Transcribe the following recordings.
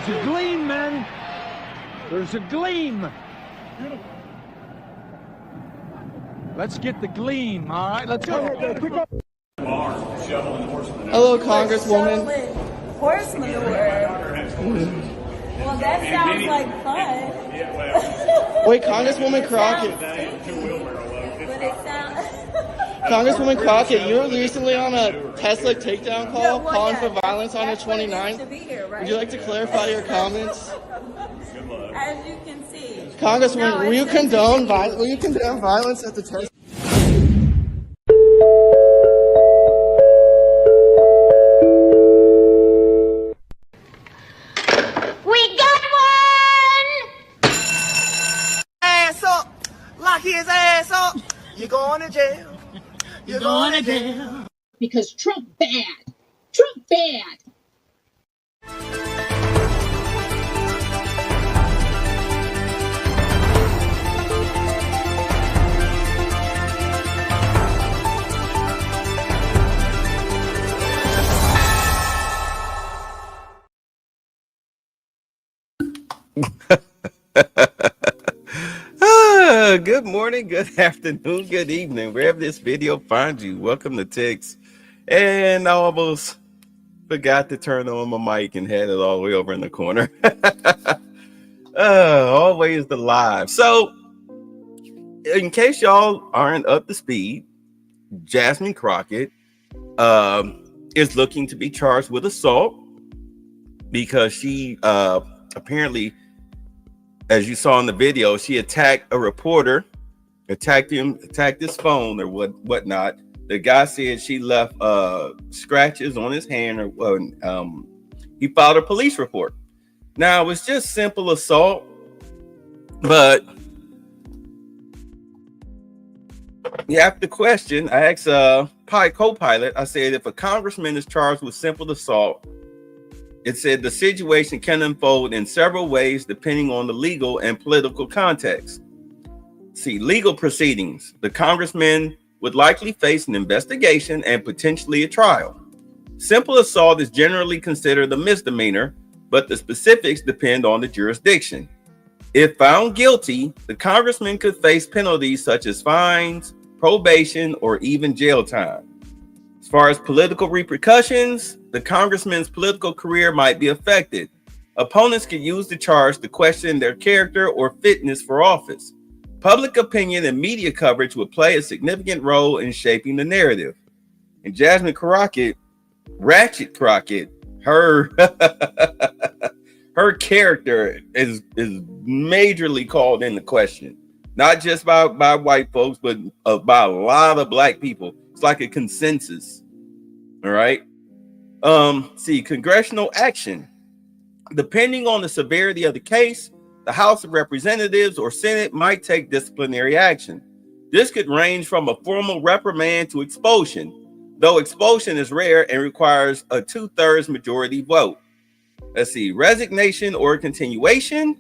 There's a gleam, man. There's a gleam. Let's get the gleam, all right? Let's go. Hello, Congresswoman. Horse manure. Well, that sounds like fun. Wait, Congresswoman Crockett. But it sounds... Congresswoman Crockett, you were recently on a Tesla takedown call Yeah, well, calling yeah, for violence on the that's what it is 29th. to be here, right? Would you like to clarify your comments? As you can see. Congresswoman, No, will you it's just- condone violence at the Tesla? We got one! Ass up, lock his ass up. You're going to jail. You're going to jail. Because Trump bad. Trump bad. Good morning, good afternoon, good evening, wherever this video finds you. Welcome to Tix. And I almost forgot to turn on my mic and had it all the way over in the corner. Always the live. So, in case y'all aren't up to speed, Jasmine Crockett is looking to be charged with assault because she apparently, as you saw in the video, she attacked a reporter, attacked his phone or whatnot. The guy said she left scratches on his hand, or he filed a police report. Now, it's just simple assault, but you have to question. I asked co-pilot, I said, if a congressman is charged with simple assault, it said the situation can unfold in several ways depending on the legal and political context. See, legal proceedings. The congressman would likely face an investigation and potentially a trial. Simple assault is generally considered a misdemeanor, but the specifics depend on the jurisdiction. If found guilty, the congressman could face penalties such as fines, probation, or even jail time. As far as political repercussions, the congressman's political career might be affected. Opponents could use the charge to question their character or fitness for office. Public opinion and media coverage would play a significant role in shaping the narrative. And Jasmine Crockett, Ratchet Crockett, her her character is majorly called into question. Not just by white folks, but by a lot of black people. It's like a consensus. All right. See, congressional action. Depending on the severity of the case, the House of Representatives or Senate might take disciplinary action. This could range from a formal reprimand to expulsion, though expulsion is rare and requires a 2/3 majority vote. Let's see, resignation or continuation.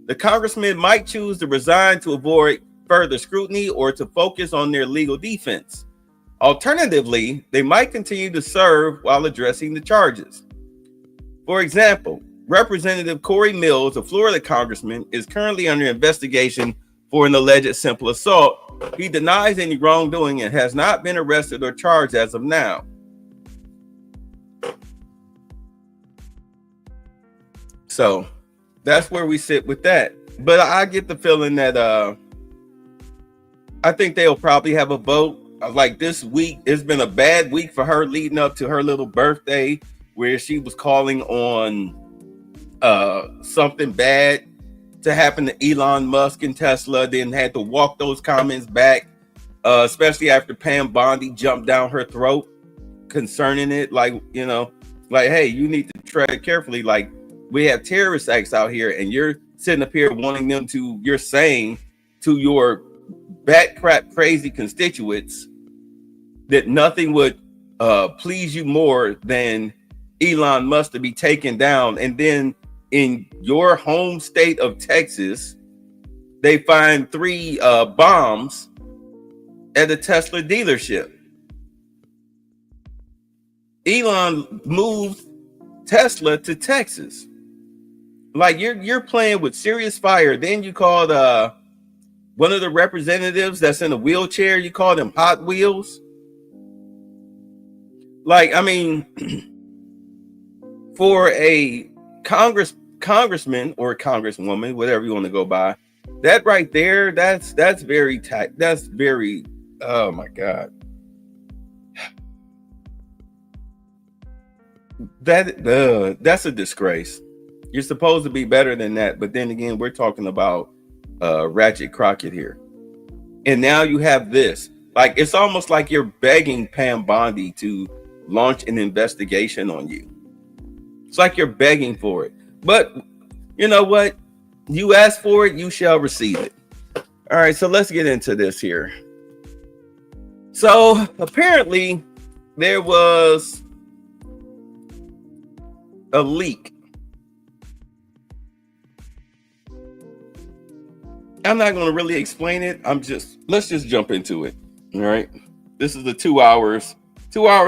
The congressman might choose to resign to avoid further scrutiny or to focus on their legal defense. Alternatively, they might continue to serve while addressing the charges. For example, Representative Corey Mills, a Florida congressman, is currently under investigation for an alleged simple assault. He denies any wrongdoing and has not been arrested or charged as of now. So that's where we sit with that. But I get the feeling that I think they'll probably have a vote. Like this week, it's been a bad week for her leading up to her little birthday, where she was calling on something bad to happen to Elon Musk and Tesla, then had to walk those comments back, especially after Pam Bondi jumped down her throat concerning it. Like, you know, like, hey, you need to tread carefully. Like, we have terrorist acts out here, and you're sitting up here wanting them to, you're saying to your bat crap crazy constituents that nothing would please you more than Elon Musk to be taken down. And then in your home state of Texas, they find 3 bombs at a Tesla dealership. Elon moved Tesla to Texas. Like you're playing with serious fire. Then you called one of the representatives that's in a wheelchair, you call them Hot Wheels. Like, I mean, for a congressman or a congresswoman, whatever you want to go by, that right there, that's very oh my God. That's a disgrace. You're supposed to be better than that, but then again, we're talking about Ratchet Crockett here, and now you have this. Like, it's almost like you're begging Pam Bondi to launch an investigation on you. It's like you're begging for it, but you know what? You ask for it, you shall receive it. All right, so let's get into this here. So apparently there was a leak. I'm not going to really explain it. Let's just jump into it. All right. This is the 2 hours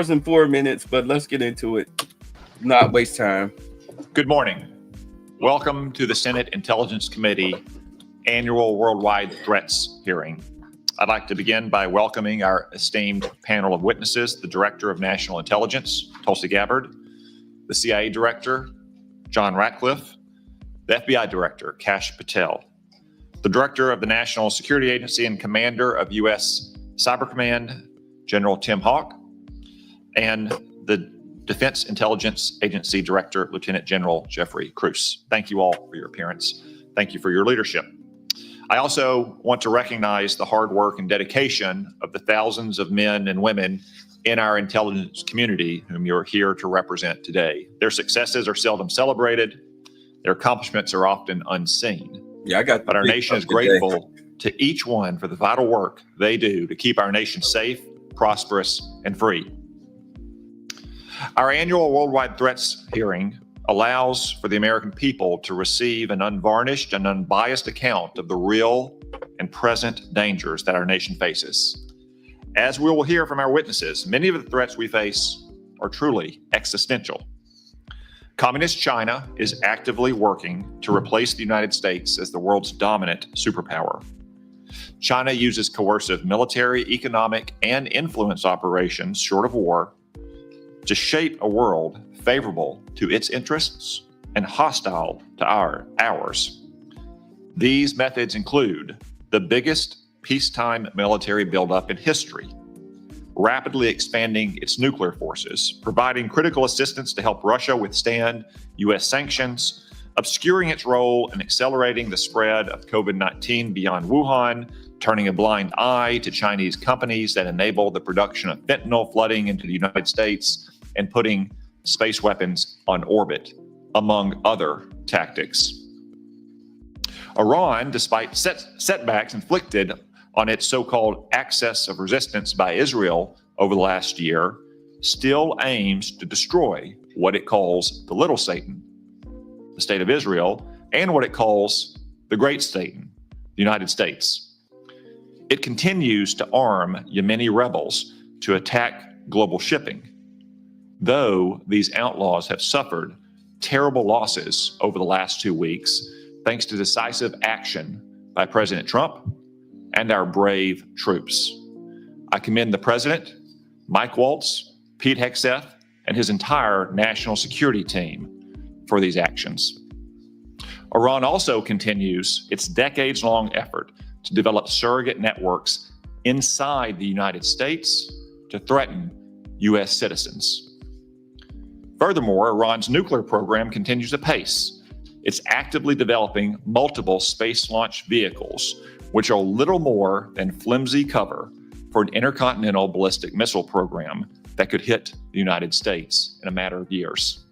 and 4 minutes, but let's get into it. Not waste time. Good morning. Welcome to the Senate Intelligence Committee annual Worldwide Threats hearing. I'd like to begin by welcoming our esteemed panel of witnesses, the Director of National Intelligence, Tulsi Gabbard, the CIA Director, John Ratcliffe, the FBI Director, Kash Patel, the Director of the National Security Agency and Commander of U.S. Cyber Command, General Tim Hawk, and the Defense Intelligence Agency Director, Lieutenant General Jeffrey Cruz. Thank you all for your appearance. Thank you for your leadership. I also want to recognize the hard work and dedication of the thousands of men and women in our intelligence community whom you're here to represent today. Their successes are seldom celebrated. Their accomplishments are often unseen. But our nation is grateful to each one for the vital work they do to keep our nation safe, prosperous, and free. Our annual Worldwide Threats hearing allows for the American people to receive an unvarnished and unbiased account of the real and present dangers that our nation faces. As we will hear from our witnesses, many of the threats we face are truly existential. Communist China is actively working to replace the United States as the world's dominant superpower. China uses coercive military, economic, and influence operations, short of war, to shape a world favorable to its interests and hostile to ours. These methods include the biggest peacetime military buildup in history, rapidly expanding its nuclear forces, providing critical assistance to help Russia withstand U.S. sanctions, obscuring its role in accelerating the spread of COVID-19 beyond Wuhan, turning a blind eye to Chinese companies that enable the production of fentanyl flooding into the United States, and putting space weapons on orbit, among other tactics. Iran, despite setbacks inflicted on its so-called axis of resistance by Israel over the last year, still aims to destroy what it calls the little Satan, the state of Israel, and what it calls the great Satan, the United States. It continues to arm Yemeni rebels to attack global shipping, though these outlaws have suffered terrible losses over the last 2 weeks, thanks to decisive action by President Trump and our brave troops. I commend the President, Mike Waltz, Pete Hegseth, and his entire national security team for these actions. Iran also continues its decades-long effort to develop surrogate networks inside the United States to threaten U.S. citizens. Furthermore, Iran's nuclear program continues apace. It's actively developing multiple space launch vehicles, which are little more than flimsy cover for an intercontinental ballistic missile program that could hit the United States in a matter of years.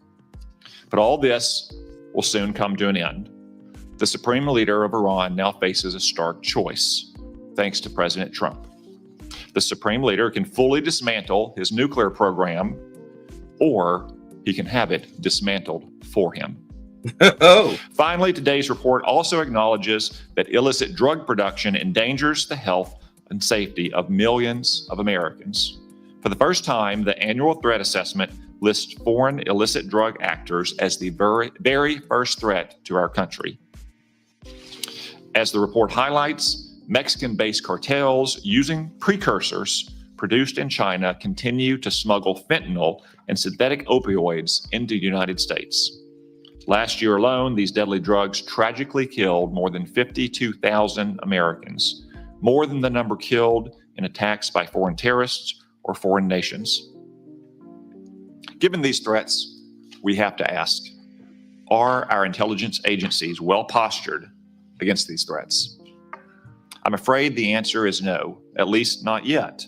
But all this will soon come to an end. The supreme leader of Iran now faces a stark choice, thanks to President Trump. The supreme leader can fully dismantle his nuclear program, or he can have it dismantled for him. Finally, today's report also acknowledges that illicit drug production endangers the health and safety of millions of Americans. For the first time, the annual threat assessment lists foreign illicit drug actors as the very first threat to our country. As the report highlights, Mexican-based cartels using precursors produced in China continue to smuggle fentanyl and synthetic opioids into the United States. Last year alone, these deadly drugs tragically killed more than 52,000 Americans, more than the number killed in attacks by foreign terrorists or foreign nations. Given these threats, we have to ask, are our intelligence agencies well postured against these threats? I'm afraid the answer is no, at least not yet.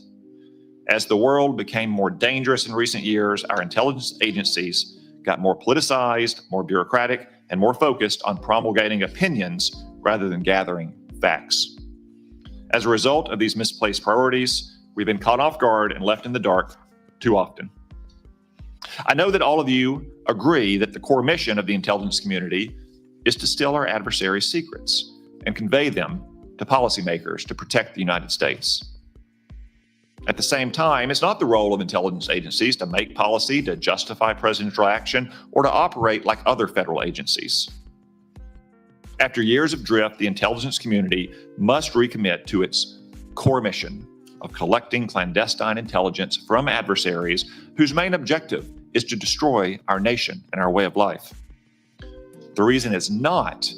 As the world became more dangerous in recent years, our intelligence agencies got more politicized, more bureaucratic, and more focused on promulgating opinions rather than gathering facts. As a result of these misplaced priorities, we've been caught off guard and left in the dark too often. I know that all of you agree that the core mission of the intelligence community is to steal our adversaries' secrets and convey them to policymakers to protect the United States. At the same time, it's not the role of intelligence agencies to make policy, to justify presidential action, or to operate like other federal agencies. After years of drift, the intelligence community must recommit to its core mission of collecting clandestine intelligence from adversaries whose main objective is to destroy our nation and our way of life. The reason is not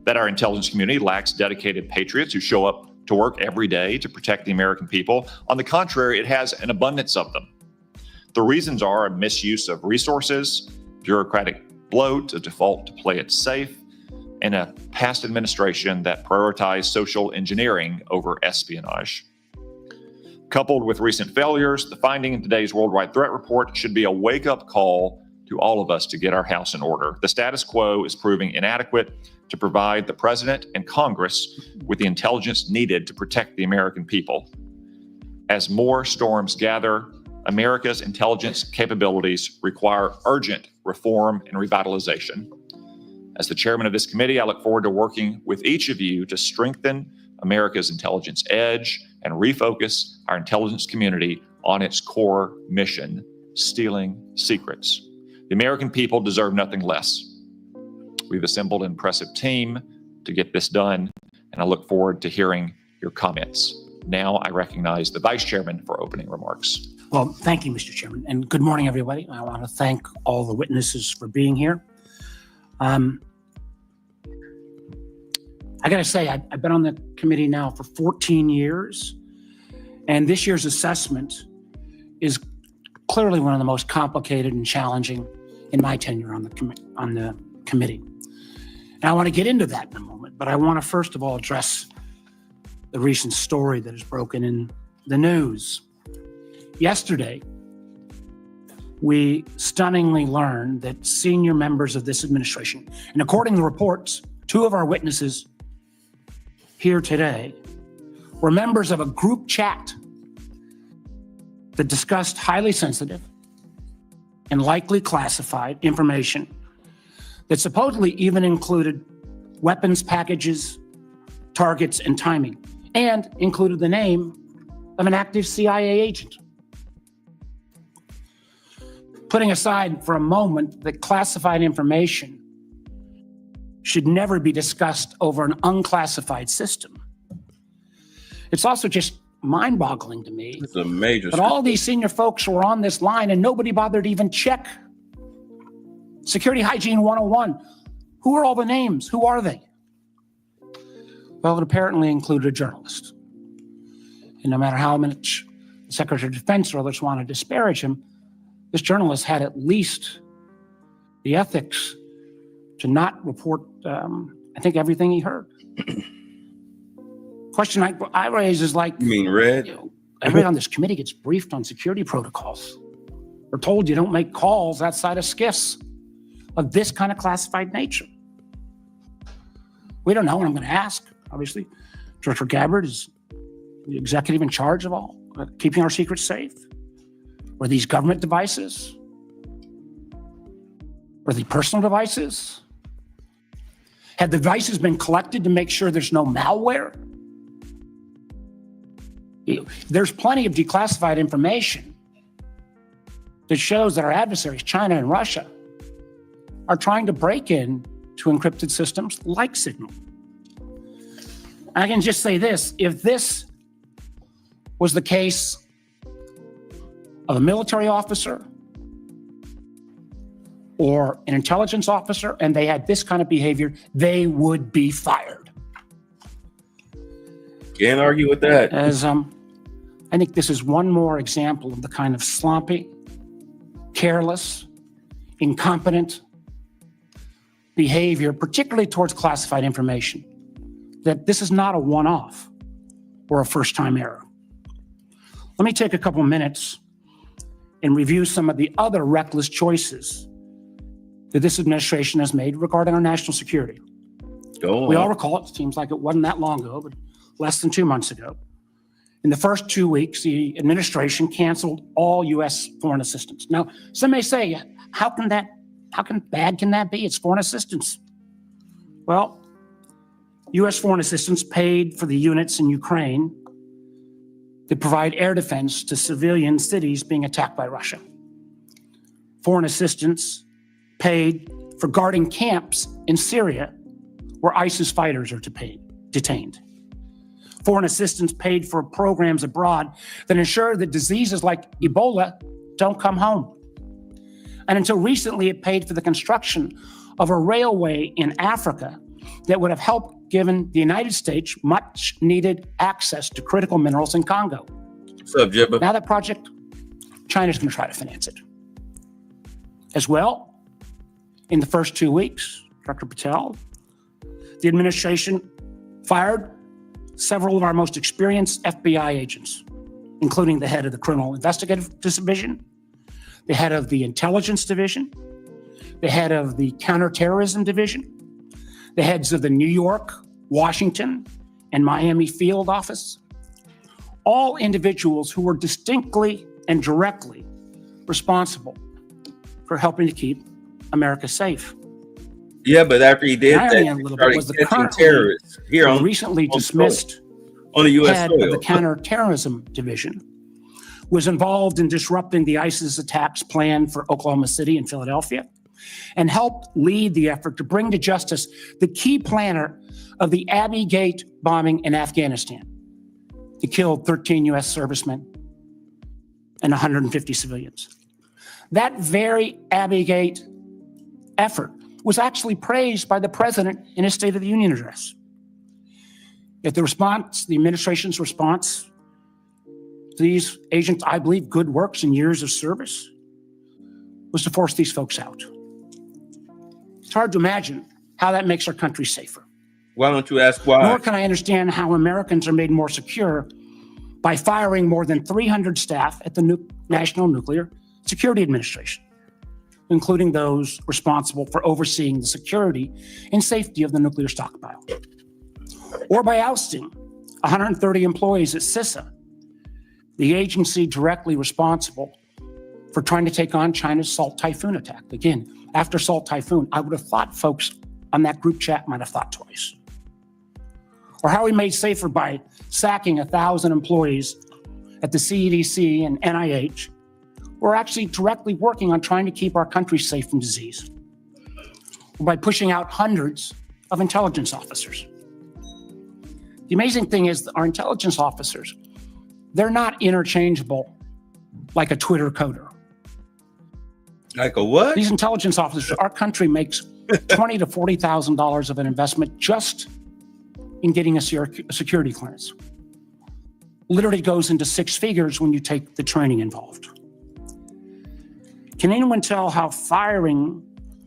that our intelligence community lacks dedicated patriots who show up to work every day to protect the American people. On the contrary, it has an abundance of them. The reasons are a misuse of resources, bureaucratic bloat, a default to play it safe, and a past administration that prioritized social engineering over espionage. Coupled with recent failures, the finding in today's Worldwide Threat Report should be a wake-up call to all of us to get our house in order. The status quo is proving inadequate to provide the president and Congress with the intelligence needed to protect the American people. As more storms gather, America's intelligence capabilities require urgent reform and revitalization. As the chairman of this committee, I look forward to working with each of you to strengthen America's intelligence edge and refocus our intelligence community on its core mission, stealing secrets. The American people deserve nothing less. We've assembled an impressive team to get this done, and I look forward to hearing your comments. Now I recognize the vice chairman for opening remarks. Well, thank you, Mr. Chairman, and good morning, everybody. I want to thank all the witnesses for being here. I got to say, I've been on the committee now for 14 years, and this year's assessment is clearly one of the most complicated and challenging in my tenure on the committee. And I want to get into that in a moment, but I want to first of all address the recent story that has broken in the news. Yesterday, we stunningly learned that senior members of this administration, and according to reports, two of our witnesses here today were members of a group chat that discussed highly sensitive and likely classified information that supposedly even included weapons packages, targets, and timing, and included the name of an active CIA agent. Putting aside for a moment that classified information should never be discussed over an unclassified system, it's also just mind-boggling to me It's a major. that all these senior folks were on this line and nobody bothered to even check. Security Hygiene 101. Who are all the names? Who are they? Well, it apparently included a journalist. And no matter how much the Secretary of Defense or others want to disparage him, this journalist had at least the ethics to not report, I think, everything he heard. Question I raise is like, You mean red? Everybody on this committee gets briefed on security protocols. We're told you don't make calls outside of SCIFs of this kind of classified nature. We don't know, and I'm going to ask, obviously. Director Gabbard is the executive in charge of all, keeping our secrets safe. Were these government devices? Were they personal devices? Had the devices been collected to make sure there's no malware? There's plenty of declassified information that shows that our adversaries, China and Russia, are trying to break in to encrypted systems like Signal. I can just say this, if this was the case of a military officer or an intelligence officer and they had this kind of behavior, they would be fired. Can't argue with that. As I think this is one more example of the kind of sloppy, careless, incompetent behavior, particularly towards classified information, that this is not a one-off or a first-time error. Let me take a couple minutes and review some of the other reckless choices that this administration has made regarding our national security. Go on. We all recall, it seems like it wasn't that long ago, but less than 2 months ago. In the first 2 weeks, the administration canceled all U.S. foreign assistance. Now, some may say, how bad can that be? It's foreign assistance. Well, U.S. foreign assistance paid for the units in Ukraine that provide air defense to civilian cities being attacked by Russia. Foreign assistance paid for guarding camps in Syria where ISIS fighters are detained. Foreign assistance paid for programs abroad that ensure that diseases like Ebola don't come home. And until recently, it paid for the construction of a railway in Africa that would have helped given the United States much needed access to critical minerals in Congo. What's up, Jibba? Now that project, China's going to try to finance it. As well, in the first 2 weeks, Dr. Patel, the administration fired several of our most experienced FBI agents, including the head of the Criminal Investigative Division, the head of the Intelligence Division, the head of the Counterterrorism Division, the heads of the New York, Washington, and Miami field office, all individuals who were distinctly and directly responsible for helping to keep America safe. Yeah, but after he did that, a little bit was the currently terrorists here on recently dismissed on the U.S. head soil. of the Counterterrorism Division was involved in disrupting the ISIS attacks planned for Oklahoma City and Philadelphia, and helped lead the effort to bring to justice the key planner of the Abbey Gate bombing in Afghanistan. It killed 13 U.S. servicemen and 150 civilians. That very Abbey Gate effort was actually praised by the president in his State of the Union address. Yet the response, the administration's response to these agents, I believe, good works and years of service, was to force these folks out. It's hard to imagine how that makes our country safer. Why don't you ask why? Nor can I understand how Americans are made more secure by firing more than 300 staff at the National Nuclear Security Administration, including those responsible for overseeing the security and safety of the nuclear stockpile. Or by ousting 130 employees at CISA, the agency directly responsible for trying to take on China's Salt Typhoon attack. Again, after Salt Typhoon, I would have thought folks on that group chat might have thought twice. Or how we made safer by sacking 1,000 employees at the CDC and NIH who are actually directly working on trying to keep our country safe from disease. Or by pushing out hundreds of intelligence officers. The amazing thing is that our intelligence officers, they're not interchangeable like a Twitter coder. Like a what? These intelligence officers, our country makes $20,000 to $40,000 of an investment just in getting a security clearance. Literally goes into six figures when you take the training involved. Can anyone tell how firing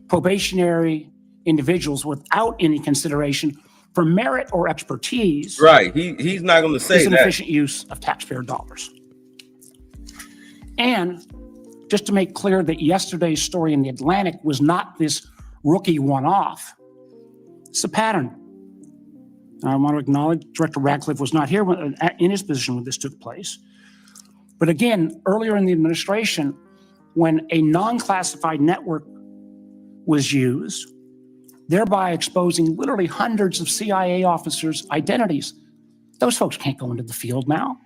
probationary individuals without any consideration for merit or expertise, right? He's not going to say is an that. efficient use of taxpayer dollars. And just to make clear that yesterday's story in the Atlantic was not this rookie one-off, it's a pattern. I want to acknowledge Director Ratcliffe was not here in his position when this took place. But again, earlier in the administration, when a non-classified network was used, thereby exposing literally hundreds of CIA officers' identities, those folks can't go into the field now.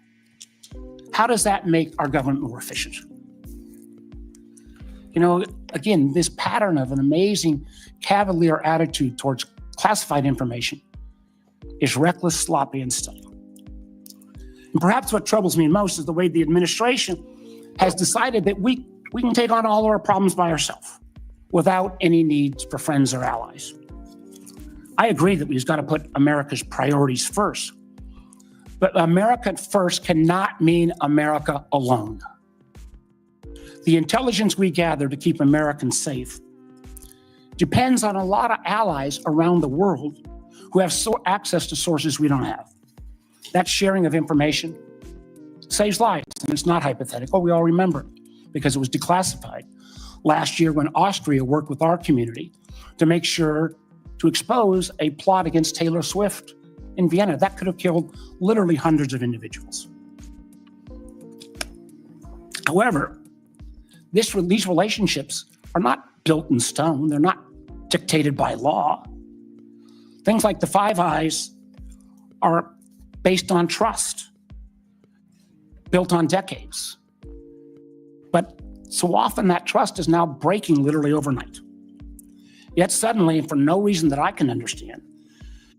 How does that make our government more efficient? You know, again, this pattern of an amazing cavalier attitude towards classified information is reckless, sloppy, and stale. And perhaps what troubles me most is the way the administration has decided that we can take on all of our problems by ourselves without any needs for friends or allies. I agree that we've got to put America's priorities first, but America first cannot mean America alone. The intelligence we gather to keep Americans safe depends on a lot of allies around the world who have access to sources we don't have. That sharing of information saves lives, and it's not hypothetical. We all remember it because it was declassified last year when Austria worked with our community to make sure to expose a plot against Taylor Swift in Vienna. That could have killed literally hundreds of individuals. However, these relationships are not built in stone. They're not dictated by law. Things like the Five Eyes are based on trust, built on decades. But so often that trust is now breaking literally overnight. Yet suddenly, and for no reason that I can understand,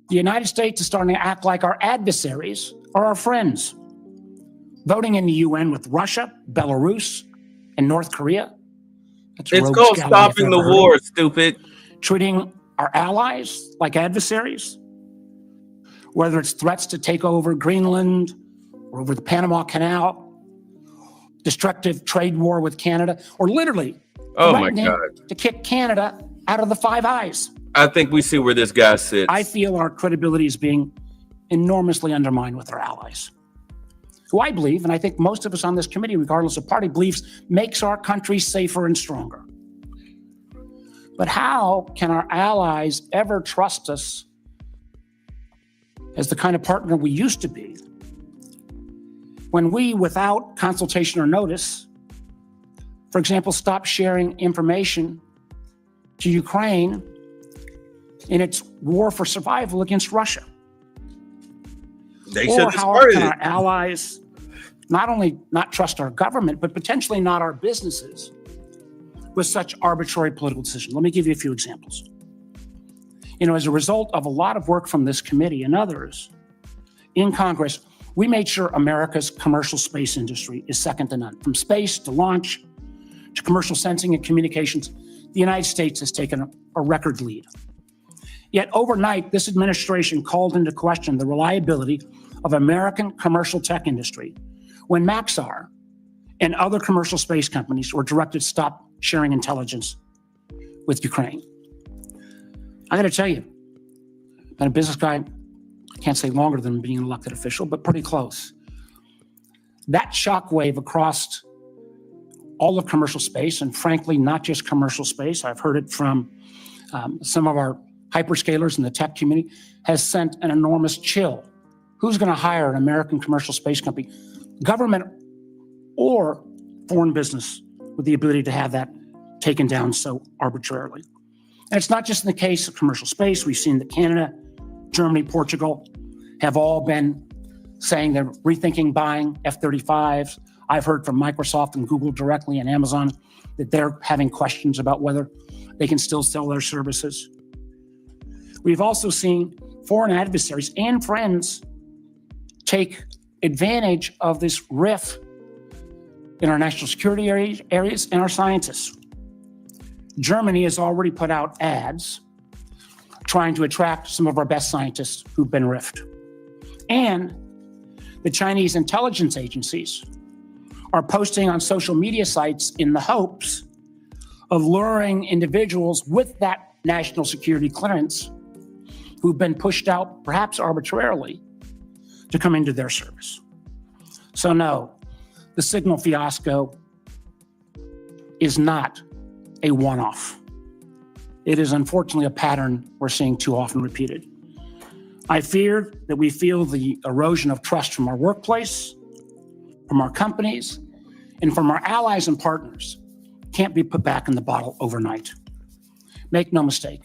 the United States is starting to act like our adversaries are our friends. Voting in the UN with Russia, Belarus, and North Korea. It's called stopping the war, stupid. Treating our allies like adversaries, whether it's threats to take over Greenland or over the Panama Canal, destructive trade war with Canada, or literally threatening to kick Canada out of the Five Eyes. I think we see where this guy sits. I feel our credibility is being enormously undermined with our allies, who I believe, and I think most of us on this committee, regardless of party, believes makes our country safer and stronger. But how can our allies ever trust us as the kind of partner we used to be when we, without consultation or notice, for example, stop sharing information to Ukraine in its war for survival against Russia? They or how can our allies not only not trust our government, but potentially not our businesses with such arbitrary political decisions? Let me give you a few examples. You know, as a result of a lot of work from this committee and others in Congress, we made sure America's commercial space industry is second to none. From space to launch to commercial sensing and communications, the United States has taken a record lead. Yet overnight, this administration called into question the reliability of American commercial tech industry when Maxar and other commercial space companies were directed to stop sharing intelligence with Ukraine. I got to tell you, I've been a business guy, I can't say longer than being an elected official, but pretty close. That shockwave across all of commercial space, and frankly, not just commercial space, I've heard it from some of our hyperscalers in the tech community, has sent an enormous chill. Who's going to hire an American commercial space company, government or foreign business, with the ability to have that taken down so arbitrarily? And it's not just in the case of commercial space. We've seen that Canada, Germany, Portugal have all been saying they're rethinking buying F-35s. I've heard from Microsoft and Google directly and Amazon that they're having questions about whether they can still sell their services. We've also seen foreign adversaries and friends take advantage of this rift in our national security areas and our scientists. Germany has already put out ads trying to attract some of our best scientists who've been rifted. And the Chinese intelligence agencies are posting on social media sites in the hopes of luring individuals with that national security clearance who've been pushed out, perhaps arbitrarily, to come into their service. So no, the signal fiasco is not a one-off. It is unfortunately a pattern we're seeing too often repeated. I fear that we feel the erosion of trust from our workplace, from our companies, and from our allies and partners can't be put back in the bottle overnight. Make no mistake,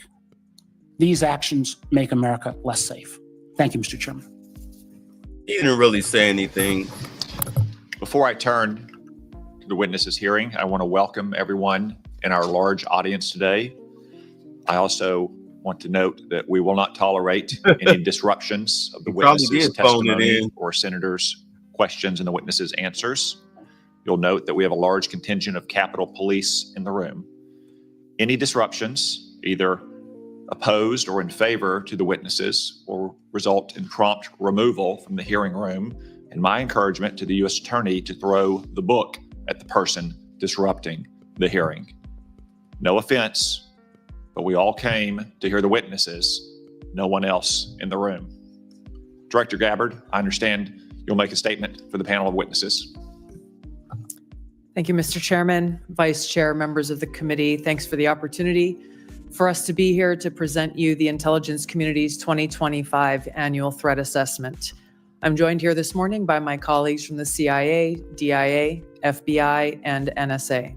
these actions make America less safe. Thank you, Mr. Chairman. He didn't really say anything. Before I turn to the witnesses hearing, I want to welcome everyone in our large audience today. I also want to note that we will not tolerate any disruptions of the witnesses' testimony or senators' questions and the witnesses' answers. You'll note that we have a large contingent of Capitol Police in the room. Any disruptions, either opposed or in favor to the witnesses, will result in prompt removal from the hearing room, and my encouragement to the U.S. Attorney to throw the book at the person disrupting the hearing. No offense, but we all came to hear the witnesses, no one else in the room. Director Gabbard, I understand you'll make a statement for the panel of witnesses. Thank you, Mr. Chairman, Vice Chair, members of the committee. Thanks for the opportunity for us to be here to present you the intelligence community's 2025 annual threat assessment. I'm joined here this morning by my colleagues from the CIA, DIA, FBI, and NSA.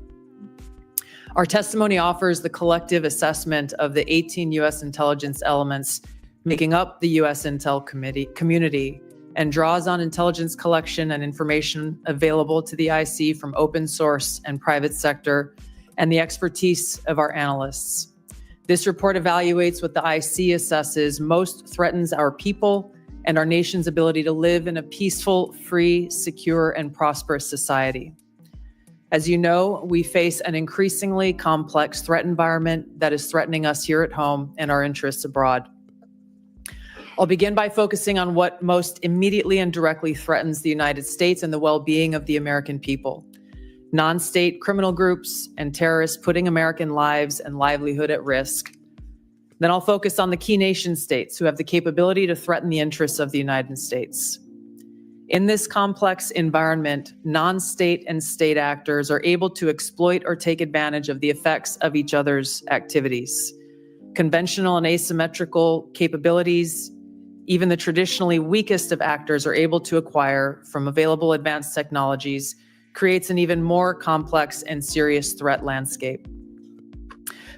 Our testimony offers the collective assessment of the 18 U.S. intelligence elements making up the U.S. Intel community and draws on intelligence collection and information available to the IC from open source and private sector and the expertise of our analysts. This report evaluates what the IC assesses most threatens our people and our nation's ability to live in a peaceful, free, secure, and prosperous society. As you know, we face an increasingly complex threat environment that is threatening us here at home and our interests abroad. I'll begin by focusing on what most immediately and directly threatens the United States and the well-being of the American people. Non-state criminal groups and terrorists putting American lives and livelihood at risk. Then I'll focus on the key nation states who have the capability to threaten the interests of the United States. In this complex environment, non-state and state actors are able to exploit or take advantage of the effects of each other's activities. Conventional and asymmetrical capabilities, even the traditionally weakest of actors are able to acquire from available advanced technologies, creates an even more complex and serious threat landscape.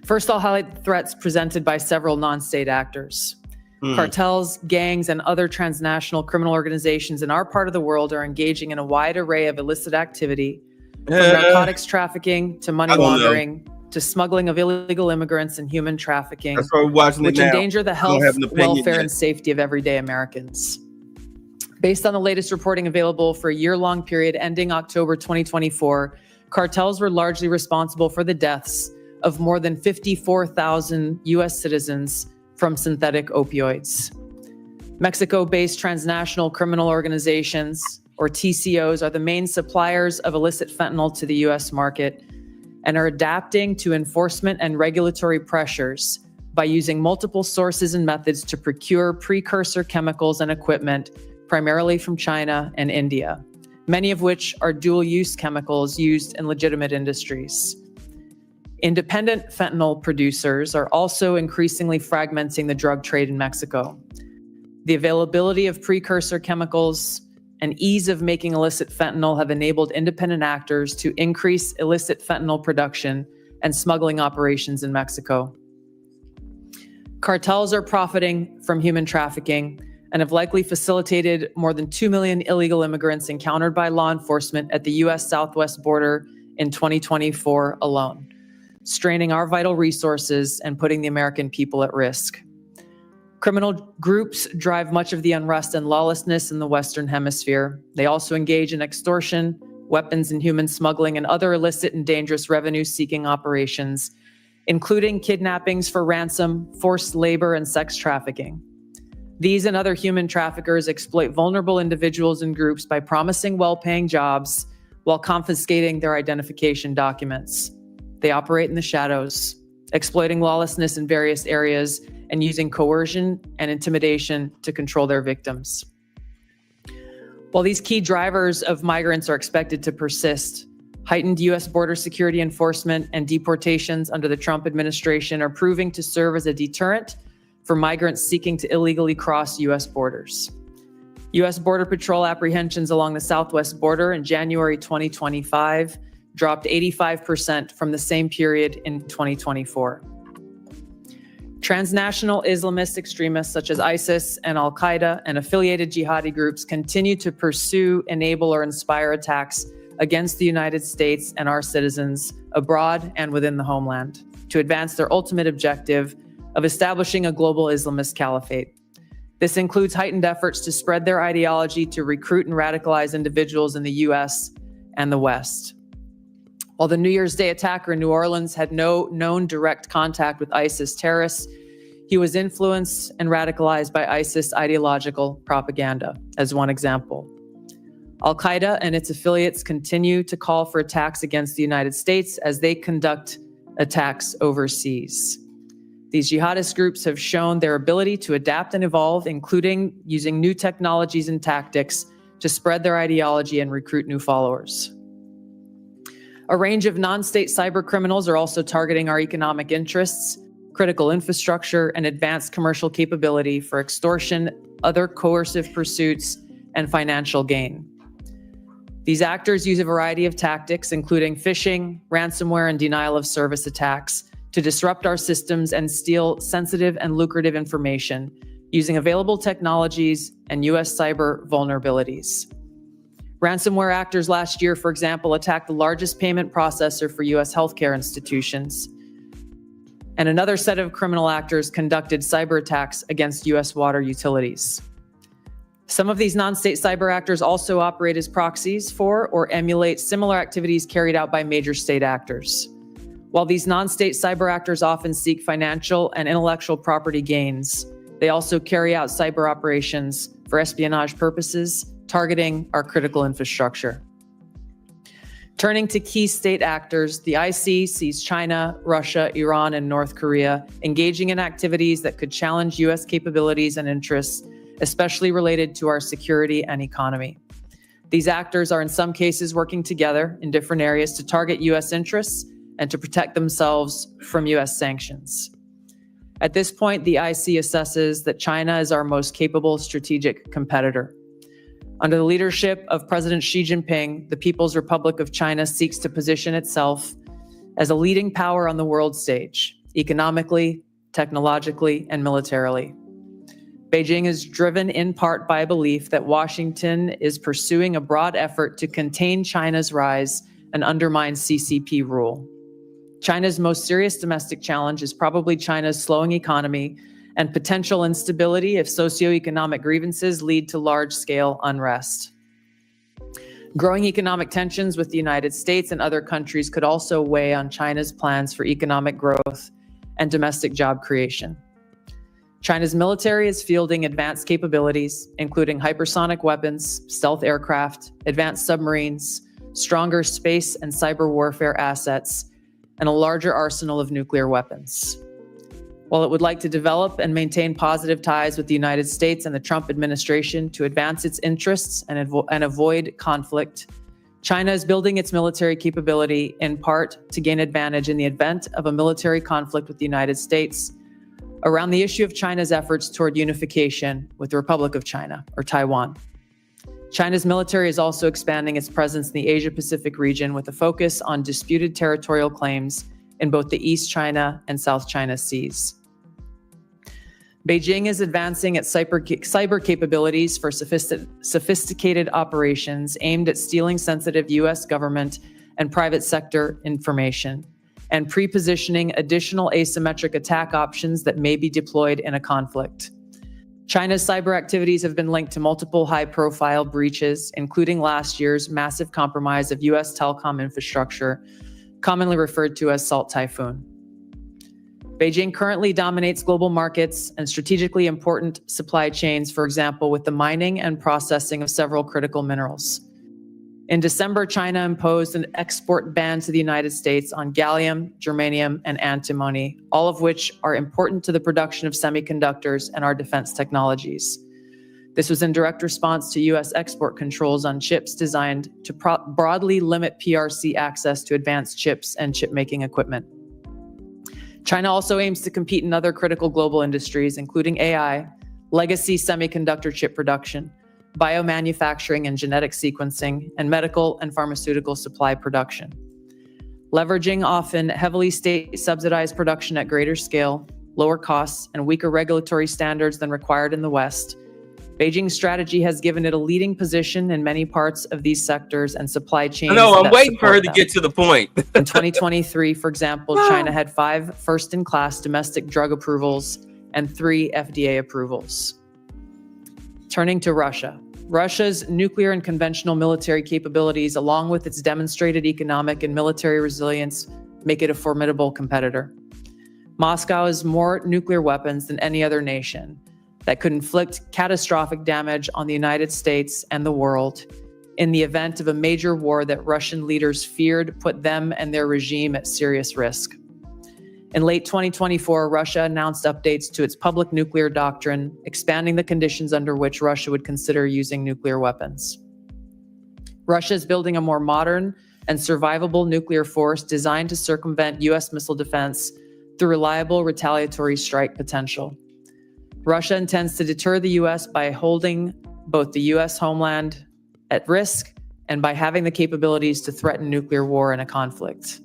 First, I'll highlight the threats presented by several non-state actors. Cartels, gangs, and other transnational criminal organizations in our part of the world are engaging in a wide array of illicit activity, from narcotics trafficking to money laundering to smuggling of illegal immigrants and human trafficking, which endanger the health, welfare, and safety of everyday Americans. Based on the latest reporting available for a year-long period ending October 2024, cartels were largely responsible for the deaths of more than 54,000 U.S. citizens from synthetic opioids. Mexico-based transnational criminal organizations, or TCOs, are the main suppliers of illicit fentanyl to the U.S. market and are adapting to enforcement and regulatory pressures by using multiple sources and methods to procure precursor chemicals and equipment, primarily from China and India, many of which are dual-use chemicals used in legitimate industries. Independent fentanyl producers are also increasingly fragmenting the drug trade in Mexico. The availability of precursor chemicals and ease of making illicit fentanyl have enabled independent actors to increase illicit fentanyl production and smuggling operations in Mexico. Cartels are profiting from human trafficking and have likely facilitated more than 2 million illegal immigrants encountered by law enforcement at the U.S. southwest border in 2024 alone, straining our vital resources and putting the American people at risk. Criminal groups drive much of the unrest and lawlessness in the Western Hemisphere. They also engage in extortion, weapons and human smuggling, and other illicit and dangerous revenue-seeking operations, including kidnappings for ransom, forced labor, and sex trafficking. These and other human traffickers exploit vulnerable individuals and groups by promising well-paying jobs while confiscating their identification documents. They operate in the shadows, exploiting lawlessness in various areas and using coercion and intimidation to control their victims. While these key drivers of migrants are expected to persist, heightened U.S. border security enforcement and deportations under the Trump administration are proving to serve as a deterrent for migrants seeking to illegally cross U.S. borders. U.S. Border Patrol apprehensions along the southwest border in January 2025 dropped 85% from the same period in 2024. Transnational Islamist extremists such as ISIS and Al-Qaeda and affiliated jihadi groups continue to pursue, enable, or inspire attacks against the United States and our citizens abroad and within the homeland to advance their ultimate objective of establishing a global Islamist caliphate. This includes heightened efforts to spread their ideology to recruit and radicalize individuals in the U.S. and the West. While the New Year's Day attacker in New Orleans had no known direct contact with ISIS terrorists, he was influenced and radicalized by ISIS ideological propaganda, as one example. Al-Qaeda and its affiliates continue to call for attacks against the United States as they conduct attacks overseas. These jihadist groups have shown their ability to adapt and evolve, including using new technologies and tactics to spread their ideology and recruit new followers. A range of non-state cyber criminals are also targeting our economic interests, critical infrastructure, and advanced commercial capability for extortion, other coercive pursuits, and financial gain. These actors use a variety of tactics, including phishing, ransomware, and denial of service attacks, to disrupt our systems and steal sensitive and lucrative information using available technologies and U.S. cyber vulnerabilities. Ransomware actors last year, for example, attacked the largest payment processor for U.S. healthcare institutions. And another set of criminal actors conducted cyber attacks against U.S. water utilities. Some of these non-state cyber actors also operate as proxies for or emulate similar activities carried out by major state actors. While these non-state cyber actors often seek financial and intellectual property gains, they also carry out cyber operations for espionage purposes, targeting our critical infrastructure. Turning to key state actors, the IC sees China, Russia, Iran, and North Korea engaging in activities that could challenge U.S. capabilities and interests, especially related to our security and economy. These actors are in some cases working together in different areas to target U.S. interests and to protect themselves from U.S. sanctions. At this point, the IC assesses that China is our most capable strategic competitor. Under the leadership of President Xi Jinping, the People's Republic of China seeks to position itself as a leading power on the world stage, economically, technologically, and militarily. Beijing is driven in part by a belief that Washington is pursuing a broad effort to contain China's rise and undermine CCP rule. China's most serious domestic challenge is probably China's slowing economy and potential instability if socioeconomic grievances lead to large-scale unrest. Growing economic tensions with the United States and other countries could also weigh on China's plans for economic growth and domestic job creation. China's military is fielding advanced capabilities, including hypersonic weapons, stealth aircraft, advanced submarines, stronger space and cyber warfare assets, and a larger arsenal of nuclear weapons. While it would like to develop and maintain positive ties with the United States and the Trump administration to advance its interests and avoid conflict, China is building its military capability in part to gain advantage in the event of a military conflict with the United States around the issue of China's efforts toward unification with the Republic of China, or Taiwan. China's military is also expanding its presence in the Asia-Pacific region with a focus on disputed territorial claims in both the East China and South China Seas. Beijing is advancing its cyber capabilities for sophisticated operations aimed at stealing sensitive U.S. government and private sector information and pre-positioning additional asymmetric attack options that may be deployed in a conflict. China's cyber activities have been linked to multiple high-profile breaches, including last year's massive compromise of U.S. telecom infrastructure, commonly referred to as Salt Typhoon. Beijing currently dominates global markets and strategically important supply chains, for example, with the mining and processing of several critical minerals. In December, China imposed an export ban to the United States on gallium, germanium, and antimony, all of which are important to the production of semiconductors and our defense technologies. This was in direct response to U.S. export controls on chips designed to broadly limit PRC access to advanced chips and chip-making equipment. China also aims to compete in other critical global industries, including AI, legacy semiconductor chip production, biomanufacturing and genetic sequencing, and medical and pharmaceutical supply production. Leveraging often heavily state-subsidized production at greater scale, lower costs, and weaker regulatory standards than required in the West, Beijing's strategy has given it a leading position in many parts of these sectors and supply chains. No, I'm that waiting for her support to them. get to the point. In 2023, for example, China had 5 first-in-class domestic drug approvals and 3 FDA approvals. Turning to Russia. Russia's nuclear and conventional military capabilities, along with its demonstrated economic and military resilience, make it a formidable competitor. Moscow has more nuclear weapons than any other nation that could inflict catastrophic damage on the United States and the world in the event of a major war that Russian leaders feared put them and their regime at serious risk. In late 2024, Russia announced updates to its public nuclear doctrine, expanding the conditions under which Russia would consider using nuclear weapons. Russia is building a more modern and survivable nuclear force designed to circumvent U.S. missile defense through reliable retaliatory strike potential. Russia intends to deter the U.S. by holding both the U.S. homeland at risk and by having the capabilities to threaten nuclear war in a conflict.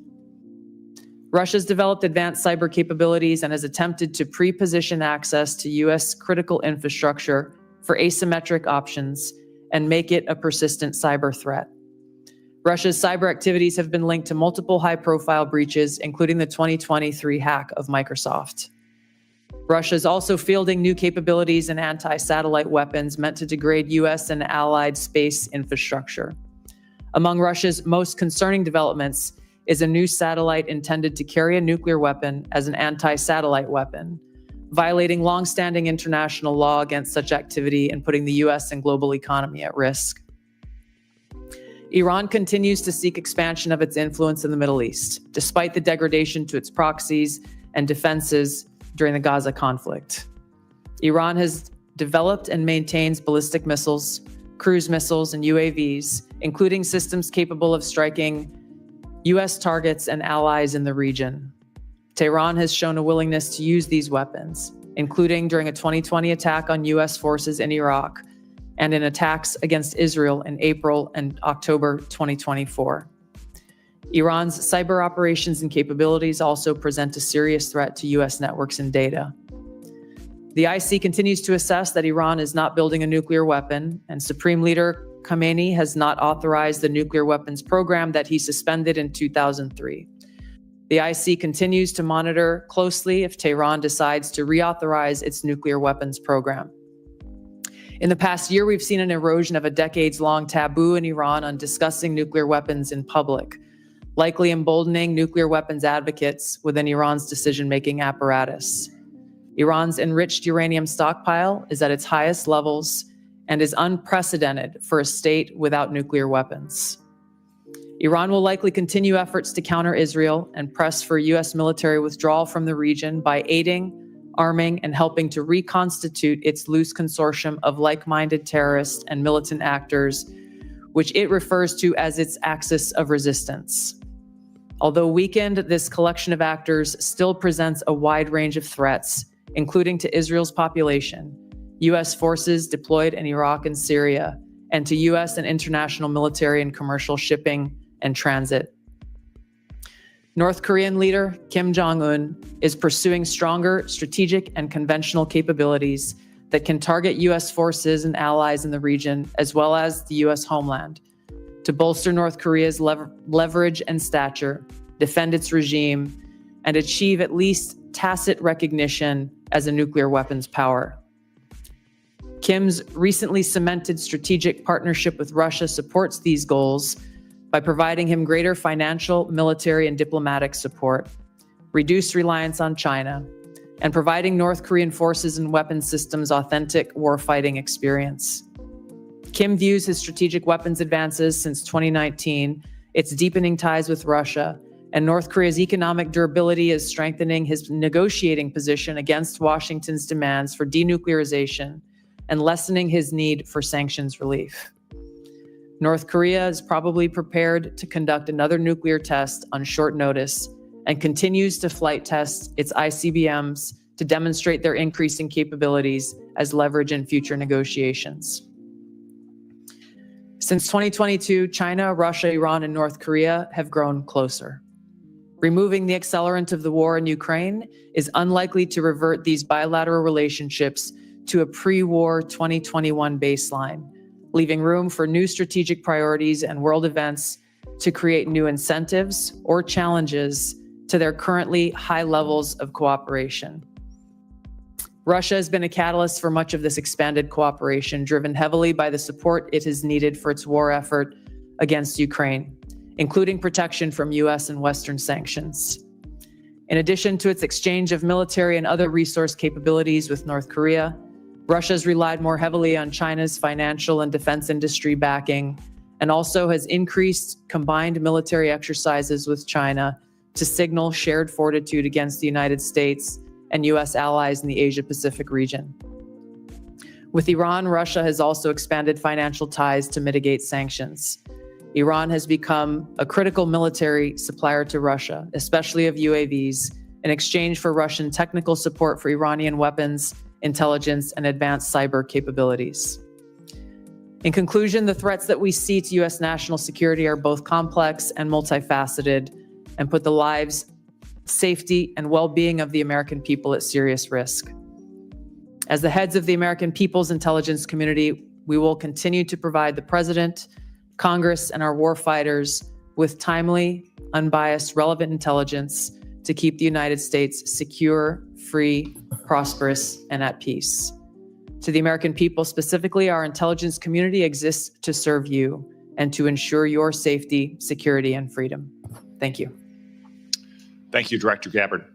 Russia's developed advanced cyber capabilities and has attempted to pre-position access to U.S. critical infrastructure for asymmetric options and make it a persistent cyber threat. Russia's cyber activities have been linked to multiple high-profile breaches, including the 2023 hack of Microsoft. Russia is also fielding new capabilities in anti-satellite weapons meant to degrade U.S. and allied space infrastructure. Among Russia's most concerning developments is a new satellite intended to carry a nuclear weapon as an anti-satellite weapon, violating long-standing international law against such activity and putting the U.S. and global economy at risk. Iran continues to seek expansion of its influence in the Middle East, despite the degradation to its proxies and defenses during the Gaza conflict. Iran has developed and maintains ballistic missiles, cruise missiles, and UAVs, including systems capable of striking U.S. targets and allies in the region. Tehran has shown a willingness to use these weapons, including during a 2020 attack on U.S. forces in Iraq and in attacks against Israel in April and October 2024. Iran's cyber operations and capabilities also present a serious threat to U.S. networks and data. The IC continues to assess that Iran is not building a nuclear weapon, and Supreme Leader Khamenei has not authorized the nuclear weapons program that he suspended in 2003. The IC continues to monitor closely if Tehran decides to reauthorize its nuclear weapons program. In the past year, we've seen an erosion of a decades-long taboo in Iran on discussing nuclear weapons in public, likely emboldening nuclear weapons advocates within Iran's decision-making apparatus. Iran's enriched uranium stockpile is at its highest levels and is unprecedented for a state without nuclear weapons. Iran will likely continue efforts to counter Israel and press for U.S. military withdrawal from the region by aiding, arming, and helping to reconstitute its loose consortium of like-minded terrorists and militant actors, which it refers to as its axis of resistance. Although weakened, this collection of actors still presents a wide range of threats, including to Israel's population, U.S. forces deployed in Iraq and Syria, and to U.S. and international military and commercial shipping and transit. North Korean leader Kim Jong-un is pursuing stronger strategic and conventional capabilities that can target U.S. forces and allies in the region, as well as the U.S. homeland, to bolster North Korea's leverage and stature, defend its regime, and achieve at least tacit recognition as a nuclear weapons power. Kim's recently cemented strategic partnership with Russia supports these goals by providing him greater financial, military, and diplomatic support, reduced reliance on China, and providing North Korean forces and weapons systems authentic warfighting experience. Kim views his strategic weapons advances since 2019, its deepening ties with Russia, and North Korea's economic durability as strengthening his negotiating position against Washington's demands for denuclearization and lessening his need for sanctions relief. North Korea is probably prepared to conduct another nuclear test on short notice and continues to flight test its ICBMs to demonstrate their increasing capabilities as leverage in future negotiations. Since 2022, China, Russia, Iran, and North Korea have grown closer. Removing the accelerant of the war in Ukraine is unlikely to revert these bilateral relationships to a pre-war 2021 baseline, leaving room for new strategic priorities and world events to create new incentives or challenges to their currently high levels of cooperation. Russia has been a catalyst for much of this expanded cooperation, driven heavily by the support it has needed for its war effort against Ukraine, including protection from US and Western sanctions. In addition to its exchange of military and other resource capabilities with North Korea, Russia has relied more heavily on China's financial and defense industry backing, and also has increased combined military exercises with China to signal shared fortitude against the United States and US allies in the Asia-Pacific region. With Iran, Russia has also expanded financial ties to mitigate sanctions. Iran has become a critical military supplier to Russia, especially of UAVs, in exchange for Russian technical support for Iranian weapons, intelligence, and advanced cyber capabilities. In conclusion, the threats that we see to US national security are both complex and multifaceted, and put the lives, safety, and well-being of the American people at serious risk. As the heads of the American people's intelligence community, we will continue to provide the President, Congress, and our warfighters with timely, unbiased, relevant intelligence to keep the United States secure, free, prosperous, and at peace. To the American people specifically, our intelligence community exists to serve you and to ensure your safety, security, and freedom. Thank you. Thank you, Director Gabbard.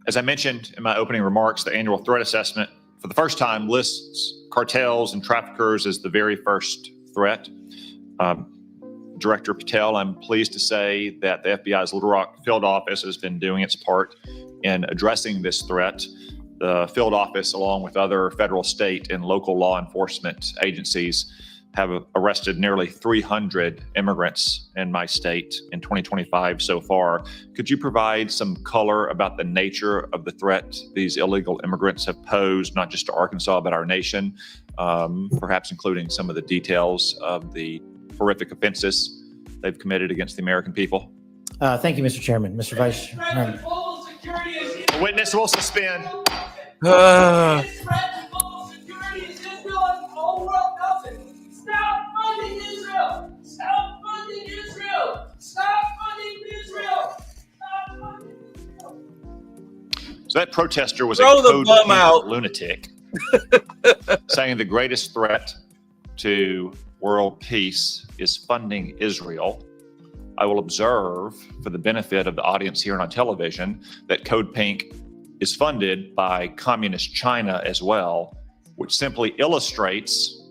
As I mentioned in my opening remarks, the annual threat assessment for the first time lists cartels and traffickers as the very first threat. Director Patel, I'm pleased to say that the FBI's Little Rock field office has been doing its part in addressing this threat. The field office, along with other federal, state, and local law enforcement agencies, have arrested nearly 300 immigrants in my state in 2025 so far. Could you provide some color about the nature of the threat these illegal immigrants have posed, not just to Arkansas, but our nation, perhaps including some of the details of the horrific offenses they've committed against the American people? Thank you, Mr. Chairman. Mr. Vice Chairman. The witness will suspend. Stop funding Israel! Stop funding Israel! Stop funding Israel! Stop funding Israel! So that protester was a code lunatic saying the greatest threat to world peace is funding Israel. I will observe, for the benefit of the audience here on television, that Code Pink is funded by communist China as well, which simply illustrates.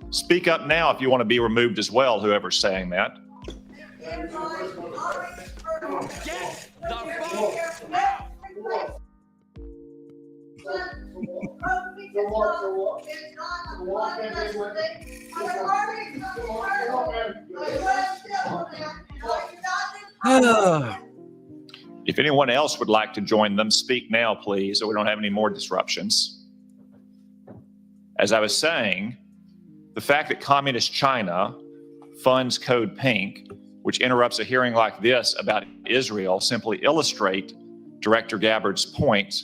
Speak up now if you want to be removed as well, whoever's saying that. If anyone else would like to join them, speak now, please, so we don't have any more disruptions. As I was saying, the fact that communist China funds Code Pink, which interrupts a hearing like this about Israel, simply illustrate Director Gabbard's point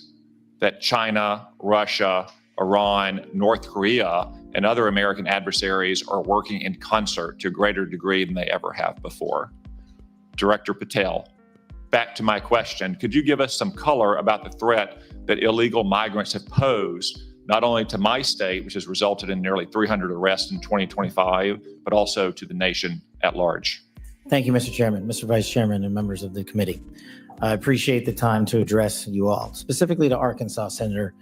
that China, Russia, Iran, North Korea, and other American adversaries are working in concert to a greater degree than they ever have before. Director Patel, back to my question, could you give us some color about the threat that illegal migrants have posed, not only to my state, which has resulted in nearly 300 arrests in 2025, but also to the nation at large? Thank you, Mr. Chairman, Mr. Vice Chairman, and members of the committee. I appreciate the time to address you all, specifically to Arkansas, Senator.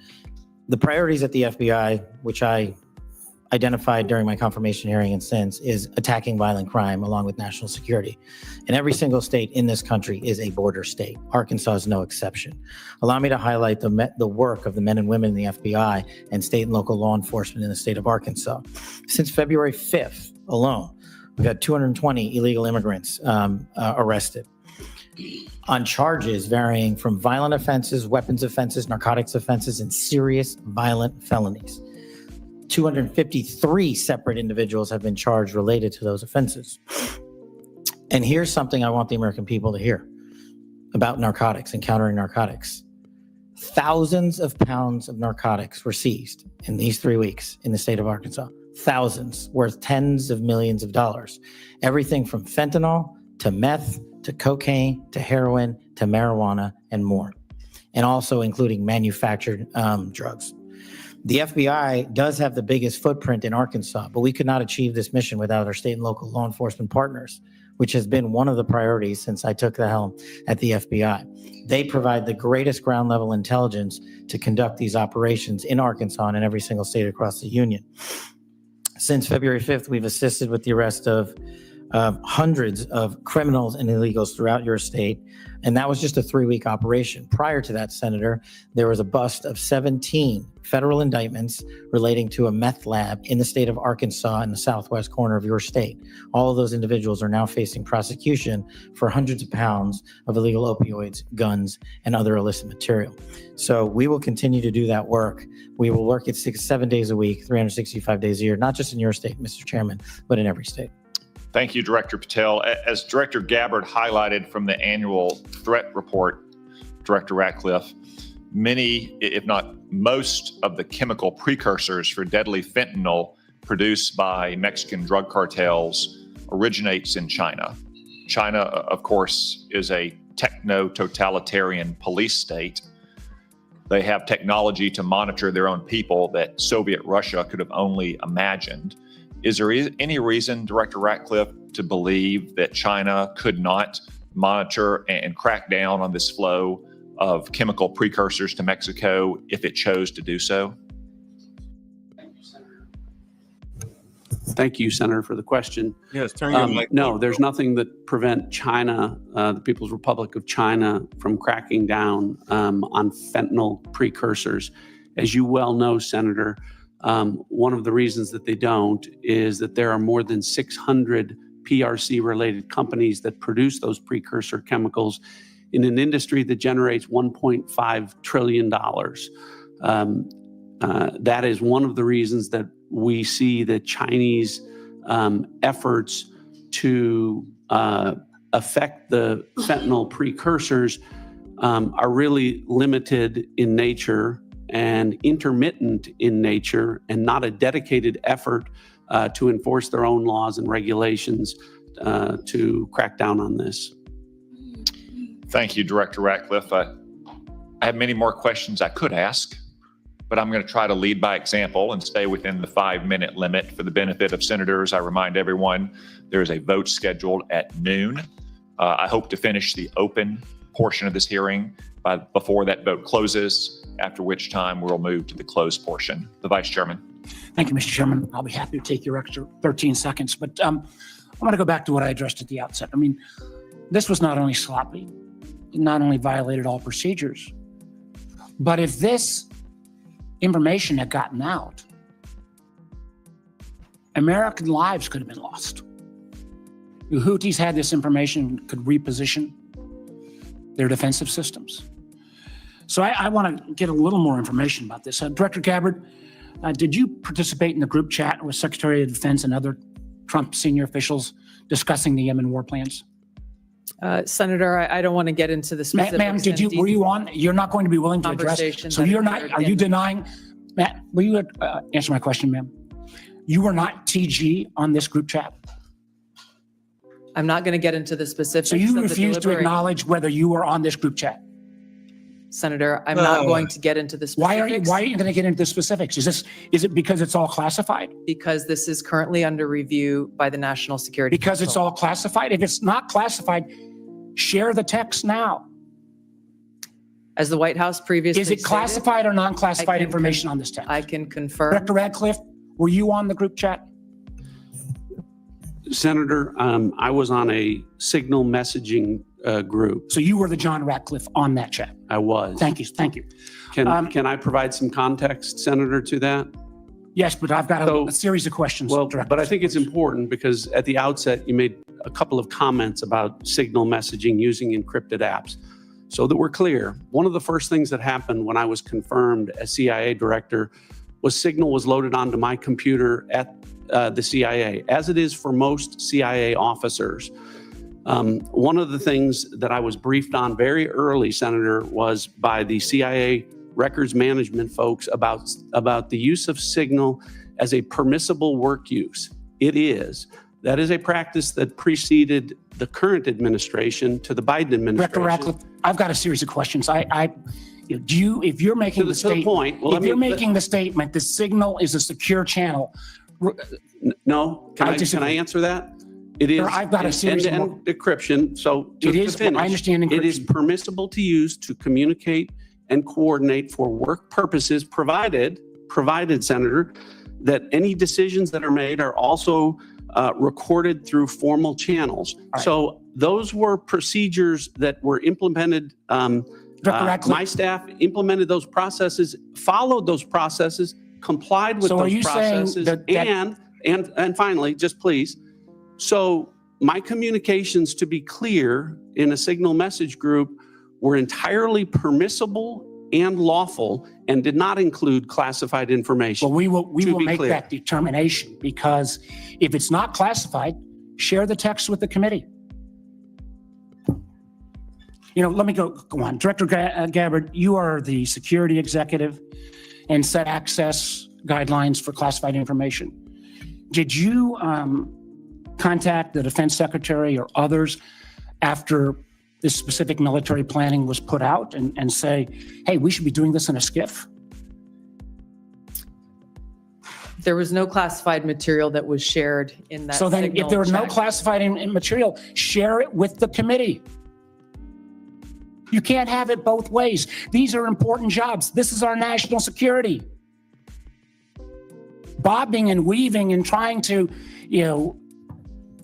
The priorities at the FBI, which I identified during my confirmation hearing and since, is attacking violent crime along with national security. And every single state in this country is a border state. Arkansas is no exception. Allow me to highlight the work of the men and women in the FBI and state and local law enforcement in the state of Arkansas. Since February 5th alone, we've had 220 illegal immigrants arrested on charges varying from violent offenses, weapons offenses, narcotics offenses, and serious violent felonies. 253 separate individuals have been charged related to those offenses. And here's something I want the American people to hear about narcotics and countering narcotics. Thousands of pounds of narcotics were seized in these 3 weeks in the state of Arkansas. Thousands, worth tens of millions of dollars. Everything from fentanyl to meth to cocaine to heroin to marijuana and more. And also including manufactured drugs. The FBI does have the biggest footprint in Arkansas, but we could not achieve this mission without our state and local law enforcement partners, which has been one of the priorities since I took the helm at the FBI. They provide the greatest ground level intelligence to conduct these operations in Arkansas and in every single state across the union. Since February 5th, we've assisted with the arrest of hundreds of criminals and illegals throughout your state. And that was just a 3-week operation. Prior to that, Senator, there was a bust of 17 federal indictments relating to a meth lab in the state of Arkansas in the southwest corner of your state. All of those individuals are now facing prosecution for hundreds of pounds of illegal opioids, guns, and other illicit material. So we will continue to do that work. We will work it 7 days a week, 365 days a year, not just in your state, Mr. Chairman, but in every state. Thank you, Director Patel. As Director Gabbard highlighted from the annual threat report, Director Ratcliffe, many, if not most, of the chemical precursors for deadly fentanyl produced by Mexican drug cartels originates in China. China, of course, is a techno-totalitarian police state. They have technology to monitor their own people that Soviet Russia could have only imagined. Is there any reason, Director Ratcliffe, to believe that China could not monitor and crack down on this flow of chemical precursors to Mexico if it chose to do so? Thank you, Senator, for the question. Yes, turn your mic. No, there's nothing that prevent China, the People's Republic of China, from cracking down on fentanyl precursors. As you well know, Senator, one of the reasons that they don't is that there are more than 600 PRC-related companies that produce those precursor chemicals in an industry that generates $1.5 trillion. That is one of the reasons that we see that Chinese efforts to affect the fentanyl precursors are really limited in nature and intermittent in nature, and not a dedicated effort to enforce their own laws and regulations to crack down on this. Thank you, Director Ratcliffe. I have many more questions I could ask, but I'm going to try to lead by example and stay within the 5-minute limit for the benefit of senators. I remind everyone there is a vote scheduled at noon. I hope to finish the open portion of this hearing before that vote closes, after which time we'll move to the closed portion. The Vice Chairman. Thank you, Mr. Chairman. I'll be happy to take your extra 13 seconds, but I want to go back to what I addressed at the outset. I mean, this was not only sloppy, it not only violated all procedures, but if this information had gotten out, American lives could have been lost. The Houthis had this information, could reposition their defensive systems. So I want to get a little more information about this. Director Gabbard, did you participate in the group chat with Secretary of Defense and other Trump senior officials discussing the Yemen war plans? Senator, I don't want to get into the specifics. Ma'am, were you on? You're not going to be willing to address. So you're not, are you denying? Matt, will you answer my question, ma'am? You were not TG on this group chat? I'm not going to get into the specifics. So you refuse to acknowledge whether you were on this group chat? Senator, I'm not going to get into the specifics. Why are you going to get into the specifics? Is it because it's all classified? Because this is currently under review by the National Security Council. Because it's all classified? If it's not classified, share the text now. As the White House previously Is it classified or non-classified information on this text? I can confirm. Director Ratcliffe, were you on the group chat? Senator, I was on a signal messaging group. So you were the John Ratcliffe on that chat? I was. Thank you. Thank you. Can I provide some context, Senator, to that? Yes, but I've got a series of questions. Well, but I think it's important because at the outset, you made a couple of comments about signal messaging using encrypted apps. So that we're clear, one of the first things that happened when I was confirmed as CIA director was signal was loaded onto my computer at the CIA, as it is for most CIA officers. One of the things that I was briefed on very early, Senator, was by the CIA records management folks about the use of Signal as a permissible work use. It is. That is a practice that preceded the current administration to the Biden administration. Director Ratcliffe, I've got a series of questions. If you're making the statement, making the statement, the Signal is a secure channel. No, can I answer that? It is. I've got a series of end-to-end decryption. So it is. To finish, I understand encryption. It is permissible to use to communicate and coordinate for work purposes, provided, Senator, that any decisions that are made are also recorded through formal channels. Right. So those were procedures that were implemented. My staff implemented those processes, followed those processes, complied with those processes, and finally, just please. So my communications, to be clear, in a Signal message group were entirely permissible and lawful and did not include classified information. Well, we will make that determination, because if it's not classified, share the text with the committee. Let me go on. Director Gabbard, you are the security executive and set access guidelines for classified information. Did you contact the defense secretary or others after this specific military planning was put out and say, hey, we should be doing this in a SCIF? There was no classified material that was shared in that. So then if there was no classified material, share it with the committee. You can't have it both ways. These are important jobs. This is our national security. Bobbing and weaving and trying to,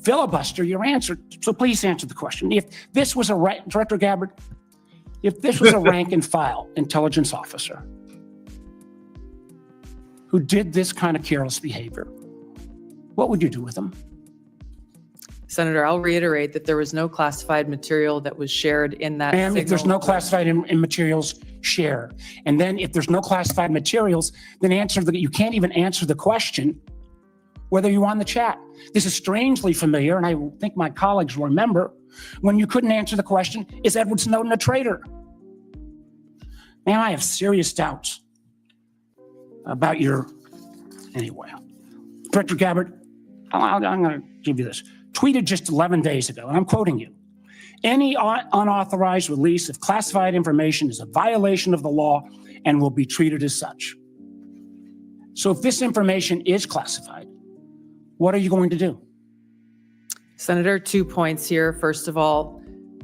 filibuster your answer. So please answer the question. If this was Director Gabbard, if this was a rank and file intelligence officer who did this kind of careless behavior, what would you do with them? Senator, I'll reiterate that there was no classified material that was shared in that. And if there's no classified materials, share. And then if there's no classified materials, then you can't even answer the question whether you're on the chat. This is strangely familiar, and I think my colleagues will remember when you couldn't answer the question, is Edward Snowden a traitor? Man, I have serious doubts about anyway. Director Gabbard, I'm going to give you this. Tweeted just 11 days ago, and I'm quoting you. Any unauthorized release of classified information is a violation of the law and will be treated as such. So if this information is classified, what are you going to do? Senator, 2 points here. First of all,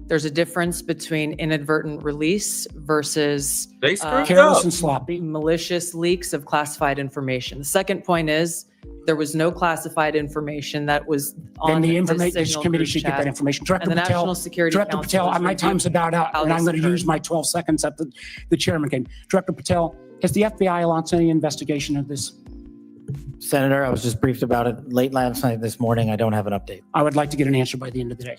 there's a difference between inadvertent release versus careless and sloppy, malicious leaks of classified information. The second point is there was no classified information that was on the information committee should get that information. Director and the Patel, National Security Director Patel, my time's about out, and I'm going to use my 12 seconds at the chairman game. Director Patel, has the FBI launched any investigation of this? Senator, I was just briefed about it late last night, this morning. I don't have an update. I would like to get an answer by the end of the day.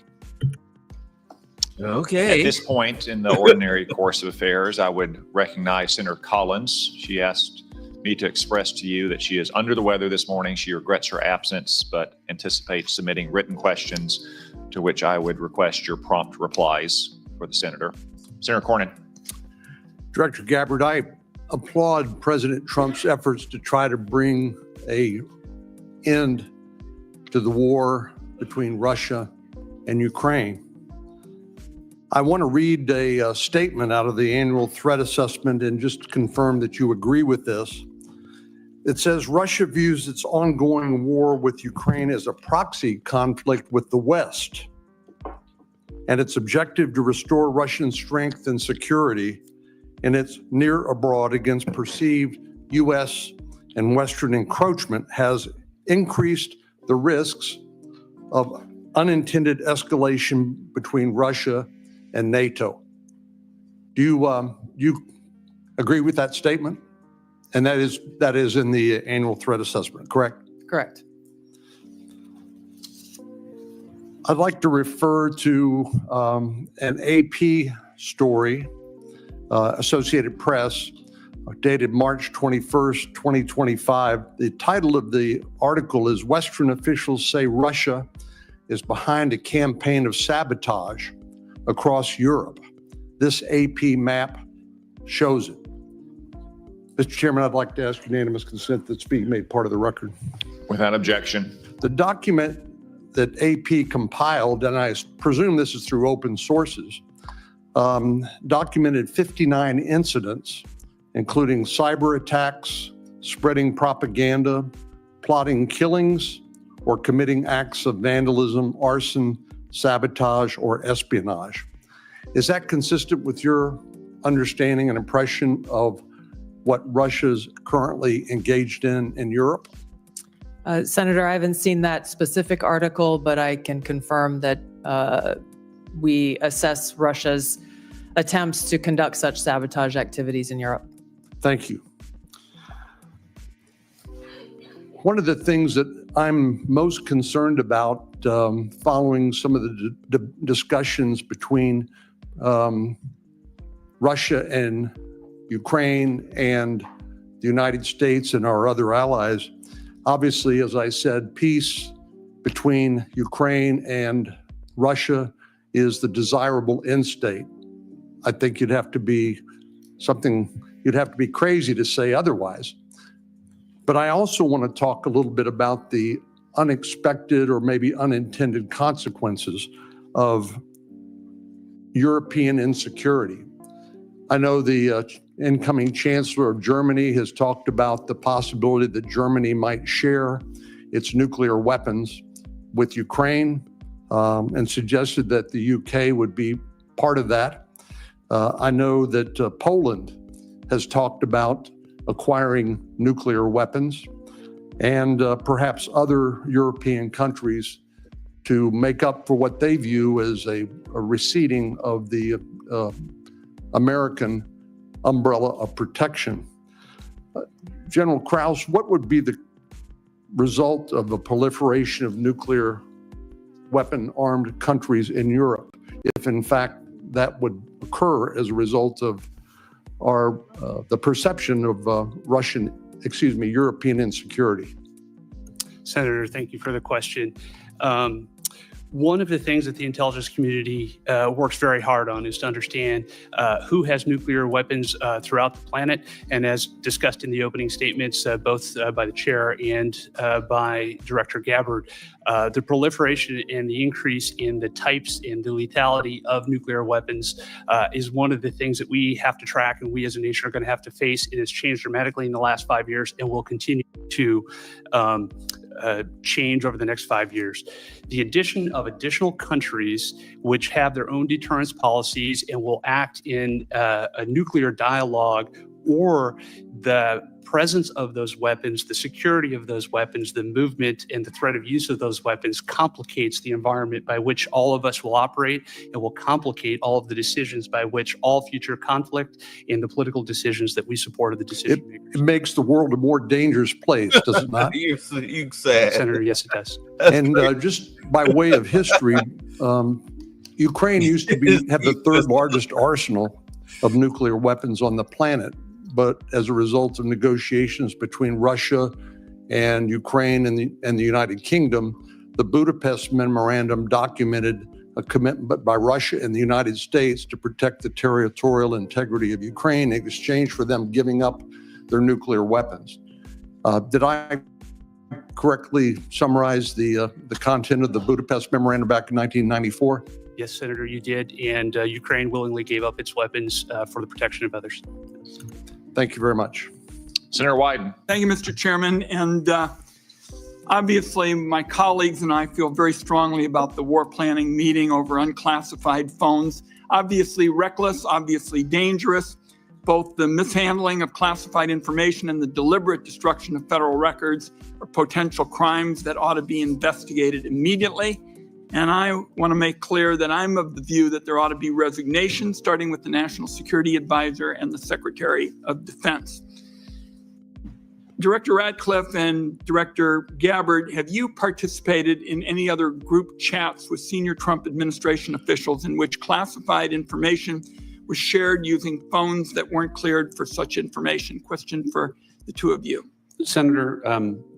Okay. At this point in the ordinary course of affairs, I would recognize Senator Collins. She asked me to express to you that she is under the weather this morning. She regrets her absence, but anticipates submitting written questions to which I would request your prompt replies for the senator. Senator Cornyn. Director Gabbard, I applaud President Trump's efforts to try to bring an end to the war between Russia and Ukraine. I want to read a statement out of the annual threat assessment and just confirm that you agree with this. It says Russia views its ongoing war with Ukraine as a proxy conflict with the West, and its objective to restore Russian strength and security in its near abroad against perceived U.S. and Western encroachment has increased the risks of unintended escalation between Russia and NATO. Do you agree with that statement? And that is in the annual threat assessment, correct? Correct. I'd like to refer to an AP story, Associated Press, dated March 21st, 2025. The title of the article is Western Officials Say Russia is behind a campaign of sabotage across Europe. This AP map shows it. Mr. Chairman, I'd like to ask unanimous consent that's being made part of the record. Without objection. The document that AP compiled, and I presume this is through open sources, documented 59 incidents, including cyber attacks, spreading propaganda, plotting killings, or committing acts of vandalism, arson, sabotage, or espionage. Is that consistent with your understanding and impression of what Russia's currently engaged in Europe? Senator, I haven't seen that specific article, but I can confirm that we assess Russia's attempts to conduct such sabotage activities in Europe. Thank you. One of the things that I'm most concerned about following some of the discussions between Russia and Ukraine and the United States and our other allies, obviously, as I said, peace between Ukraine and Russia is the desirable end state. I think you'd have to be crazy to say otherwise. But I also want to talk a little bit about the unexpected or maybe unintended consequences of European insecurity. I know the incoming Chancellor of Germany has talked about the possibility that Germany might share its nuclear weapons with Ukraine and suggested that the UK would be part of that. I know that Poland has talked about acquiring nuclear weapons, and perhaps other European countries to make up for what they view as a receding of the American umbrella of protection. General Krause, what would be the result of the proliferation of nuclear weapon-armed countries in Europe, if in fact that would occur as a result of the perception of European insecurity? Senator, thank you for the question. One of the things that the intelligence community works very hard on is to understand who has nuclear weapons throughout the planet. And as discussed in the opening statements, both by the chair and by Director Gabbard, the proliferation and the increase in the types and the lethality of nuclear weapons is one of the things that we have to track and we as a nation are going to have to face. It has changed dramatically in the last 5 years and will continue to change over the next 5 years. The addition of additional countries which have their own deterrence policies and will act in a nuclear dialogue, or the presence of those weapons, the security of those weapons, the movement and the threat of use of those weapons complicates the environment by which all of us will operate and will complicate all of the decisions by which all future conflict and the political decisions that we support of the decision makers. It makes the world a more dangerous place, does it not? You said. Senator, yes, it does. And just by way of history, Ukraine used to have the third largest arsenal of nuclear weapons on the planet. But as a result of negotiations between Russia and Ukraine and the United Kingdom, the Budapest Memorandum documented a commitment by Russia and the United States to protect the territorial integrity of Ukraine in exchange for them giving up their nuclear weapons. Did I correctly summarize the content of the Budapest Memorandum back in 1994? Yes, Senator, you did. And Ukraine willingly gave up its weapons for the protection of others. Thank you very much. Senator Wyden. Thank you, Mr. Chairman. And obviously, my colleagues and I feel very strongly about the war planning meeting over unclassified phones. Obviously reckless, obviously dangerous, both the mishandling of classified information and the deliberate destruction of federal records are potential crimes that ought to be investigated immediately. And I want to make clear that I'm of the view that there ought to be resignation, starting with the National Security Advisor and the Secretary of Defense. Director Ratcliffe and Director Gabbard, have you participated in any other group chats with senior Trump administration officials in which classified information was shared using phones that weren't cleared for such information? Question for the two of you. Senator,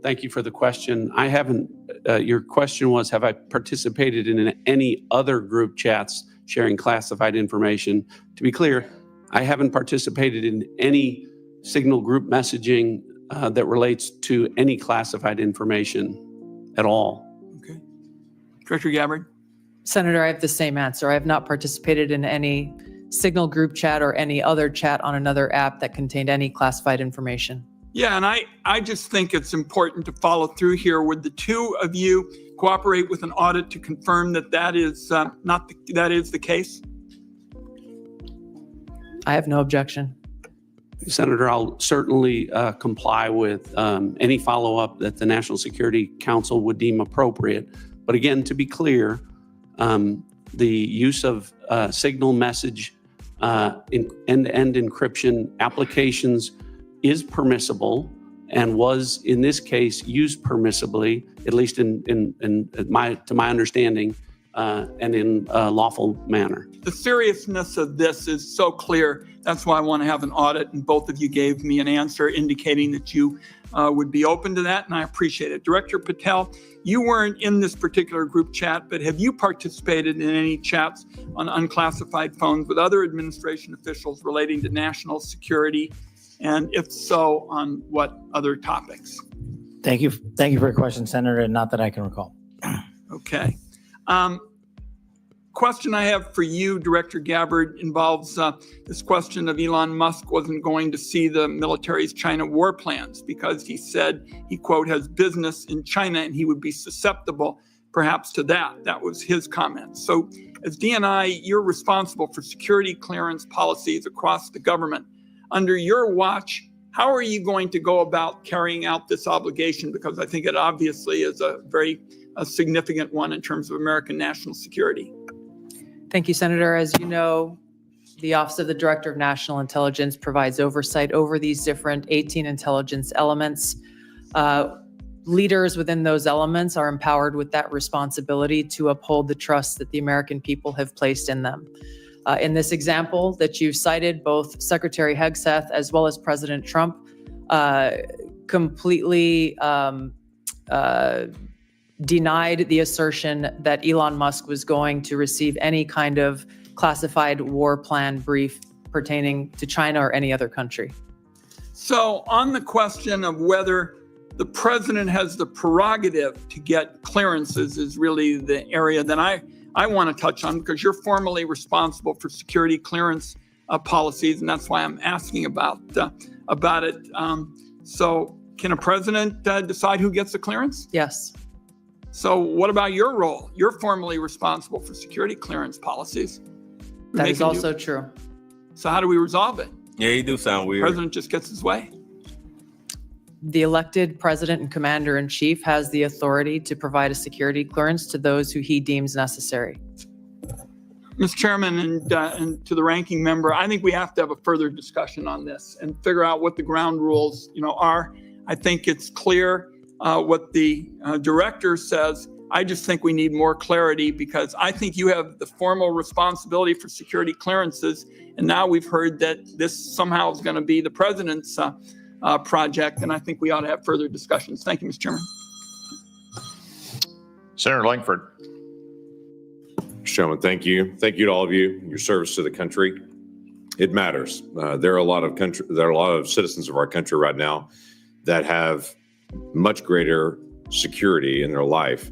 thank you for the question. I haven't your question was, have I participated in any other group chats sharing classified information? To be clear, I haven't participated in any signal group messaging that relates to any classified information at all. Okay. Director Gabbard? Senator, I have the same answer. I have not participated in any signal group chat or any other chat on another app that contained any classified information. Yeah, and I just think it's important to follow through here. Would the two of you cooperate with an audit to confirm that that is that is the case? I have no objection. Senator, I'll certainly comply with any follow-up that the National Security Council would deem appropriate. But again, to be clear, the use of signal message in end-to-end encryption applications is permissible and was, in this case, used permissibly, at least to my understanding, and in a lawful manner. The seriousness of this is so clear. That's why I want to have an audit, and both of you gave me an answer indicating that you would be open to that, and I appreciate it. Director Patel, you weren't in this particular group chat, but have you participated in any chats on unclassified phones with other administration officials relating to national security? And if so, on what other topics? Thank you for your question, Senator, and not that I can recall. Okay. Question I have for you, Director Gabbard, involves this question of Elon Musk wasn't going to see the military's China war plans because he said he, quote, has business in China and he would be susceptible perhaps to that. That was his comment. So as DNI, you're responsible for security clearance policies across the government. Under your watch, how are you going to go about carrying out this obligation? Because I think it obviously is a very significant one in terms of American national security. Thank you, Senator. As you know, the Office of the Director of National Intelligence provides oversight over these different 18 intelligence elements. Leaders within those elements are empowered with that responsibility to uphold the trust that the American people have placed in them. In this example that you cited, both Secretary Hegseth as well as President Trump completely denied the assertion that Elon Musk was going to receive any kind of classified war plan brief pertaining to China or any other country. So on the question of whether the president has the prerogative to get clearances is really the area that I want to touch on, because you're formally responsible for security clearance policies, and that's why I'm asking about it. So can a president decide who gets the clearance? Yes. So what about your role? You're formally responsible for security clearance policies. That is also true. So how do we resolve it? Yeah, you do sound weird. The president just gets his way. The elected president and commander-in-chief has the authority to provide a security clearance to those who he deems necessary. Mr. Chairman, and to the ranking member, I think we have to have a further discussion on this and figure out what the ground rules, are. I think it's clear what the director says. I just think we need more clarity, because I think you have the formal responsibility for security clearances, and now we've heard that this somehow is going to be the president's project, and I think we ought to have further discussions. Thank you, Mr. Chairman. Senator Langford. Mr. Chairman, thank you. Thank you to all of you, your service to the country. It matters. There are a lot of citizens of our country right now that have much greater security in their life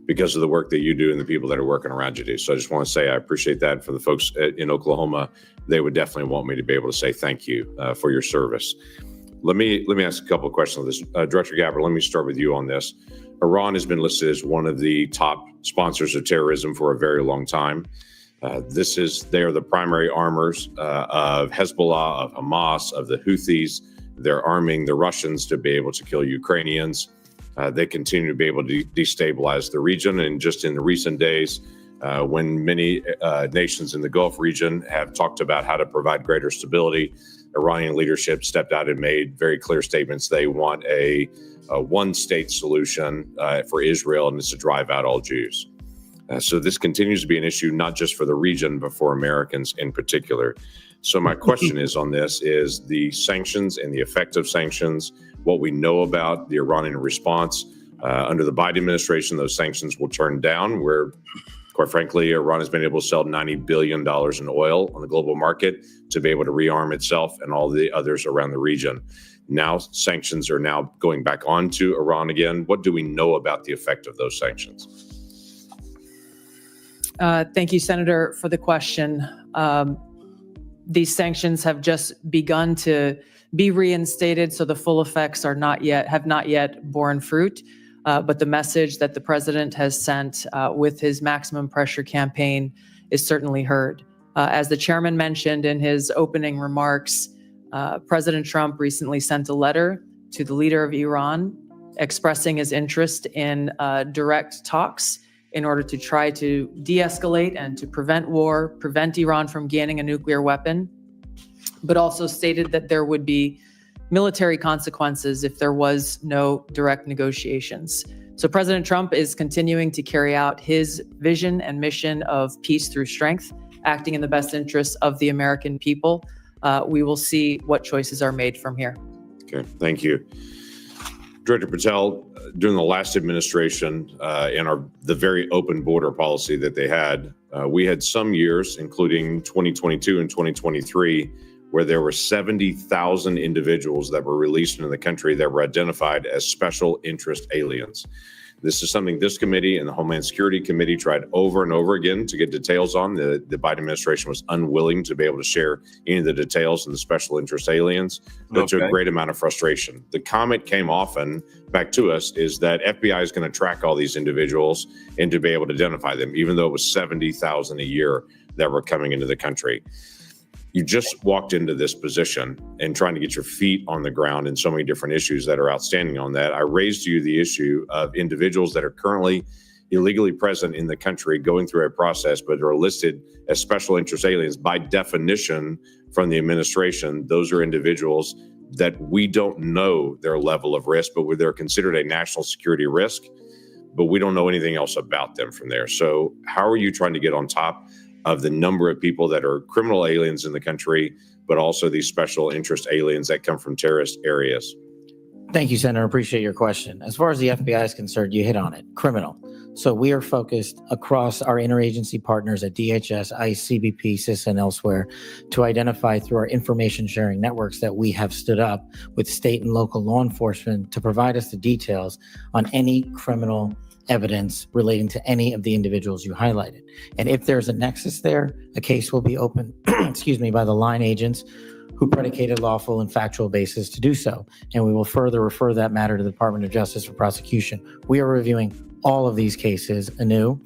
because of the work that you do and the people that are working around you do. So I just want to say I appreciate that. For the folks in Oklahoma, they would definitely want me to be able to say thank you for your service. Let me ask a couple of questions on this. Director Gabbard, let me start with you on this. Iran has been listed as one of the top sponsors of terrorism for a very long time. They are the primary armors of Hezbollah, of Hamas, of the Houthis. They're arming the Russians to be able to kill Ukrainians. They continue to be able to destabilize the region. And just in the recent days, when many nations in the Gulf region have talked about how to provide greater stability, Iranian leadership stepped out and made very clear statements. They want a one-state solution for Israel, and it's to drive out all Jews. So this continues to be an issue, not just for the region, but for Americans in particular. So my question is on this is the sanctions and the effect of sanctions, what we know about the Iranian response. Under the Biden administration, those sanctions will turn down, where, quite frankly, Iran has been able to sell $90 billion in oil on the global market to be able to rearm itself and all the others around the region. Now sanctions are now going back onto Iran again. What do we know about the effect of those sanctions? Thank you, Senator, for the question. These sanctions have just begun to be reinstated, so the full effects have not yet borne fruit. But the message that the president has sent with his maximum pressure campaign is certainly heard. As the chairman mentioned in his opening remarks, President Trump recently sent a letter to the leader of Iran expressing his interest in direct talks in order to try to de-escalate and to prevent war, prevent Iran from gaining a nuclear weapon, but also stated that there would be military consequences if there was no direct negotiations. So President Trump is continuing to carry out his vision and mission of peace through strength, acting in the best interests of the American people. We will see what choices are made from here. Okay, thank you. Director Patel, during the last administration and the very open border policy that they had, we had some years, including 2022 and 2023, where there were 70,000 individuals that were released into the country that were identified as special interest aliens. This is something this committee and the Homeland Security Committee tried over and over again to get details on. The Biden administration was unwilling to be able to share any of the details of the special interest aliens, but to a great amount of frustration. The comment came often back to us is that FBI is going to track all these individuals and to be able to identify them, even though it was 70,000 a year that were coming into the country. You just walked into this position and trying to get your feet on the ground in so many different issues that are outstanding on that. I raised to you the issue of individuals that are currently illegally present in the country going through a process, but are listed as special interest aliens. By definition from the administration, those are individuals that we don't know their level of risk, but they're considered a national security risk, but we don't know anything else about them from there. So how are you trying to get on top of the number of people that are criminal aliens in the country, but also these special interest aliens that come from terrorist areas? Thank you, Senator. Appreciate your question. As far as the FBI is concerned, you hit on it, criminal. So we are focused across our interagency partners at DHS, ICE, CBP, CISA, and elsewhere to identify through our information sharing networks that we have stood up with state and local law enforcement to provide us the details on any criminal evidence relating to any of the individuals you highlighted. And if there's a nexus there, a case will be opened, by the line agents who predicated lawful and factual basis to do so. And we will further refer that matter to the Department of Justice for prosecution. We are reviewing all of these cases anew,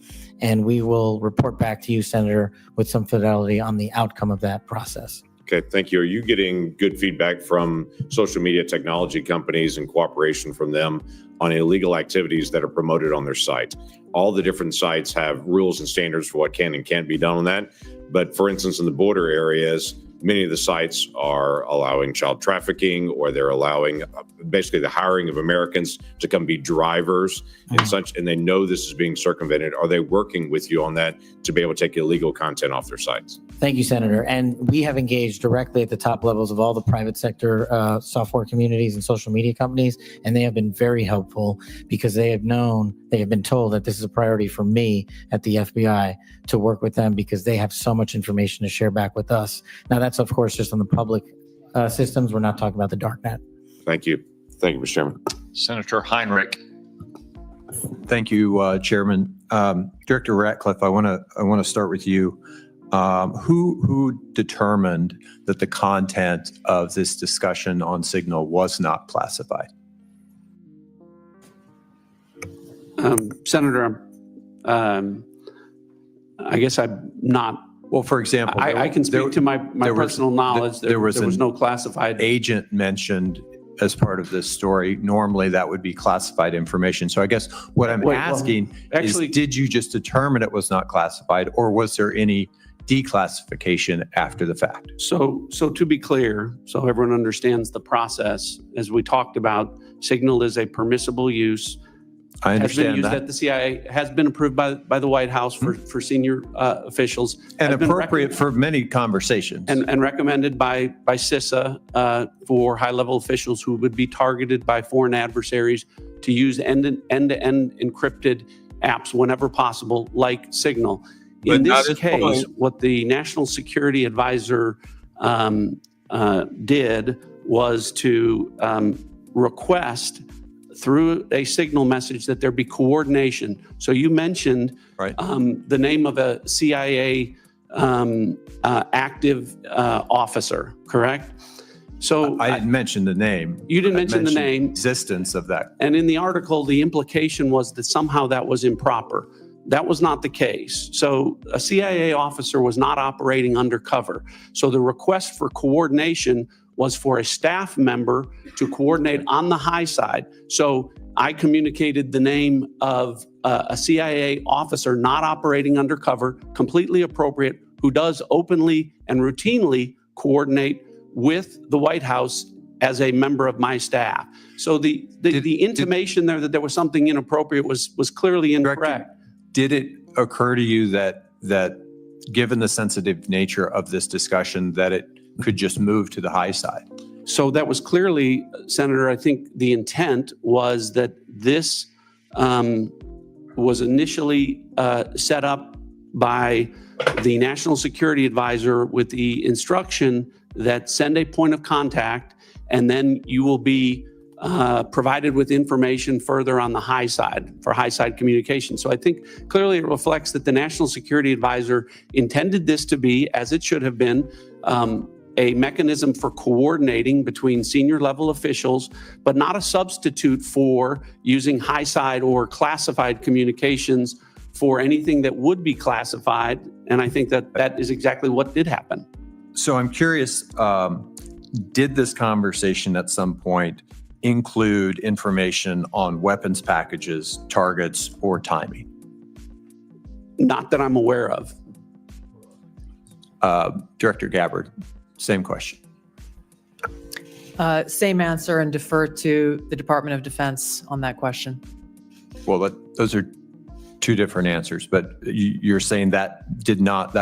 and we will report back to you, Senator, with some fidelity on the outcome of that process. Okay, thank you. Are you getting good feedback from social media technology companies and cooperation from them on illegal activities that are promoted on their site? All the different sites have rules and standards for what can and can't be done on that. But for instance, in the border areas, many of the sites are allowing child trafficking, or they're allowing basically the hiring of Americans to come be drivers and such, and they know this is being circumvented. Are they working with you on that to be able to take illegal content off their sites? Thank you, Senator. And we have engaged directly at the top levels of all the private sector software communities and social media companies, and they have been very helpful because they have been told that this is a priority for me at the FBI to work with them because they have so much information to share back with us. Now, that's, of course, just on the public systems. We're not talking about the darknet. Thank you. Thank you, Mr. Chairman. Senator Heinrich. Thank you, Chairman. Director Ratcliffe, I want to start with you. Who determined that the content of this discussion on Signal was not classified? Senator, I guess I'm not. Well, for example, I can speak to my personal knowledge. There was no classified agent mentioned as part of this story. Normally, that would be classified information. So I guess what I'm asking is, did you just determine it was not classified, or was there any declassification after the fact? So to be clear, so everyone understands the process, as we talked about, Signal is a permissible use. I understand has been used that. at the CIA, has been approved by the White House for senior officials. And appropriate for many conversations. And recommended by CISA for high-level officials who would be targeted by foreign adversaries to use end-to-end encrypted apps whenever possible, like Signal. In this case, what the National Security Advisor did was to request through a Signal message that there be coordination. So you mentioned the name of a CIA active officer, correct? So I didn't mention the name. You didn't mention the name. Existence of that. And in the article, the implication was that somehow that was improper. That was not the case. So a CIA officer was not operating undercover. So the request for coordination was for a staff member to coordinate on the high side. So I communicated the name of a CIA officer not operating undercover, completely appropriate, who does openly and routinely coordinate with the White House as a member of my staff. So the intimation there that there was something inappropriate was clearly incorrect. Did it occur to you that given the sensitive nature of this discussion, that it could just move to the high side? So that was clearly, Senator, I think the intent was that this was initially set up by the National Security Advisor with the instruction that send a point of contact, and then you will be provided with information further on the high side for high side communication. So I think clearly it reflects that the National Security Advisor intended this to be, as it should have been, a mechanism for coordinating between senior level officials, but not a substitute for using high side or classified communications for anything that would be classified. And I think that is exactly what did happen. So I'm curious, did this conversation at some point include information on weapons packages, targets, or timing? Not that I'm aware of. Director Gabbard, same question. Same answer, and defer to the Department of Defense on that question. Well, those are two different answers, but you're saying that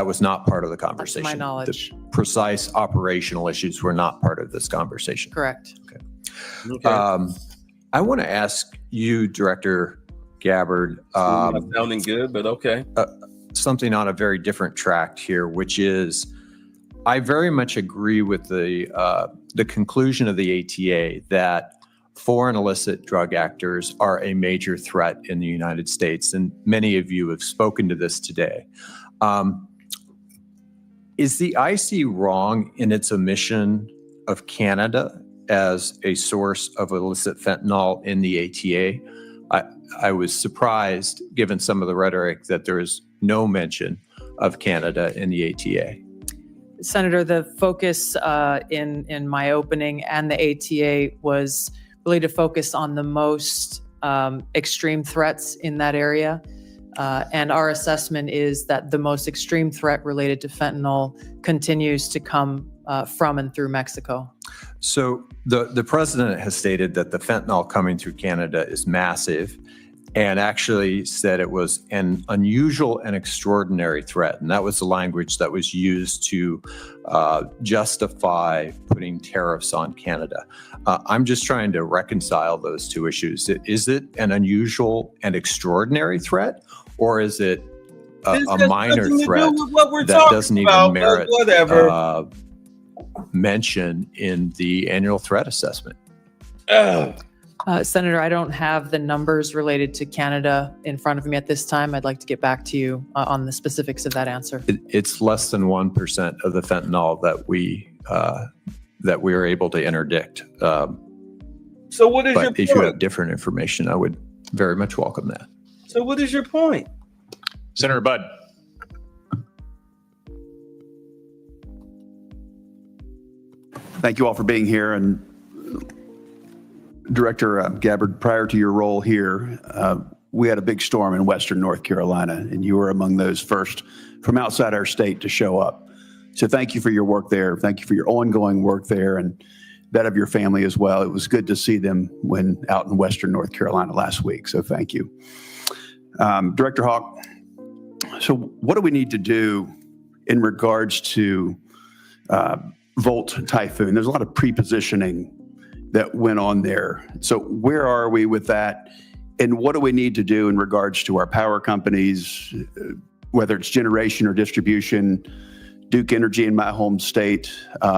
was not part of the conversation. That's my knowledge. The precise operational issues were not part of this conversation. Correct. Okay. I want to ask you, Director Gabbard. Sounding good, but okay. Something on a very different track here, which is, I very much agree with the conclusion of the ATA that foreign illicit drug actors are a major threat in the United States, and many of you have spoken to this today. Is the IC wrong in its omission of Canada as a source of illicit fentanyl in the ATA? I was surprised, given some of the rhetoric, that there is no mention of Canada in the ATA. Senator, the focus in my opening and the ATA was really to focus on the most extreme threats in that area. And our assessment is that the most extreme threat related to fentanyl continues to come from and through Mexico. So the president has stated that the fentanyl coming through Canada is massive, and actually said it was an unusual and extraordinary threat. And that was the language that was used to justify putting tariffs on Canada. I'm just trying to reconcile those two issues. Is it an unusual and extraordinary threat, or is it a minor threat that doesn't even merit mention in the annual threat assessment? Senator, I don't have the numbers related to Canada in front of me at this time. I'd like to get back to you on the specifics of that answer. It's less than 1% of the fentanyl that we are able to interdict. So what is your point? If you have different information, I would very much welcome that. So what is your point? Senator Budd. Thank you all for being here. And Director Gabbard, prior to your role here, we had a big storm in Western North Carolina, and you were among those first from outside our state to show up. So thank you for your work there. Thank you for your ongoing work there and that of your family as well. It was good to see them when out in Western North Carolina last week. So thank you. Director Hawk, so what do we need to do in regards to Volt Typhoon? There's a lot of pre-positioning that went on there. So where are we with that? And what do we need to do in regards to our power companies, whether it's generation or distribution, Duke Energy in my home state,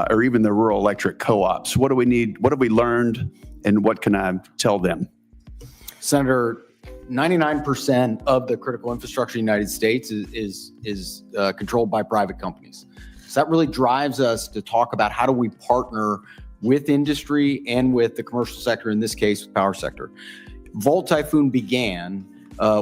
or even the rural electric co-ops? What do we need? What have we learned? And what can I tell them? Senator, 99% of the critical infrastructure in the United States is controlled by private companies. So that really drives us to talk about how do we partner with industry and with the commercial sector, in this case, the power sector. Volt Typhoon began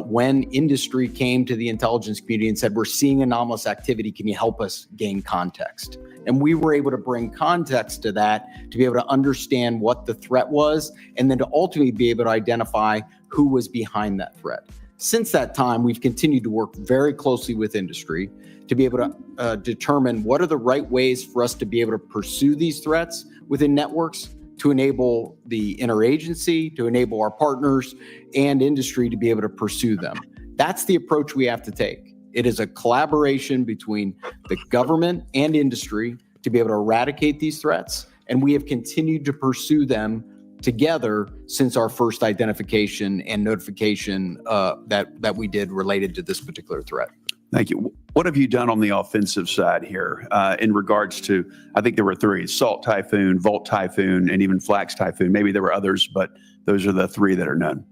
when industry came to the intelligence community and said, we're seeing anomalous activity. Can you help us gain context? And we were able to bring context to that to be able to understand what the threat was and then to ultimately be able to identify who was behind that threat. Since that time, we've continued to work very closely with industry to be able to determine what are the right ways for us to be able to pursue these threats within networks, to enable the interagency, to enable our partners and industry to be able to pursue them. That's the approach we have to take. It is a collaboration between the government and industry to be able to eradicate these threats, and we have continued to pursue them together since our first identification and notification that we did related to this particular threat. Thank you. What have you done on the offensive side here in regards to, I think there were three, Salt Typhoon, Volt Typhoon, and even Flax Typhoon. Maybe there were others, but those are the three that are known.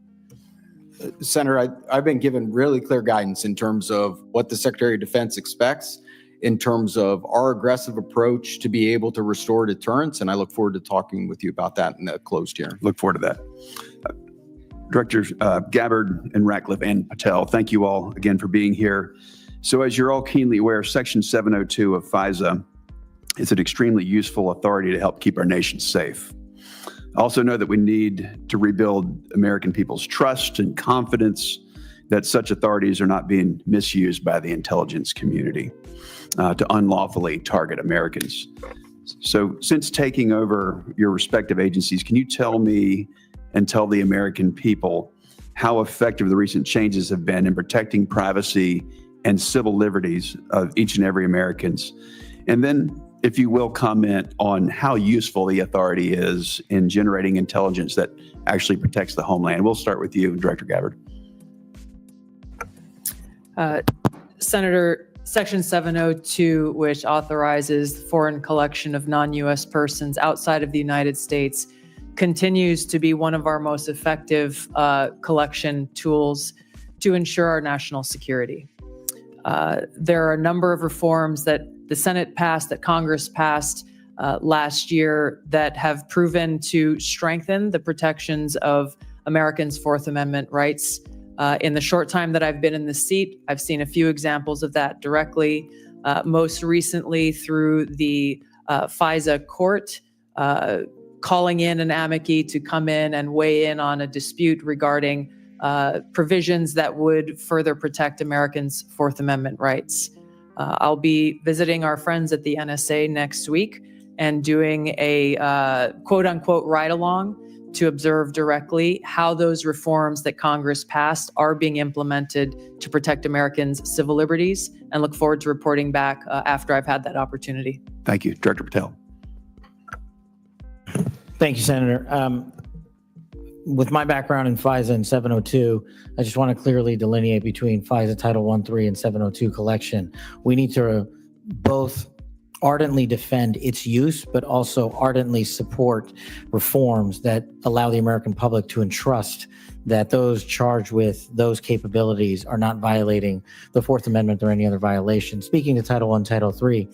Senator, I've been given really clear guidance in terms of what the Secretary of Defense expects in terms of our aggressive approach to be able to restore deterrence, and I look forward to talking with you about that in a closed hearing. Look forward to that. Directors Gabbard and Ratcliffe and Patel, thank you all again for being here. So as you're all keenly aware, Section 702 of FISA is an extremely useful authority to help keep our nation safe. I also know that we need to rebuild American people's trust and confidence that such authorities are not being misused by the intelligence community to unlawfully target Americans. So since taking over your respective agencies, can you tell me and tell the American people how effective the recent changes have been in protecting privacy and civil liberties of each and every Americans? And then, if you will, comment on how useful the authority is in generating intelligence that actually protects the homeland. We'll start with you, Director Gabbard. Senator, Section 702, which authorizes the foreign collection of non-U.S. persons outside of the United States, continues to be one of our most effective collection tools to ensure our national security. There are a number of reforms that the Senate passed, that Congress passed last year, that have proven to strengthen the protections of Americans' Fourth Amendment rights. In the short time that I've been in the seat, I've seen a few examples of that directly, most recently through the FISA court, calling in an amici to come in and weigh in on a dispute regarding provisions that would further protect Americans' Fourth Amendment rights. I'll be visiting our friends at the NSA next week and doing a quote unquote ride along to observe directly how those reforms that Congress passed are being implemented to protect Americans' civil liberties, and look forward to reporting back after I've had that opportunity. Thank you. Director Patel. Thank you, Senator. With my background in FISA and 702, I just want to clearly delineate between FISA Title 1.3 and 702 collection. We need to both ardently defend its use, but also ardently support reforms that allow the American public to entrust that those charged with those capabilities are not violating the Fourth Amendment or any other violation. Speaking to Title 1, Title 3,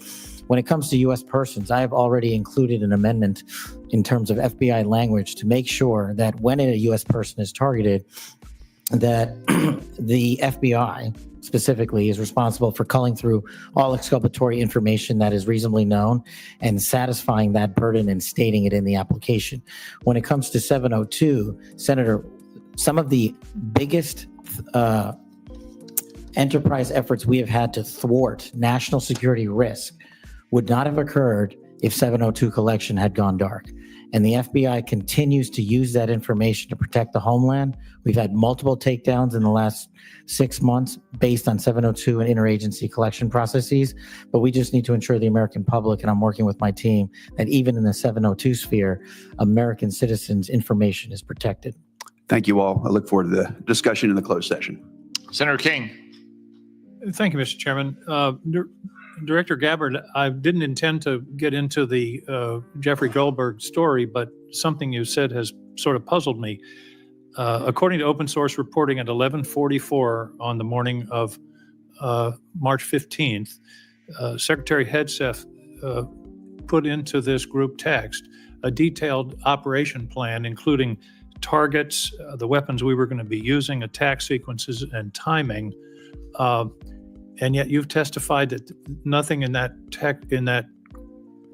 when it comes to U.S. persons, I have already included an amendment in terms of FBI language to make sure that when a U.S. person is targeted, that the FBI specifically is responsible for culling through all exculpatory information that is reasonably known and satisfying that burden and stating it in the application. When it comes to 702, Senator, some of the biggest enterprise efforts we have had to thwart national security risk would not have occurred if 702 collection had gone dark. And the FBI continues to use that information to protect the homeland. We've had multiple takedowns in the last 6 months based on 702 and interagency collection processes. But we just need to ensure the American public, and I'm working with my team, that even in the 702 sphere, American citizens' information is protected. Thank you all. I look forward to the discussion in the closed session. Senator King. Thank you, Mr. Chairman. Director Gabbard, I didn't intend to get into the Jeffrey Goldberg story, but something you said has sort of puzzled me. According to open source reporting at 11:44 on the morning of March 15th, Secretary Hegseth put into this group text a detailed operation plan, including targets, the weapons we were going to be using, attack sequences, and timing. And yet you've testified that nothing in that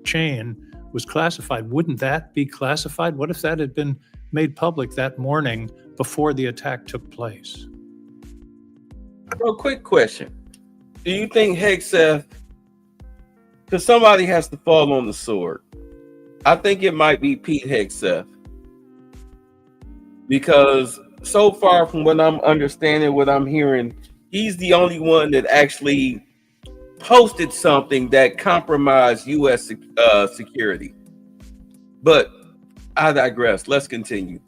chain was classified. Wouldn't that be classified? What if that had been made public that morning before the attack took place? Well, quick question. Do you think Hegseth, because somebody has to fall on the sword, I think it might be Pete Hegseth. Because so far from what I'm understanding, what I'm hearing, he's the only one that actually posted something that compromised U.S. security. But I digress. Let's continue.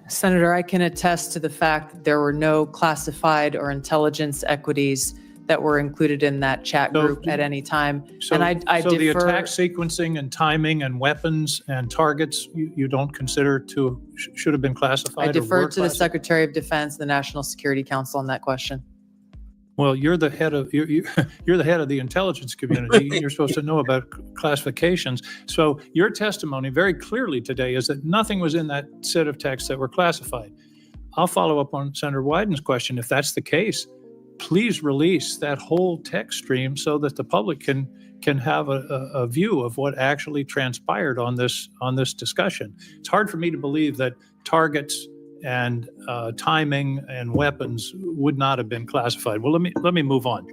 Senator, I can attest to the fact that there were no classified or intelligence equities that were included in that chat group at any time. So, and I so the defer, attack sequencing and timing and weapons and targets you don't consider should have been classified? I defer or were to the Secretary of Defense, the National Security Council on that question. Well, you're the head of you're the head of the intelligence community. You're supposed to know about classifications. So your testimony very clearly today is that nothing was in that set of texts that were classified. I'll follow up on Senator Wyden's question. If that's the case, please release that whole text stream so that the public can have a view of what actually transpired on this discussion. It's hard for me to believe that targets and timing and weapons would not have been classified. Well, let me move on.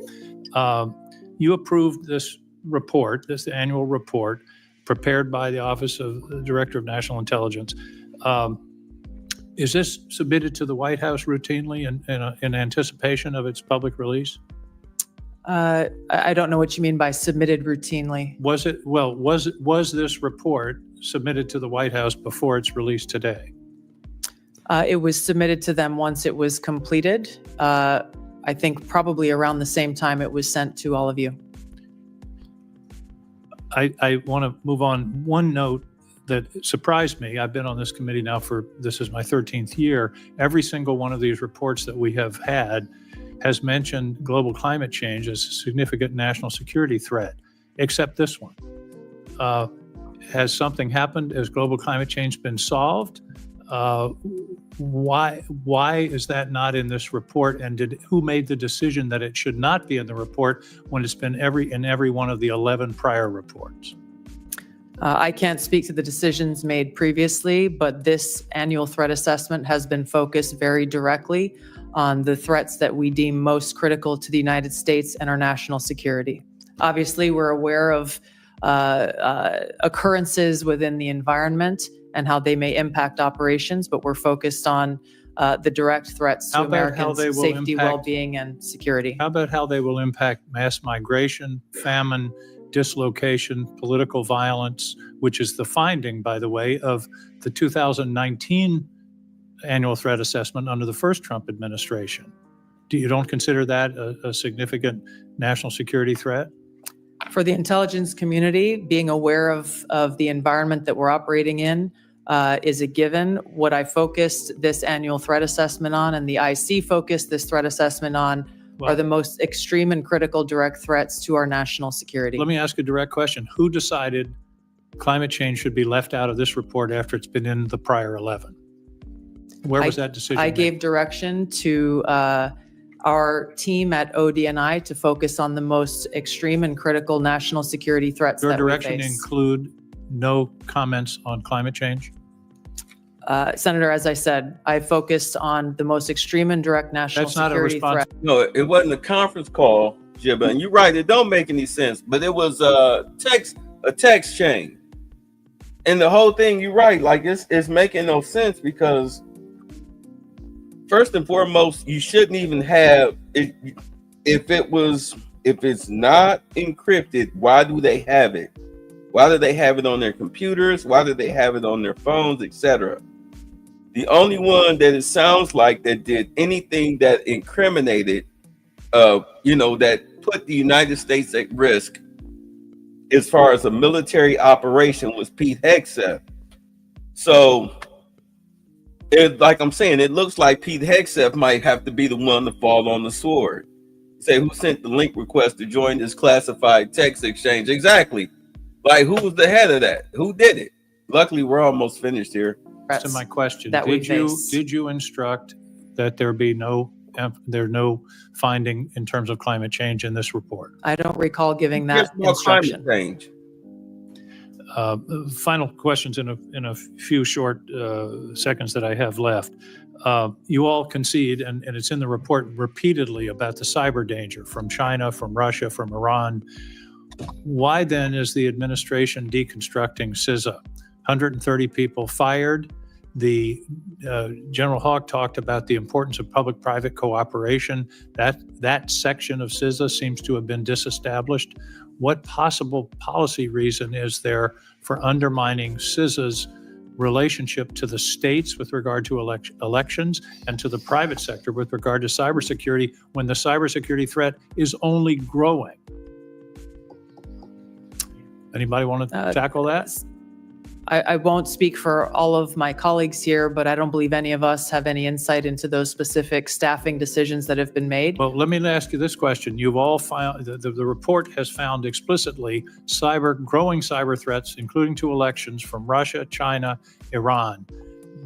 You approved this report, this annual report prepared by the Office of the Director of National Intelligence. Is this submitted to the White House routinely in anticipation of its public release? I don't know what you mean by submitted routinely. Was this report submitted to the White House before its release today? It was submitted to them once it was completed. I think probably around the same time it was sent to all of you. I want to move on. One note that surprised me, I've been on this committee now this is my 13th year. Every single one of these reports that we have had has mentioned global climate change as a significant national security threat, except this one. Has something happened? Has global climate change been solved? Why is that not in this report? And who made the decision that it should not be in the report when it's been in every one of the 11 prior reports? I can't speak to the decisions made previously, but this annual threat assessment has been focused very directly on the threats that we deem most critical to the United States and our national security. Obviously, we're aware of occurrences within the environment and how they may impact operations, but we're focused on the direct threats to Americans' safety, well-being, and security. How about how they will impact mass migration, famine, dislocation, political violence, which is the finding, by the way, of the 2019 annual threat assessment under the first Trump administration. You don't consider that a significant national security threat? For the intelligence community, being aware of the environment that we're operating in is a given. What I focused this annual threat assessment on, and the IC focused this threat assessment on, are the most extreme and critical direct threats to our national security. Let me ask a direct question. Who decided climate change should be left out of this report after it's been in the prior 11? Where was that decision I made? gave direction to our team at ODNI to focus on the most extreme and critical national security threats Your that we direction face. include no comments on climate change? Senator, as I said, I focused on the most extreme and direct national That's not a security response. threat. No, it wasn't a conference call. Jibba, and you're right, it don't make any sense. But it was a text chain, and the whole thing. You're right, like it's making no sense because first and foremost, you shouldn't even have it. If it's not encrypted, why do they have it? Why do they have it on their computers? Why do they have it on their phones, etc.? The only one that it sounds like that did anything that incriminated, that put the United States at risk as far as a military operation was Pete Hegseth. So, like I'm saying, it looks like Pete Hegseth might have to be the one to fall on the sword. Say, who sent the link request to join this classified text exchange? Exactly. Like, who was the head of that? Who did it? Luckily, we're almost finished here. To my question, that we did you instruct that there be no finding in terms of climate change in this report? I don't recall giving that instruction. Climate change. Final questions in a few short seconds that I have left. You all concede, and it's in the report repeatedly, about the cyber danger from China, from Russia, from Iran. Why then is the administration deconstructing CISA? 130 people fired. The General Hawk talked about the importance of public-private cooperation. That section of CISA seems to have been disestablished. What possible policy reason is there for undermining CISA's relationship to the states with regard to elections and to the private sector with regard to cybersecurity when the cybersecurity threat is only growing? Anybody want to tackle that? I won't speak for all of my colleagues here, but I don't believe any of us have any insight into those specific staffing decisions that have been made. Well, let me ask you this question. You've all found, the report has found explicitly growing cyber threats, including to elections from Russia, China, Iran.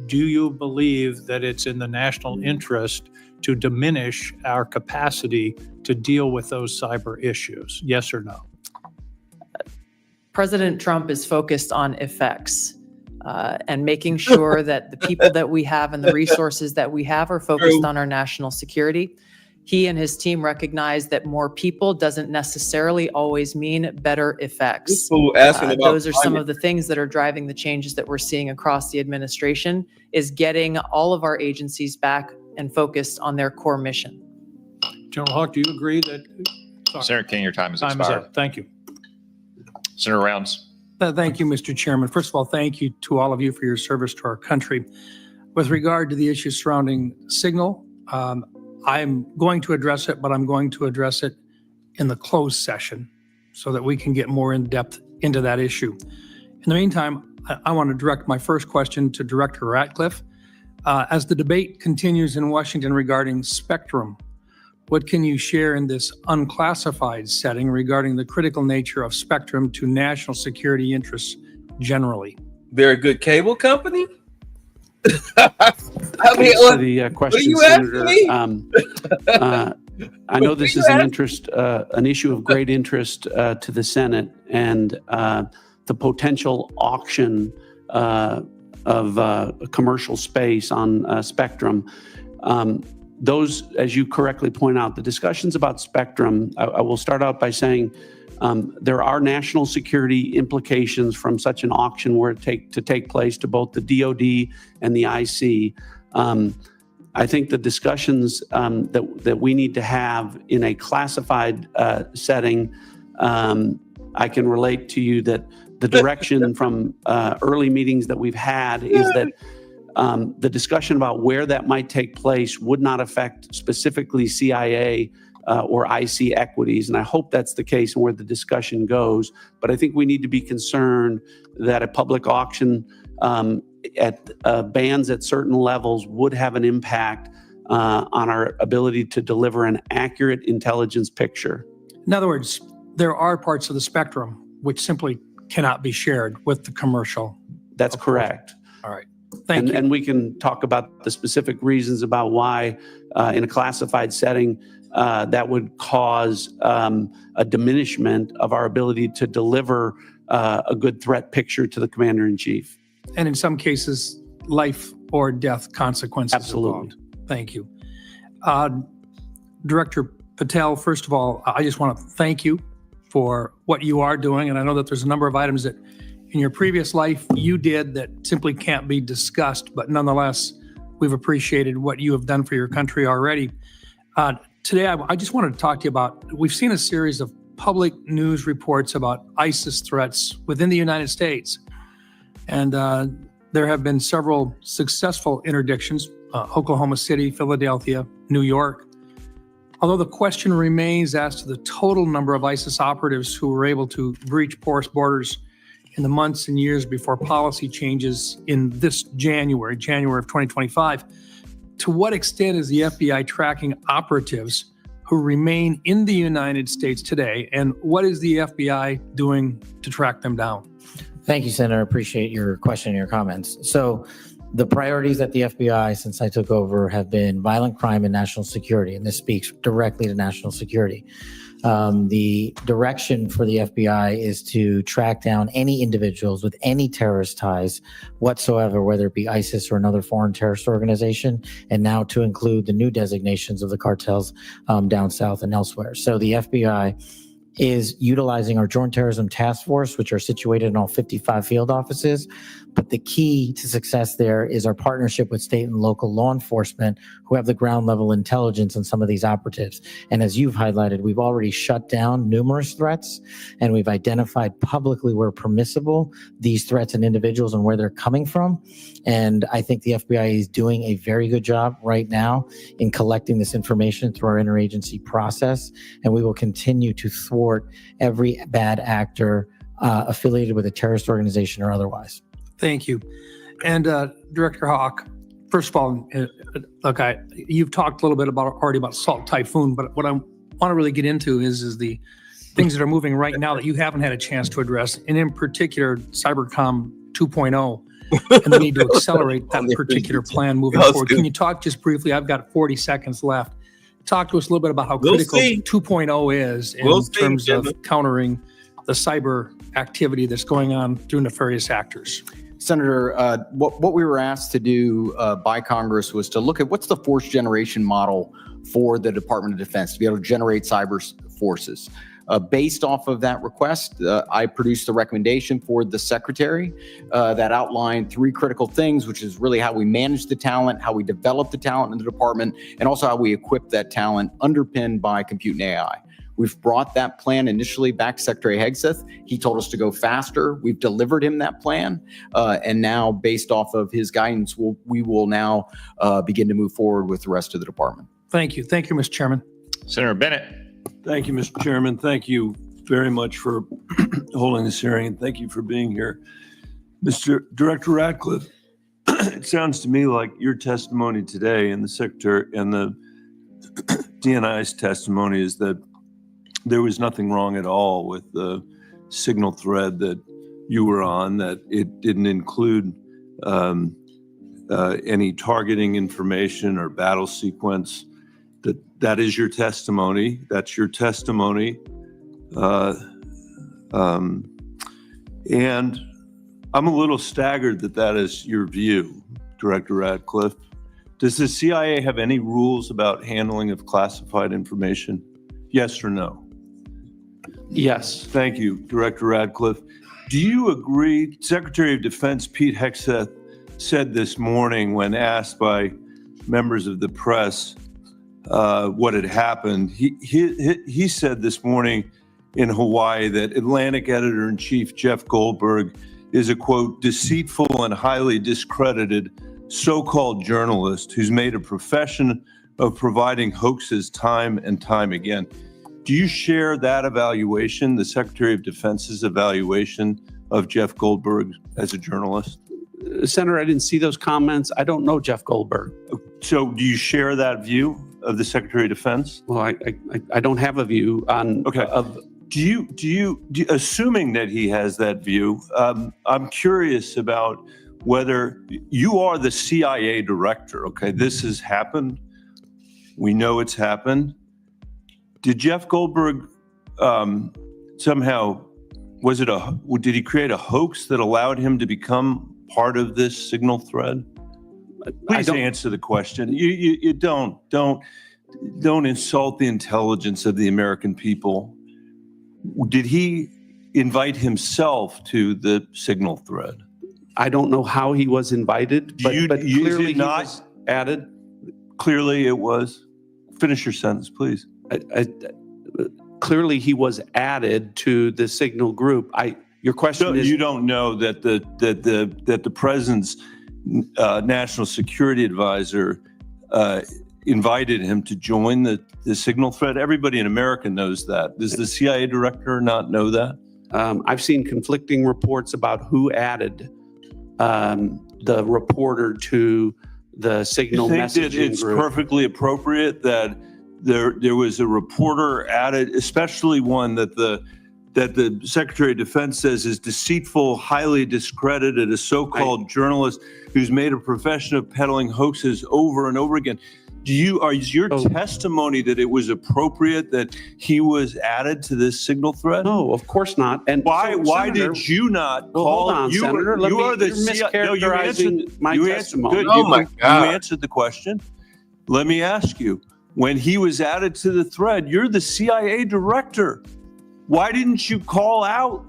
Do you believe that it's in the national interest to diminish our capacity to deal with those cyber issues? Yes or no? President Trump is focused on effects and making sure that the people that we have and the resources that we have are focused on our national security. He and his team recognize that more people doesn't necessarily always mean better effects. Those are some of the things that are driving the changes that we're seeing across the administration, is getting all of our agencies back and focused on their core mission. General Hawk, do you agree that... Senator King, your time has expired. Up. Thank you. Senator Rounds. Thank you, Mr. Chairman. First of all, thank you to all of you for your service to our country. With regard to the issues surrounding Signal, I'm going to address it, but I'm going to address it in the closed session so that we can get more in depth into that issue. In the meantime, I want to direct my first question to Director Ratcliffe. As the debate continues in Washington regarding spectrum, what can you share in this unclassified setting regarding the critical nature of spectrum to national security interests generally? They're a good cable company? The question, Senator. I know this is an issue of great interest to the Senate, and the potential auction of commercial space on spectrum. Those, as you correctly point out, the discussions about spectrum, I will start out by saying there are national security implications from such an auction were to take place to both the DoD and the IC. I think the discussions that we need to have in a classified setting, I can relate to you that the direction from early meetings that we've had is that the discussion about where that might take place would not affect specifically CIA or IC equities. And I hope that's the case and where the discussion goes. But I think we need to be concerned that a public auction at bands at certain levels would have an impact on our ability to deliver an accurate intelligence picture. In other words, there are parts of the spectrum which simply cannot be shared with the commercial. That's correct. All right. Thank you. And we can talk about the specific reasons about why in a classified setting that would cause a diminishment of our ability to deliver a good threat picture to the commander-in-chief. And in some cases, life or death consequences. Absolutely. Involved. Thank you. Director Patel, first of all, I just want to thank you for what you are doing. And I know that there's a number of items that in your previous life you did that simply can't be discussed, but nonetheless, we've appreciated what you have done for your country already. Today, I just wanted to talk to you about, we've seen a series of public news reports about ISIS threats within the United States. And there have been several successful interdictions, Oklahoma City, Philadelphia, New York. Although the question remains as to the total number of ISIS operatives who were able to breach porous borders in the months and years before policy changes in this January of 2025, to what extent is the FBI tracking operatives who remain in the United States today, and what is the FBI doing to track them down? Thank you, Senator. I appreciate your question and your comments. So the priorities at the FBI since I took over have been violent crime and national security, and this speaks directly to national security. The direction for the FBI is to track down any individuals with any terrorist ties whatsoever, whether it be ISIS or another foreign terrorist organization, and now to include the new designations of the cartels down south and elsewhere. So the FBI is utilizing our Joint Terrorism Task Force, which are situated in all 55 field offices. But the key to success there is our partnership with state and local law enforcement who have the ground level intelligence on some of these operatives. And as you've highlighted, we've already shut down numerous threats, and we've identified publicly where permissible these threats and individuals and where they're coming from. And I think the FBI is doing a very good job right now in collecting this information through our interagency process. And we will continue to thwart every bad actor affiliated with a terrorist organization or otherwise. Thank you. And Director Hawk, first of all, look, you've talked a little bit already about Salt Typhoon, but what I want to really get into is the things that are moving right now that you haven't had a chance to address, and in particular, Cybercom 2.0, and the need to accelerate that particular plan moving forward. Can you talk just briefly? I've got 40 seconds left. Talk to us a little bit about how critical 2.0 is in terms of countering the cyber activity that's going on through nefarious actors. Senator, what we were asked to do by Congress was to look at what's the force generation model for the Department of Defense to be able to generate cyber forces. Based off of that request, I produced the recommendation for the Secretary that outlined 3 critical things, which is really how we manage the talent, how we develop the talent in the department, and also how we equip that talent underpinned by compute and AI. We've brought that plan initially back to Secretary Hegseth. He told us to go faster. We've delivered him that plan. And now, based off of his guidance, we will now begin to move forward with the rest of the department. Thank you. Thank you, Mr. Chairman. Senator Bennett. Thank you, Mr. Chairman. Thank you very much for holding this hearing, and thank you for being here. Mr. Director Ratcliffe, it sounds to me like your testimony today and the Secretary and the DNI's testimony is that there was nothing wrong at all with the signal thread that you were on, that it didn't include any targeting information or battle sequence. That is your testimony. That's your testimony. And I'm a little staggered that is your view, Director Ratcliffe. Does the CIA have any rules about handling of classified information? Yes or no? Yes. Thank you, Director Ratcliffe. Do you agree, Secretary of Defense Pete Hegseth said this morning when asked by members of the press what had happened, he said this morning in Hawaii that Atlantic Editor-in-Chief Jeff Goldberg is a, quote, deceitful and highly discredited so-called journalist who's made a profession of providing hoaxes time and time again. Do you share that evaluation, the Secretary of Defense's evaluation of Jeff Goldberg as a journalist? Senator, I didn't see those comments. I don't know Jeff Goldberg. So do you share that view of the Secretary of Defense? Well, I don't have a view on. Okay. Do you assuming that he has that view? I'm curious about whether you are the CIA director. Okay, this has happened. We know it's happened. Did Jeff Goldberg somehow, did he create a hoax that allowed him to become part of this signal thread? Please answer the question. You don't. don't insult the intelligence of the American people. Did he invite himself to the signal thread? I don't know how he was invited, but clearly he was added. Clearly it was. Finish your sentence, please. Clearly he was added to the signal group. Your question is, you don't know that the president's national security advisor invited him to join the signal thread? Everybody in America knows that. Does the CIA director not know that? I've seen conflicting reports about who added the reporter to the signal You think messaging that it's group. perfectly appropriate that there was a reporter added, especially one that the Secretary of Defense says is deceitful, highly discredited, a so-called journalist who's made a profession of peddling hoaxes over and over again. Is your testimony that it was appropriate that he was added to this signal thread? No, of course not. And why Senator, did you not well, call? hold on, Senator. You're mischaracterizing my testimony. You answered the question. Let me ask you: when he was added to the thread, you're the CIA director. Why didn't you call out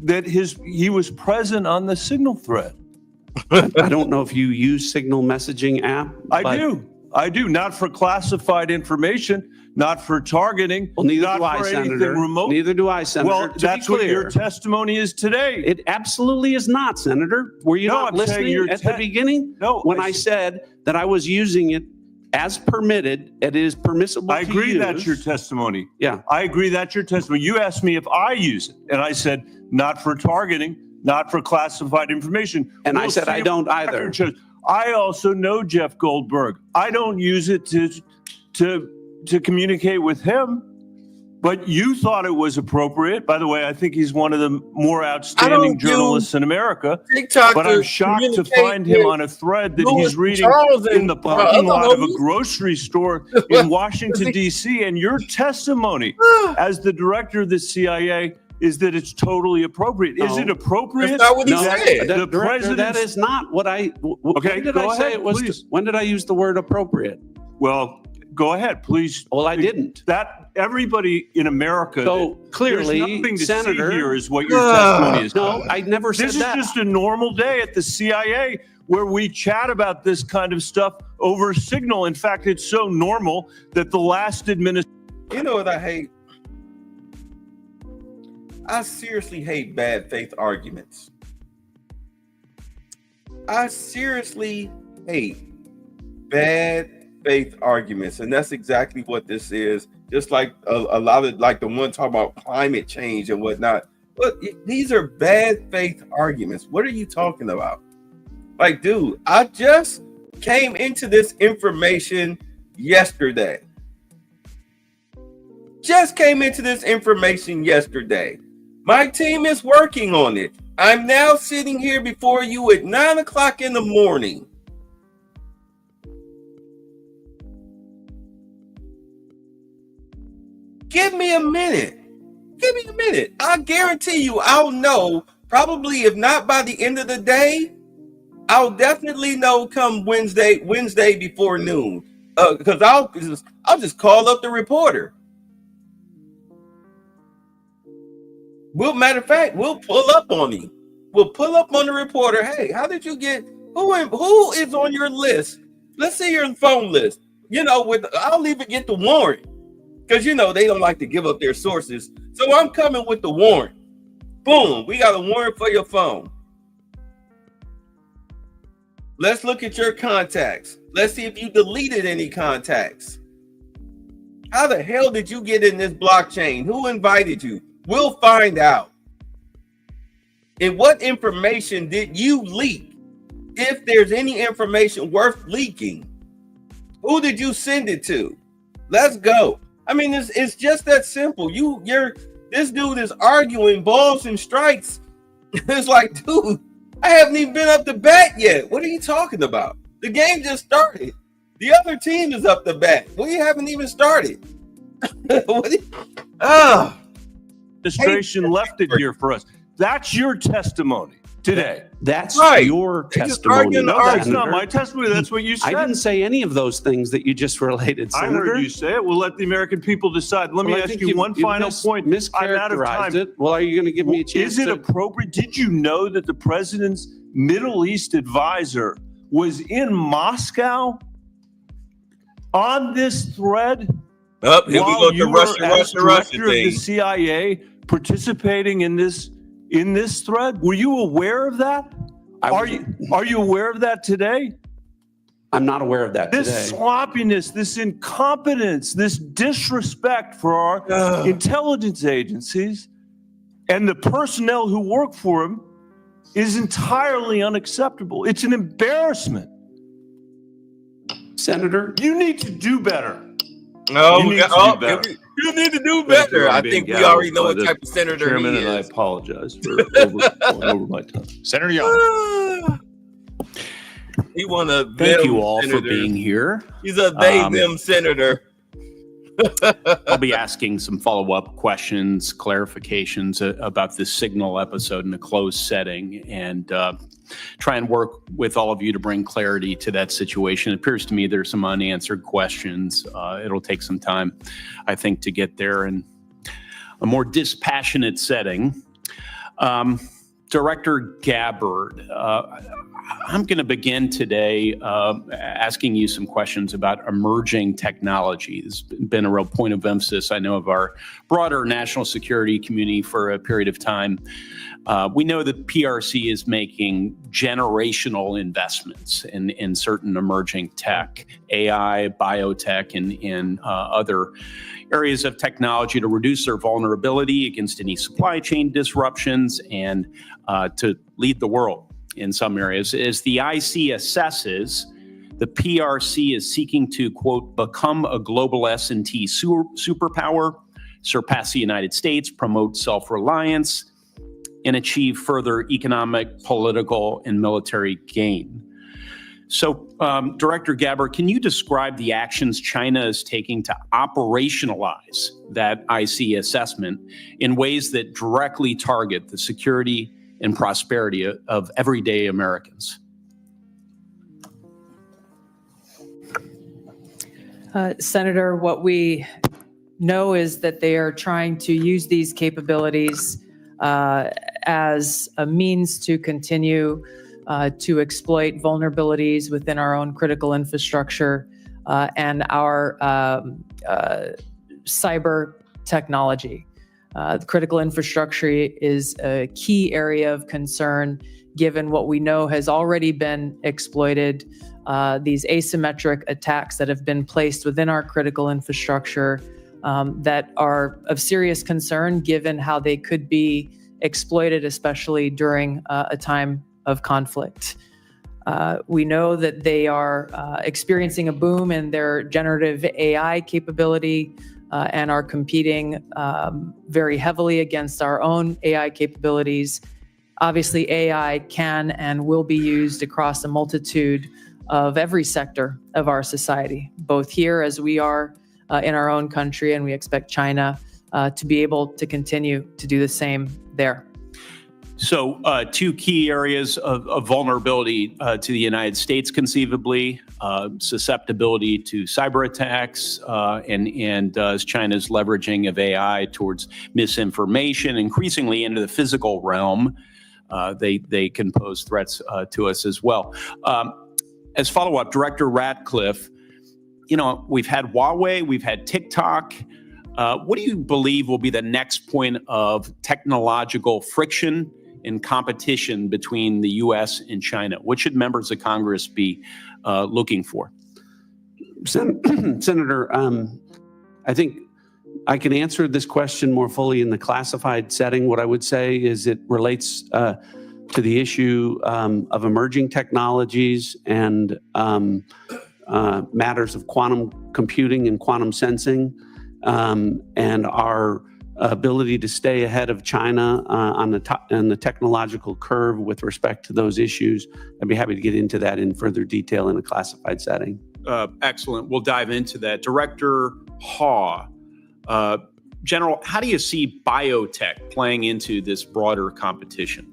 that he was present on the signal thread? I don't know if you use signal messaging app. I do. Not for classified information, not for targeting. Well, neither not do I, for anything Senator. remote. Neither do I, Senator. Well, To be that's what clear. your testimony is today. It absolutely is not, Senator. Were you not I'm saying listening your at the beginning? No. When I said that I was using it as permitted, it is permissible I to agree use. that's your testimony. Yeah. I agree that's your testimony. You asked me if I use it, and I said not for targeting, not for classified information. And I said see I if don't the either. record shows. I also know Jeff Goldberg. I don't use it to communicate with him, but you thought it was appropriate. By the way, I think he's one of the more outstanding journalists in America. TikTok But I'm shocked to find him on a thread that he's reading in the parking lot of a grocery store in Washington, D.C. And your testimony as the director of the CIA is that it's totally appropriate. Is it appropriate? That's not what he said. The Director, president. that is not what I. Okay, when did go I say ahead, it was? please. When did I use the word appropriate? Well, go ahead, please. Well, I didn't. That everybody in America. So clearly, there's nothing to Senator, see here is what your testimony is. No, I never said This that. is just a normal day at the CIA where we chat about this kind of stuff over signal. In fact, it's so normal that the last administration. You know what I hate? I seriously hate bad faith arguments. I seriously hate bad faith arguments, and that's exactly what this is. Just like a lot of like the one talking about climate change and whatnot. But these are bad faith arguments. What are you talking about? Like, dude, I just came into this information yesterday. Just came into this information yesterday. My team is working on it. I'm now sitting here before you at 9 o'clock in the morning. Give me a minute. Give me a minute. I guarantee you I'll know, probably if not by the end of the day, I'll definitely know come Wednesday before noon. Because I'll just call up the reporter. Matter of fact, we'll pull up on him. We'll pull up on the reporter. Hey, how did you get who is on your list? Let's see your phone list. You know, I'll even get the warrant. Because you know they don't like to give up their sources. So I'm coming with the warrant. Boom, we got a warrant for your phone. Let's look at your contacts. Let's see if you deleted any contacts. How the hell did you get in this blockchain? Who invited you? We'll find out. And what information did you leak? If there's any information worth leaking, who did you send it to? Let's go. I mean, it's just that simple. This dude is arguing balls and strikes. It's like, dude, I haven't even been up to bat yet. What are you talking about? The game just started. The other team is up to bat. We haven't even started. Administration left it here for us. That's your testimony. today. That's Right. your They just testimony. arguing the argument. That's not Senator. my testimony. That's what you said. I didn't say any of those things that you just related, I Senator. heard you say it. We'll let the American people decide. Let Well, me I ask think you one final point. I'm out of mischaracterized time. it. Well, are you going to give me a chance Is it to- appropriate? Did you know that the president's Middle East advisor was in Moscow on this thread? Up, here we while go to you were Russia, as Russia, Russia director of the thing. CIA participating in this thread? Were you aware of that? Are you aware of that today? I'm not aware of that This today. sloppiness, this incompetence, this disrespect for our intelligence agencies and the personnel who work for them is entirely unacceptable. It's an embarrassment. Senator, you need to do better. No, You we need got, to oh, do better. you need to do Thank you. better. I'm I being think we gouged already know by what the type of senator chairman, he and I is. apologize for going over my time. Senator Young. He want a Thank you all for being here. He's a them senator. I'll be asking some follow-up questions, clarifications about this Signal episode in a closed setting, and try and work with all of you to bring clarity to that situation. It appears to me there's some unanswered questions. It'll take some time, I think, to get there in a more dispassionate setting. Director Gabbard, I'm going to begin today asking you some questions about emerging technology. It's been a real point of emphasis, I know, of our broader national security community for a period of time. We know that PRC is making generational investments in certain emerging tech, AI, biotech, and other areas of technology to reduce their vulnerability against any supply chain disruptions and to lead the world in some areas. As the IC assesses, the PRC is seeking to, quote, become a global S&T superpower, surpass the United States, promote self-reliance, and achieve further economic, political, and military gain. So, Director Gabbard, can you describe the actions China is taking to operationalize that IC assessment in ways that directly target the security and prosperity of everyday Americans? Senator, what we know is that they are trying to use these capabilities as a means to continue to exploit vulnerabilities within our own critical infrastructure and our cyber technology. The critical infrastructure is a key area of concern given what we know has already been exploited, these asymmetric attacks that have been placed within our critical infrastructure that are of serious concern given how they could be exploited, especially during a time of conflict. We know that they are experiencing a boom in their generative AI capability and are competing very heavily against our own AI capabilities. Obviously, AI can and will be used across a multitude of every sector of our society, both here as we are in our own country, and we expect China to be able to continue to do the same there. So two key areas of vulnerability to the United States, conceivably, susceptibility to cyber attacks, and as China's leveraging of AI towards misinformation, increasingly into the physical realm, they can pose threats to us as well. As follow-up, Director Ratcliffe, you know, we've had Huawei, we've had TikTok. What do you believe will be the next point of technological friction and competition between the U.S. and China? What should members of Congress be looking for? Senator, I think I can answer this question more fully in the classified setting. What I would say is it relates to the issue of emerging technologies and matters of quantum computing and quantum sensing, and our ability to stay ahead of China on the technological curve with respect to those issues. I'd be happy to get into that in further detail in a classified setting. Excellent. We'll dive into that. Director Haw, General, how do you see biotech playing into this broader competition?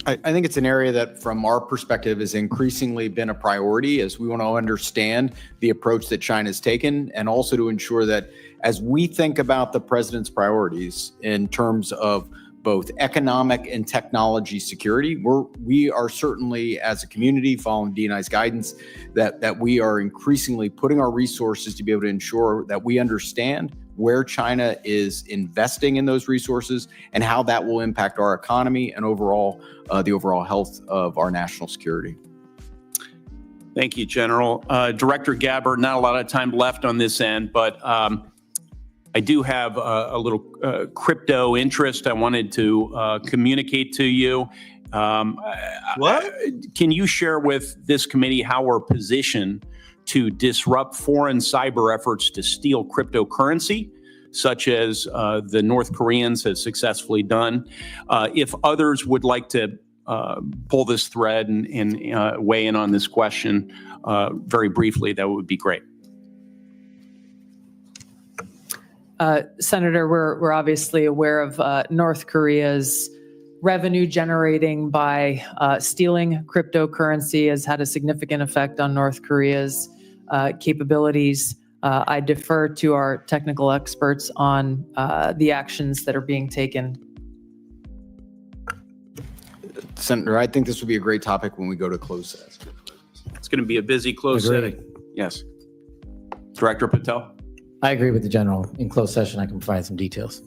I think it's an area that, from our perspective, has increasingly been a priority as we want to understand the approach that China's taken, and also to ensure that as we think about the president's priorities in terms of both economic and technology security, we are certainly, as a community, following D&I's guidance, that we are increasingly putting our resources to be able to ensure that we understand where China is investing in those resources and how that will impact our economy and overall the overall health of our national security. Thank you, General. Director Gabbard, not a lot of time left on this end, but I do have a little crypto interest I wanted to communicate to you. What? Can you share with this committee how we're positioned to disrupt foreign cyber efforts to steal cryptocurrency, such as the North Koreans have successfully done? If others would like to pull this thread and weigh in on this question very briefly, that would be great. Senator, we're obviously aware of North Korea's revenue generating by stealing cryptocurrency has had a significant effect on North Korea's capabilities. I defer to our technical experts on the actions that are being taken. Senator, I think this would be a great topic when we go to closed session. It's going to be a busy closed setting. Yes. Director Patel? I agree with the general. In closed session, I can provide some details.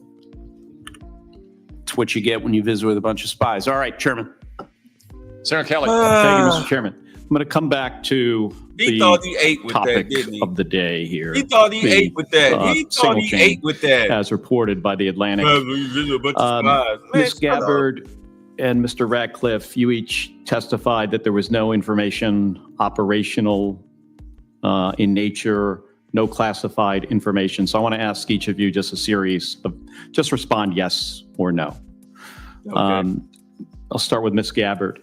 It's what you get when you visit with a bunch of spies. All right, Chairman. Senator Kelly. Thank you, Mr. Chairman. I'm going to come back to He the thought he ate with that, topic didn't he? of the day here. He thought he The, ate with that. He thought single he chain, ate with that. as reported by the Atlantic. A bunch of spies. Man, Ms. shut up. Gabbard and Mr. Ratcliffe, you each testified that there was no information operational in nature, no classified information. So I want to ask each of you just a series of, just respond yes or no. Okay. I'll start with Ms. Gabbard.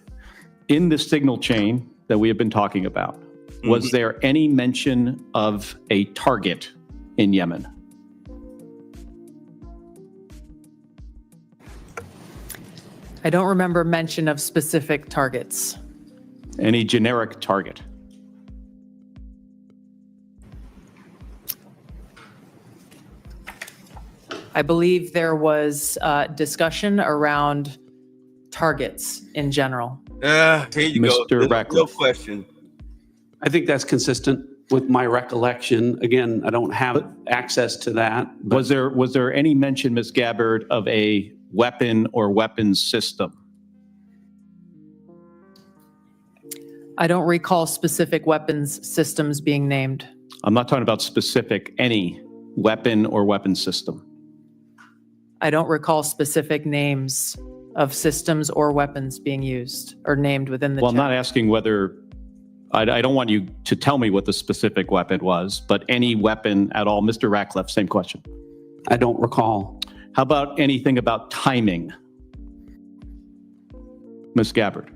In the signal chain that we have been talking about, was there any mention of a target in Yemen? I don't remember mention of specific targets. Any generic target? I believe there was discussion around targets in general. Here you go. Mr. No Ratcliffe. question. I think that's consistent with my recollection. Again, I don't have access to that. But Was there any mention, Ms. Gabbard, of a weapon or weapons system? I don't recall specific weapons systems being named. I'm not talking about specific, any weapon or weapon system. I don't recall specific names of systems or weapons being used or named within the Well, I'm chat. not asking whether, I don't want you to tell me what the specific weapon was, but any weapon at all. Mr. Ratcliffe, same question. I don't recall. How about anything about timing? Ms. Gabbard.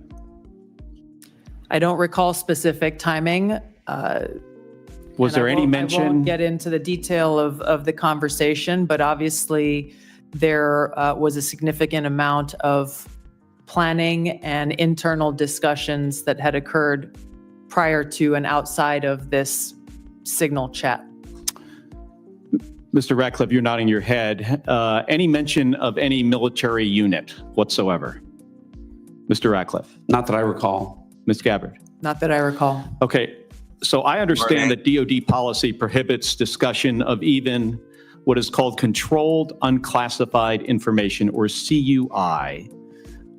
I don't recall specific timing. Was there any I won't mention? get into the detail of the conversation, but obviously there was a significant amount of planning and internal discussions that had occurred prior to and outside of this signal chat. Mr. Ratcliffe, you're nodding your head. Any mention of any military unit whatsoever? Mr. Ratcliffe. Not that I recall. Ms. Gabbard. Not that I recall. Okay, so I understand that DoD policy prohibits discussion of even what is called controlled unclassified information, or CUI,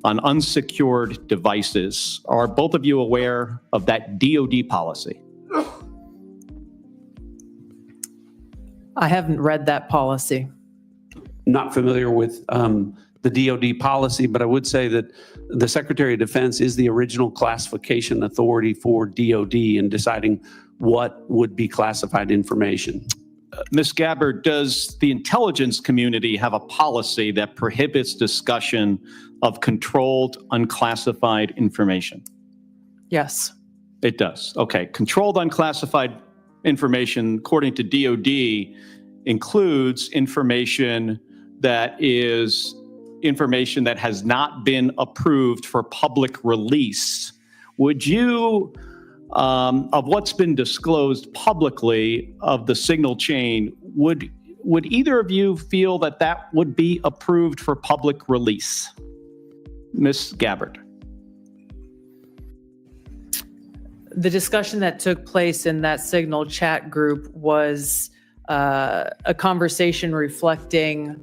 on unsecured devices. Are both of you aware of that DoD policy? I haven't read that policy. Not familiar with the DoD policy, but I would say that the Secretary of Defense is the original classification authority for DoD in deciding what would be classified information. Ms. Gabbard, does the intelligence community have a policy that prohibits discussion of controlled unclassified information? Yes. It does. Okay. Controlled unclassified information, according to DoD, includes information that is information that has not been approved for public release. Would you, of what's been disclosed publicly of the signal chain, would either of you feel that that would be approved for public release? Ms. Gabbard. The discussion that took place in that Signal chat group was a conversation reflecting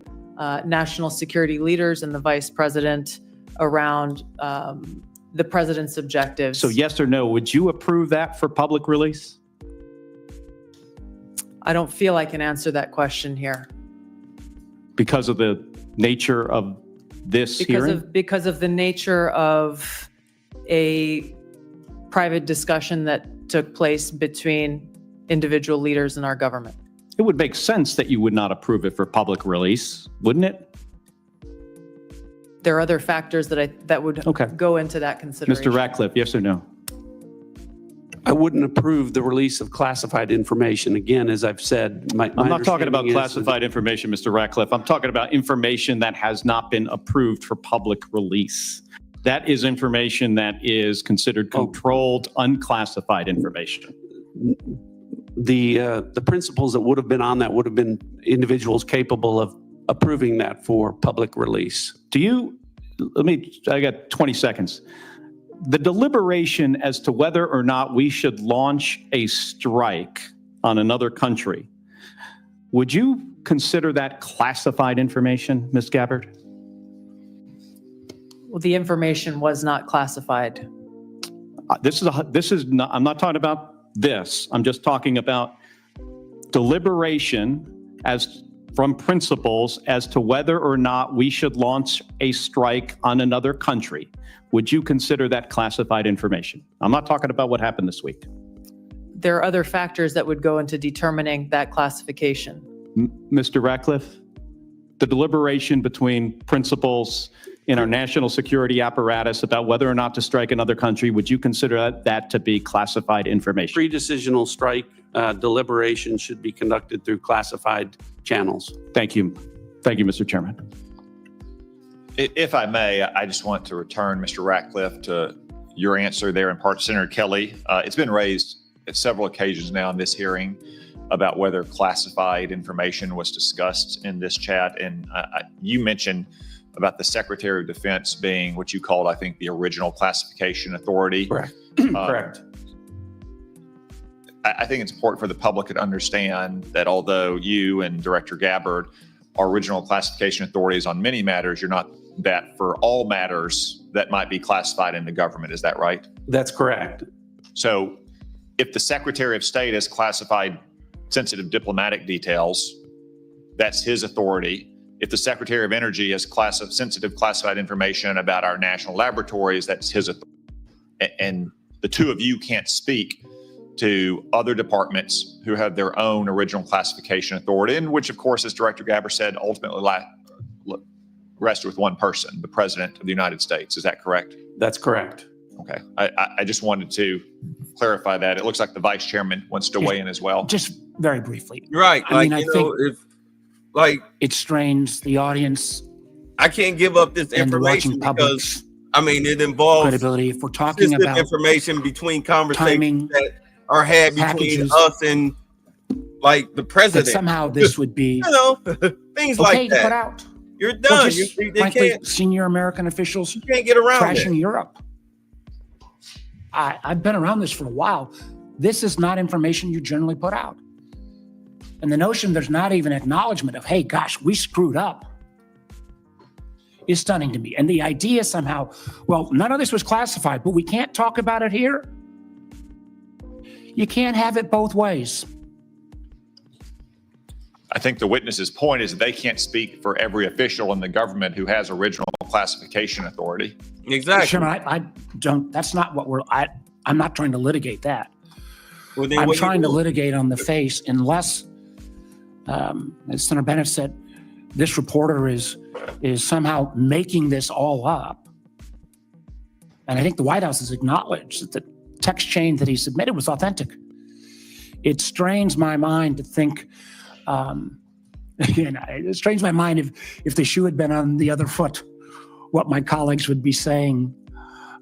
national security leaders and the vice president around the president's objectives. So yes or no, would you approve that for public release? I don't feel I can answer that question here. Because of the nature of this hearing? Because of the nature of a private discussion that took place between individual leaders in our government. It would make sense that you would not approve it for public release, wouldn't it? There are other factors that would go into that consideration. Mr. Ratcliffe, yes or no? I wouldn't approve the release of classified information. Again, as I've said, I'm not talking about classified information, Mr. Ratcliffe. I'm talking about information that has not been approved for public release. That is information that is considered controlled, unclassified information. The principles that would have been on that would have been individuals capable of approving that for public release. I got 20 seconds. The deliberation as to whether or not we should launch a strike on another country, would you consider that classified information, Ms. Gabbard? Well, the information was not classified. I'm not talking about this. I'm just talking about deliberation from principles as to whether or not we should launch a strike on another country. Would you consider that classified information? I'm not talking about what happened this week. There are other factors that would go into determining that classification. Mr. Ratcliffe, the deliberation between principals in our national security apparatus about whether or not to strike another country, would you consider that to be classified information? Pre-decisional strike deliberation should be conducted through classified channels. Thank you. Thank you, Mr. Chairman. If I may, I just want to return, Mr. Ratcliffe, to your answer there in part, Senator Kelly. It's been raised at several occasions now in this hearing about whether classified information was discussed in this chat. And you mentioned about the Secretary of Defense being what you called, I think, the original classification authority. Correct. Correct. I think it's important for the public to understand that although you and Director Gabbard are original classification authorities on many matters, you're not that for all matters that might be classified in the government. Is that right? That's correct. So if the Secretary of State has classified sensitive diplomatic details, that's his authority. If the Secretary of Energy has sensitive classified information about our national laboratories, that's his authority. And the two of you can't speak to other departments who have their own original classification authority, and which, of course, as Director Gabbard said, ultimately rests with one person, the President of the United States. Is that correct? That's correct. Okay. I just wanted to clarify that. It looks like the Vice Chairman wants to weigh in as well. Just very briefly. Right. I mean, I think it strains the audience. I can't give up this information because, I mean, it involves credibility. If we're talking about information between conversations timing, that are had between packages, us and like the president. that somehow this would be things okay like to that. put out. You're done. Or just, they frankly, can't. senior American officials Can't get around trashing it. Europe. I've been around this for a while. This is not information you generally put out. And the notion there's not even acknowledgement of, hey, gosh, we screwed up, is stunning to me. And the idea somehow, well, none of this was classified, but we can't talk about it here. You can't have it both ways. I think the witness's point is that they can't speak for every official in the government who has original classification authority. Exactly. Chairman, I don't, that's not what I'm not trying to litigate that. Well, then I'm what do you trying to do? litigate on the face unless, as Senator Bennett said, this reporter is somehow making this all up. And I think the White House has acknowledged that the text chain that he submitted was authentic. It strains my mind to think, again, it strains my mind if the shoe had been on the other foot. what my colleagues would be saying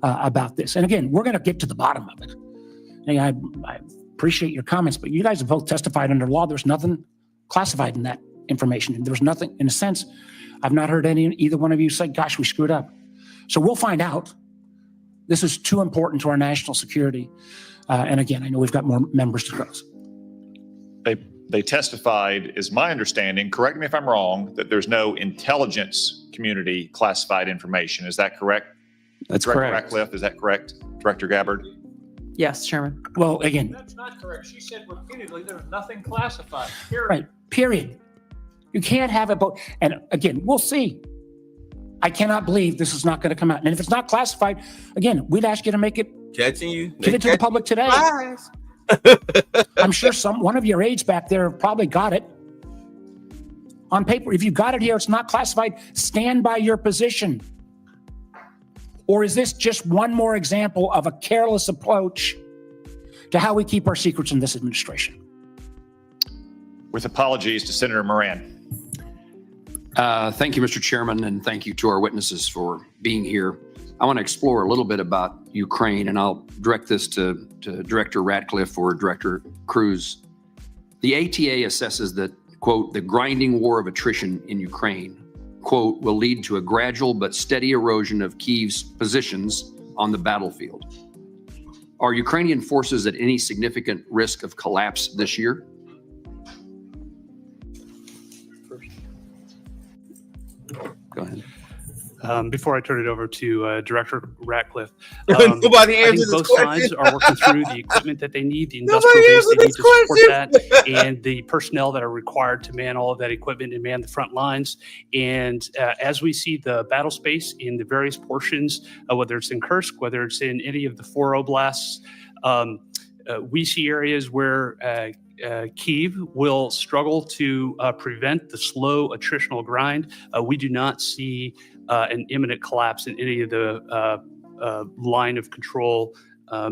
about this. And again, we're going to get to the bottom of it. And I appreciate your comments, but you guys have both testified under law. There's nothing classified in that information. There was nothing, in a sense, I've not heard either one of you say, gosh, we screwed up. So we'll find out. This is too important to our national security. And again, I know we've got more members to cross. They testified, is my understanding, correct me if I'm wrong, that there's no intelligence community classified information. Is that correct? That's Director correct. Ratcliffe, is that correct? Director Gabbard? Yes, Chairman. Well, again, That's not correct. She said repeatedly there's nothing classified. Period. right, period. You can't have it both. And again, we'll see. I cannot believe this is not going to come out. And if it's not classified, again, we'd ask you to make it, Catching you. give it to the public today. Lies. I'm sure one of your aides back there probably got it on paper. If you got it here, it's not classified. Stand by your position. Or is this just one more example of a careless approach to how we keep our secrets in this administration? With apologies to Senator Moran. Thank you, Mr. Chairman, and thank you to our witnesses for being here. I want to explore a little bit about Ukraine, and I'll direct this to Director Ratcliffe or Director Cruz. The ATA assesses that, quote, the grinding war of attrition in Ukraine, quote, will lead to a gradual but steady erosion of Kyiv's positions on the battlefield. Are Ukrainian forces at any significant risk of collapse this year? Go ahead. Before I turn it over to Director Ratcliffe, Nobody I think answered both this sides question. are working through the equipment that they need, the industrial base they need to support that, and the personnel that are required to man all of that equipment and man the front lines. And as we see the battle space in the various portions, whether it's in Kursk, whether it's in any of the 4 oblasts, we see areas where Kyiv will struggle to prevent the slow attritional grind. We do not see an imminent collapse in any of the line of control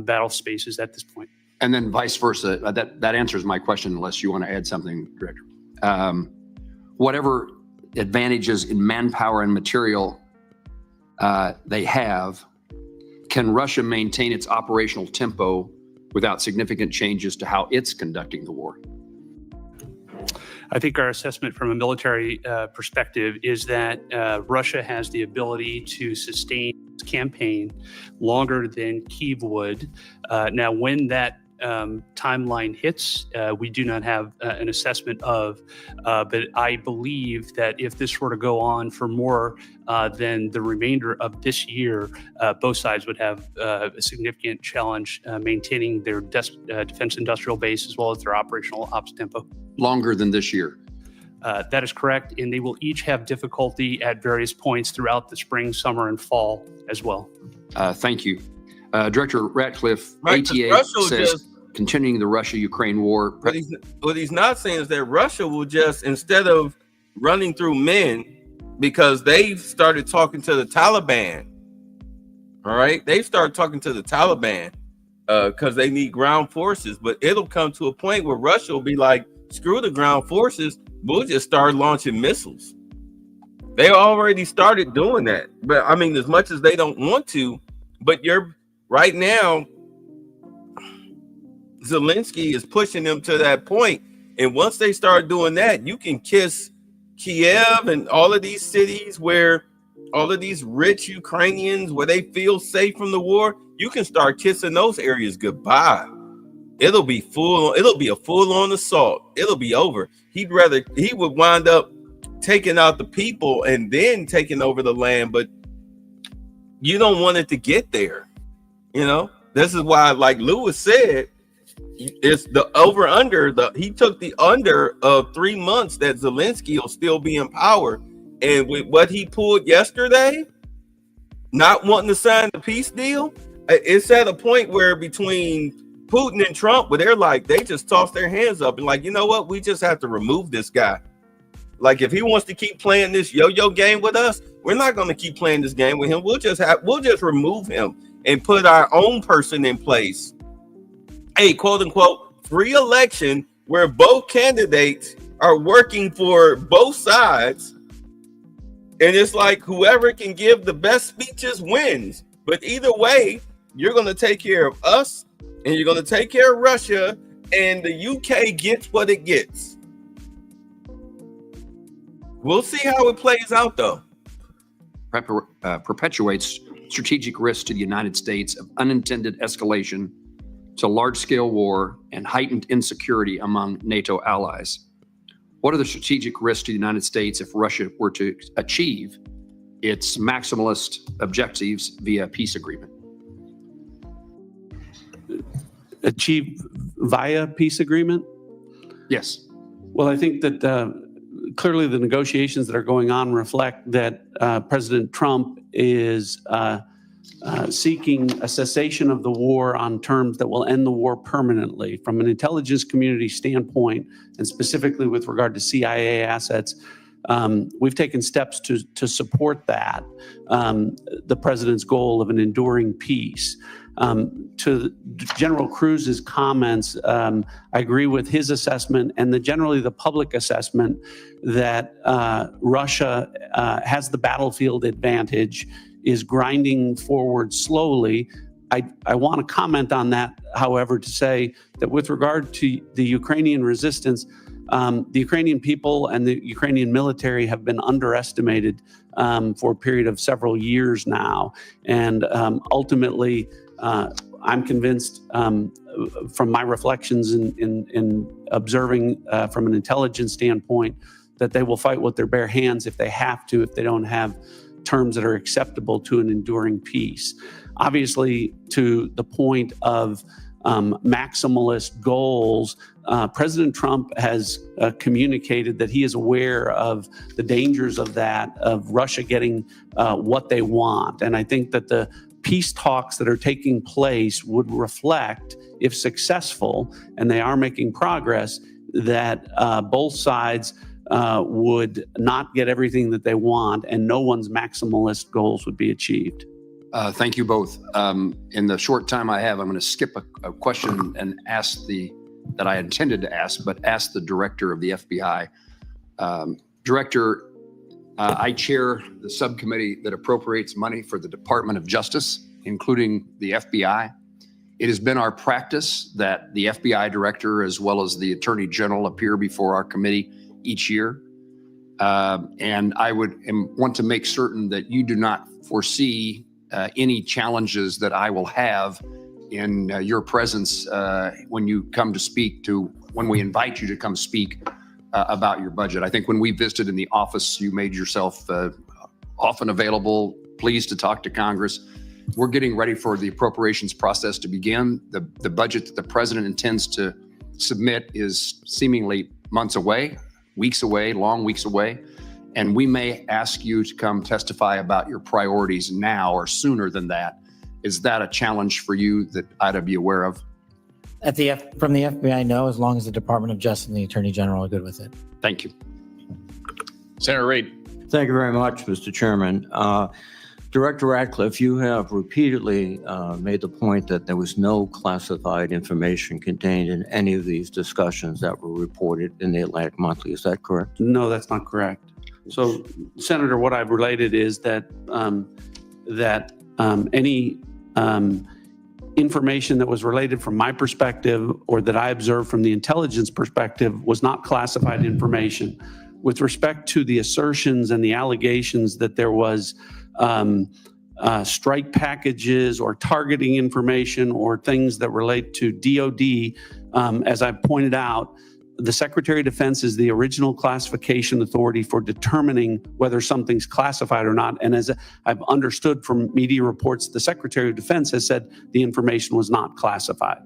battle spaces at this point. And then vice versa. That answers my question, unless you want to add something, Director. Whatever advantages in manpower and material they have, can Russia maintain its operational tempo without significant changes to how it's conducting the war? I think our assessment from a military perspective is that Russia has the ability to sustain its campaign longer than Kyiv would. Now, when that timeline hits, we do not have an assessment of, but I believe that if this were to go on for more than the remainder of this year, both sides would have a significant challenge maintaining their defense industrial base as well as their operational ops tempo. Longer than this year? That is correct, and they will each have difficulty at various points throughout the spring, summer, and fall as well. Thank you. Director Ratcliffe, Right, ATA Russia says just- continuing the Russia-Ukraine war. What he's not saying is that Russia will just, instead of running through men, because they've started talking to the Taliban. All right, they've started talking to the Taliban because they need ground forces. But it'll come to a point where Russia will be like, screw the ground forces, we'll just start launching missiles. They already started doing that. But I mean, as much as they don't want to, but you're right now, Zelensky is pushing them to that point. And once they start doing that, you can kiss Kiev and all of these cities where all of these rich Ukrainians, where they feel safe from the war, you can start kissing those areas goodbye. It'll be a full-on assault. It'll be over. He would wind up taking out the people and then taking over the land, but you don't want it to get there. You know, this is why, like Lewis said, it's the over-under. He took the under of 3 months that Zelensky will still be in power. And with what he pulled yesterday, not wanting to sign the peace deal, it's at a point where between Putin and Trump, where they're like, they just toss their hands up and like, you know what? We just have to remove this guy. Like, if he wants to keep playing this yo-yo game with us, we're not going to keep playing this game with him. We'll just remove him and put our own person in place. A quote unquote free election where both candidates are working for both sides, And it's like whoever can give the best speeches wins. But either way, you're going to take care of us and you're going to take care of Russia, and the UK gets what it gets. We'll see how it plays out, though. Perpetuates strategic risks to the United States of unintended escalation to large-scale war and heightened insecurity among NATO allies. What are the strategic risks to the United States if Russia were to achieve its maximalist objectives via peace agreement? Achieve via peace agreement? Yes. Well, I think that clearly the negotiations that are going on reflect that President Trump is seeking a cessation of the war on terms that will end the war permanently. From an intelligence community standpoint, and specifically with regard to CIA assets, we've taken steps to support that, the president's goal of an enduring peace. To General Cruz's comments, I agree with his assessment and generally the public assessment that Russia has the battlefield advantage, is grinding forward slowly. I want to comment on that, however, to say that with regard to the Ukrainian resistance, the Ukrainian people and the Ukrainian military have been underestimated for a period of several years now. And ultimately, I'm convinced from my reflections in observing from an intelligence standpoint that they will fight with their bare hands if they have to, if they don't have terms that are acceptable to an enduring peace. Obviously, to the point of maximalist goals, President Trump has communicated that he is aware of the dangers of that, of Russia getting what they want. And I think that the peace talks that are taking place would reflect, if successful, and they are making progress, that both sides would not get everything that they want and no one's maximalist goals would be achieved. Thank you both. In the short time I have, I'm going to skip a question and ask that I intended to ask, but ask the director of the FBI. Director, I chair the subcommittee that appropriates money for the Department of Justice, including the FBI. It has been our practice that the FBI director, as well as the Attorney General, appear before our committee each year. And I want to make certain that you do not foresee any challenges that I will have in your presence when you come to speak when we invite you to come speak about your budget. I think when we visited in the office, you made yourself often available, pleased to talk to Congress. We're getting ready for the appropriations process to begin. The budget that the president intends to submit is seemingly months away, weeks away, long weeks away. And we may ask you to come testify about your priorities now or sooner than that. Is that a challenge for you that I'd be aware of? From the FBI, no, as long as the Department of Justice and the Attorney General are good with it. Thank you. Senator Reid. Thank you very much, Mr. Chairman. Director Ratcliffe, you have repeatedly made the point that there was no classified information contained in any of these discussions that were reported in the Atlantic Monthly. Is that correct? No, that's not correct. So, Senator, what I've related is that any information that was related from my perspective or that I observed from the intelligence perspective was not classified information. With respect to the assertions and the allegations that there was strike packages or targeting information or things that relate to DOD, as I've pointed out, the Secretary of Defense is the original classification authority for determining whether something's classified or not. And as I've understood from media reports, the Secretary of Defense has said the information was not classified.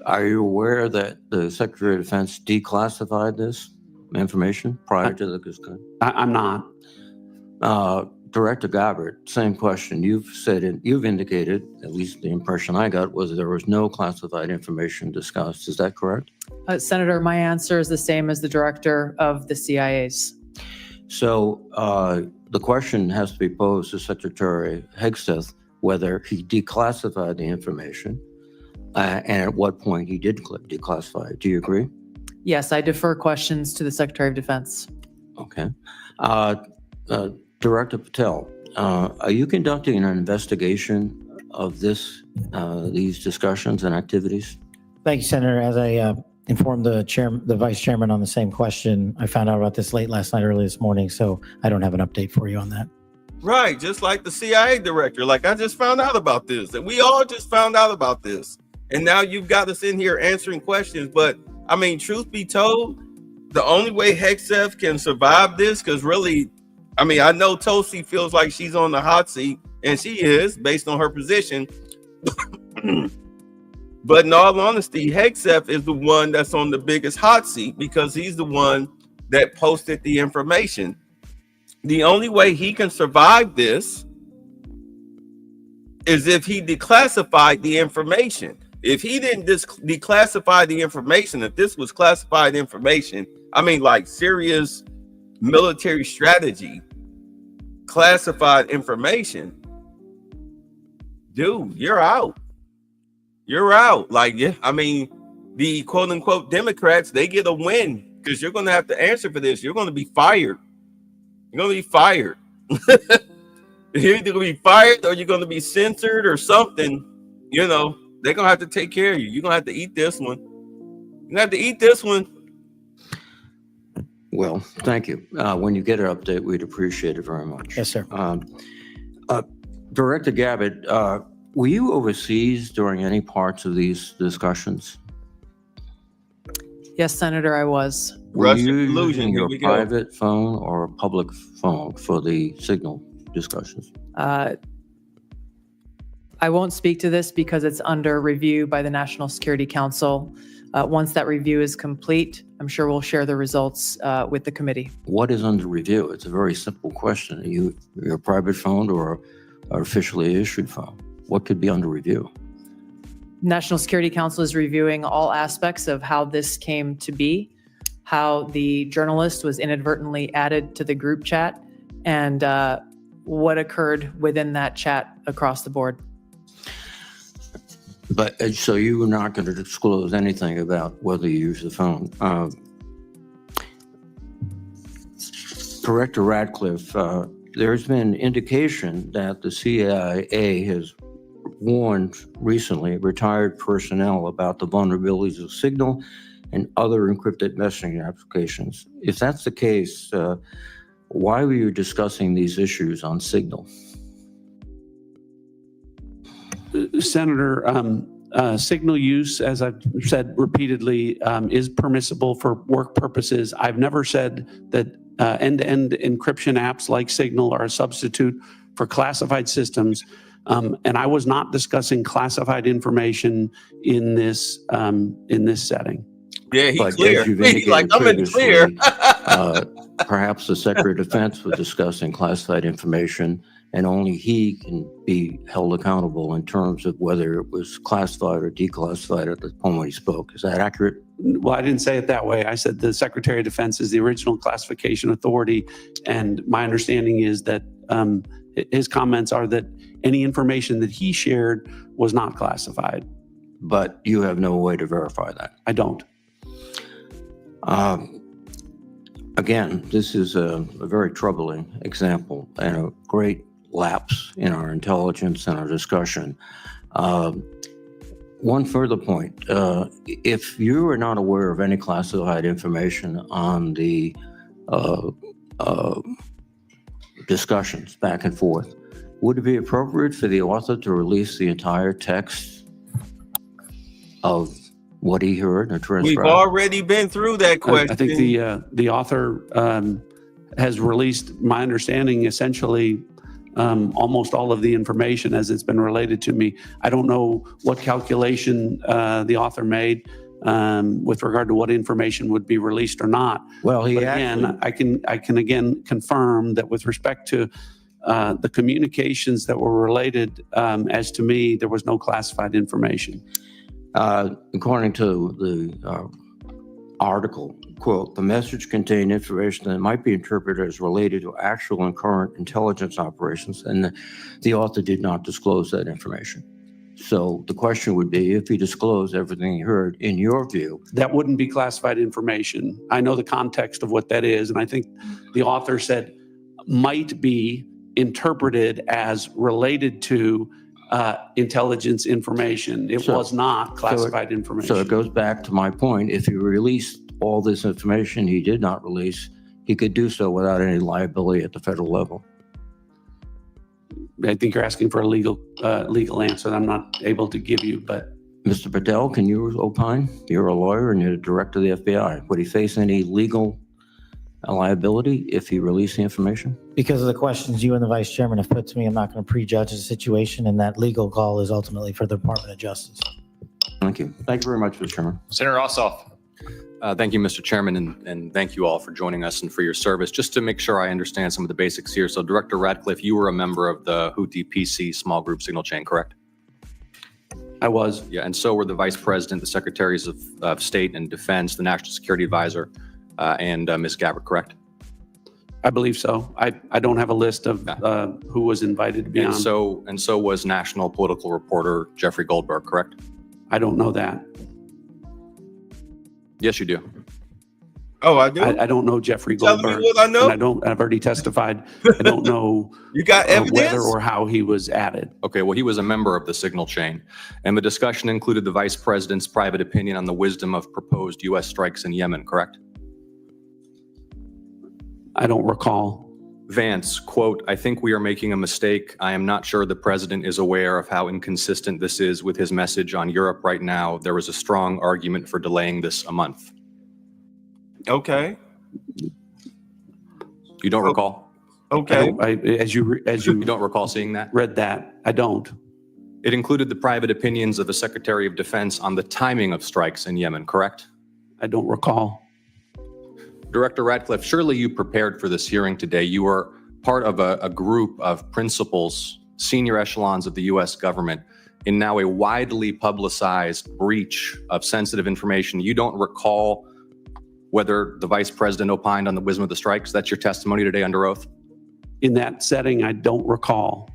Are you aware that the Secretary of Defense declassified this information prior to the discussion? I'm not. Director Gabbard, same question. You've indicated, at least the impression I got, was there was no classified information discussed. Is that correct? Senator, my answer is the same as the director of the CIA's. So the question has to be posed to Secretary Hegseth whether he declassified the information and at what point he did declassify it. Do you agree? Yes, I defer questions to the Secretary of Defense. Okay. Director Patel, are you conducting an investigation of these discussions and activities? Thank you, Senator. As I informed the vice chairman on the same question, I found out about this late last night, early this morning, so I don't have an update for you on that. Right, just like the CIA director. Like, I just found out about this, and we all just found out about this. And now you've got us in here answering questions. But I mean, truth be told, the only way HEXF can survive this, because really, I mean, I know Tulsi feels like she's on the hot seat, and she is based on her position. But in all honesty, HEXF is the one that's on the biggest hot seat because he's the one that posted the information. The only way he can survive this is if he declassified the information. If he didn't declassify the information, if this was classified information, I mean, like serious military strategy, classified information, dude, you're out. You're out. Like, yeah, I mean, the quote unquote Democrats, they get a win because you're going to have to answer for this. You're going to be fired. You're going to be fired. You're either going to be fired or you're going to be censored or something. You know, they're going to have to take care of you. You're going to have to eat this one. You're going to have to eat this one. Well, thank you. When you get an update, we'd appreciate it very much. Yes, sir. Director Gabbard, were you overseas during any parts of these discussions? Yes, Senator, I was. Were you using your private phone or a public phone for the signal discussions? I won't speak to this because it's under review by the National Security Council. Once that review is complete, I'm sure we'll share the results with the committee. What is under review? It's a very simple question. Are you your private phone or officially issued phone? What could be under review? National Security Council is reviewing all aspects of how this came to be, how the journalist was inadvertently added to the group chat, and what occurred within that chat across the board. But so you were not going to disclose anything about whether you use the phone. Director Ratcliffe, there's been indication that the CIA has warned recently retired personnel about the vulnerabilities of Signal and other encrypted messaging applications. If that's the case, why were you discussing these issues on Signal? Senator, signal use, as I've said repeatedly, is permissible for work purposes. I've never said that end-to-end encryption apps like Signal are a substitute for classified systems. And I was not discussing classified information in this setting. Yeah, he's clear. He's like, I'm in the clear. Perhaps the Secretary of Defense was discussing classified information, and only he can be held accountable in terms of whether it was classified or declassified at the point when he spoke. Is that accurate? Well, I didn't say it that way. I said the Secretary of Defense is the original classification authority, and my understanding is that his comments are that any information that he shared was not classified. But you have no way to verify that? I don't. Again, this is a very troubling example and a great lapse in our intelligence and our discussion. One further point, if you are not aware of any classified information on the discussions back and forth, would it be appropriate for the author to release the entire text of what he heard or transcribed? We've already been through that question. I think the author has released, my understanding, essentially almost all of the information as it's been related to me. I don't know what calculation the author made with regard to what information would be released or not. Well, I can again confirm that with respect to the communications that were related, as to me, there was no classified information. According to the article, quote, the message contained information that might be interpreted as related to actual and current intelligence operations, and the author did not disclose that information. So the question would be, if he disclosed everything he heard, in your view, that wouldn't be classified information. I know the context of what that is, and I think the author said might be interpreted as related to intelligence information. It was not classified information. So it goes back to my point. If he released all this information he did not release, he could do so without any liability at the federal level. I think you're asking for a legal answer that I'm not able to give you, but. Mr. Patel, can you opine? You're a lawyer and you're the director of the FBI. Would he face any legal liability if he released the information? Because of the questions you and the vice chairman have put to me, I'm not going to prejudge the situation, and that legal call is ultimately for the Department of Justice. Thank you. Thank you very much, Mr. Chairman. Senator Ossoff. Thank you, Mr. Chairman, and thank you all for joining us and for your service. Just to make sure I understand some of the basics here. So Director Ratcliffe, you were a member of the Houthi PC small group signal chain, correct? I was. Yeah, and so were the Vice President, the Secretaries of State and Defense, the National Security Advisor, and Ms. Gabbard, correct? I believe so. I don't have a list of who was invited to be on. And so was national political reporter Jeffrey Goldberg, correct? I don't know that. Yes, you do. Oh, I do? I don't know Jeffrey Tell Goldberg. me what I know? And I've already testified. I don't know You got evidence? whether or how he was added. Okay, well, he was a member of the signal chain, and the discussion included the Vice President's private opinion on the wisdom of proposed U.S. strikes in Yemen, correct? I don't recall. Vance, quote, I think we are making a mistake. I am not sure the president is aware of how inconsistent this is with his message on Europe right now. There was a strong argument for delaying this a month. Okay. You don't recall? Okay. As you You don't recall seeing that? read that, I don't. It included the private opinions of the Secretary of Defense on the timing of strikes in Yemen, correct? I don't recall. Director Ratcliffe, surely you prepared for this hearing today. You are part of a group of principals, senior echelons of the U.S. government, in now a widely publicized breach of sensitive information. You don't recall whether the Vice President opined on the wisdom of the strikes? That's your testimony today under oath? In that setting, I don't recall.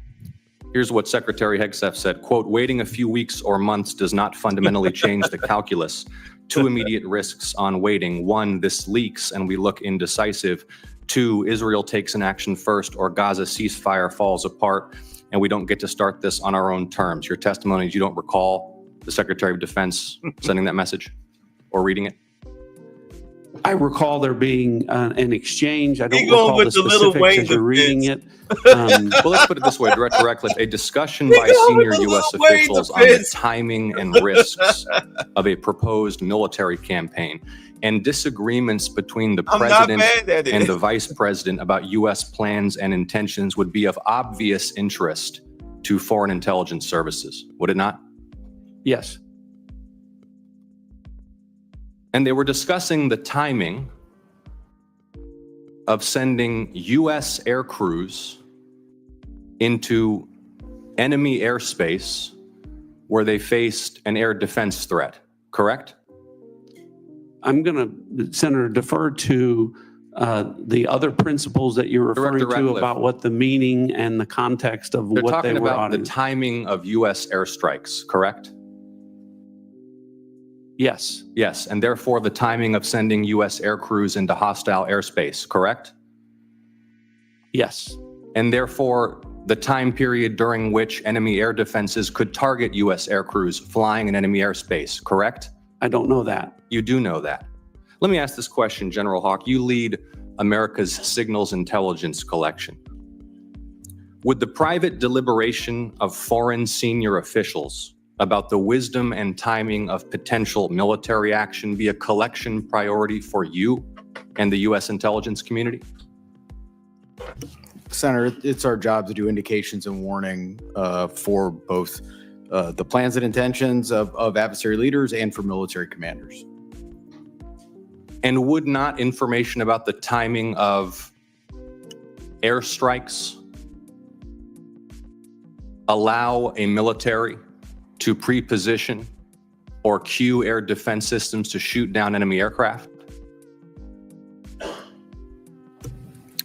Here's what Secretary Hegseth said, quote, waiting a few weeks or months does not fundamentally change the calculus. Two immediate risks on waiting. One, this leaks and we look indecisive. Two, Israel takes an action first or Gaza ceasefire falls apart and we don't get to start this on our own terms. Your testimony is you don't recall the Secretary of Defense sending that message or reading it? I recall there being an exchange. I don't He going recall with the the little specifics Wayne as you're reading it. Well, let's put it this way, Director Ratcliffe, a discussion by senior U.S. officials on the timing and risks of a proposed military campaign and disagreements between the president and the vice president about U.S. plans and intentions would be of obvious interest to foreign intelligence services, would it not? Yes. And they were discussing the timing of sending U.S. air crews into enemy airspace where they faced an air defense threat, correct? I'm going to, Senator, defer to the other principles that you're referring Director to Ratcliffe. about what the meaning and the context of They're what they talking were about on. the timing of U.S. airstrikes, correct? Yes. Yes, and therefore the timing of sending U.S. air crews into hostile airspace, correct? Yes. And therefore the time period during which enemy air defenses could target U.S. air crews flying in enemy airspace, correct? I don't know that. You do know that. Let me ask this question, General Hawk. You lead America's signals intelligence collection. Would the private deliberation of foreign senior officials about the wisdom and timing of potential military action be a collection priority for you and the U.S. intelligence community? Senator, it's our job to do indications and warning for both the plans and intentions of adversary leaders and for military commanders. And would not information about the timing of airstrikes allow a military to pre-position or cue air defense systems to shoot down enemy aircraft?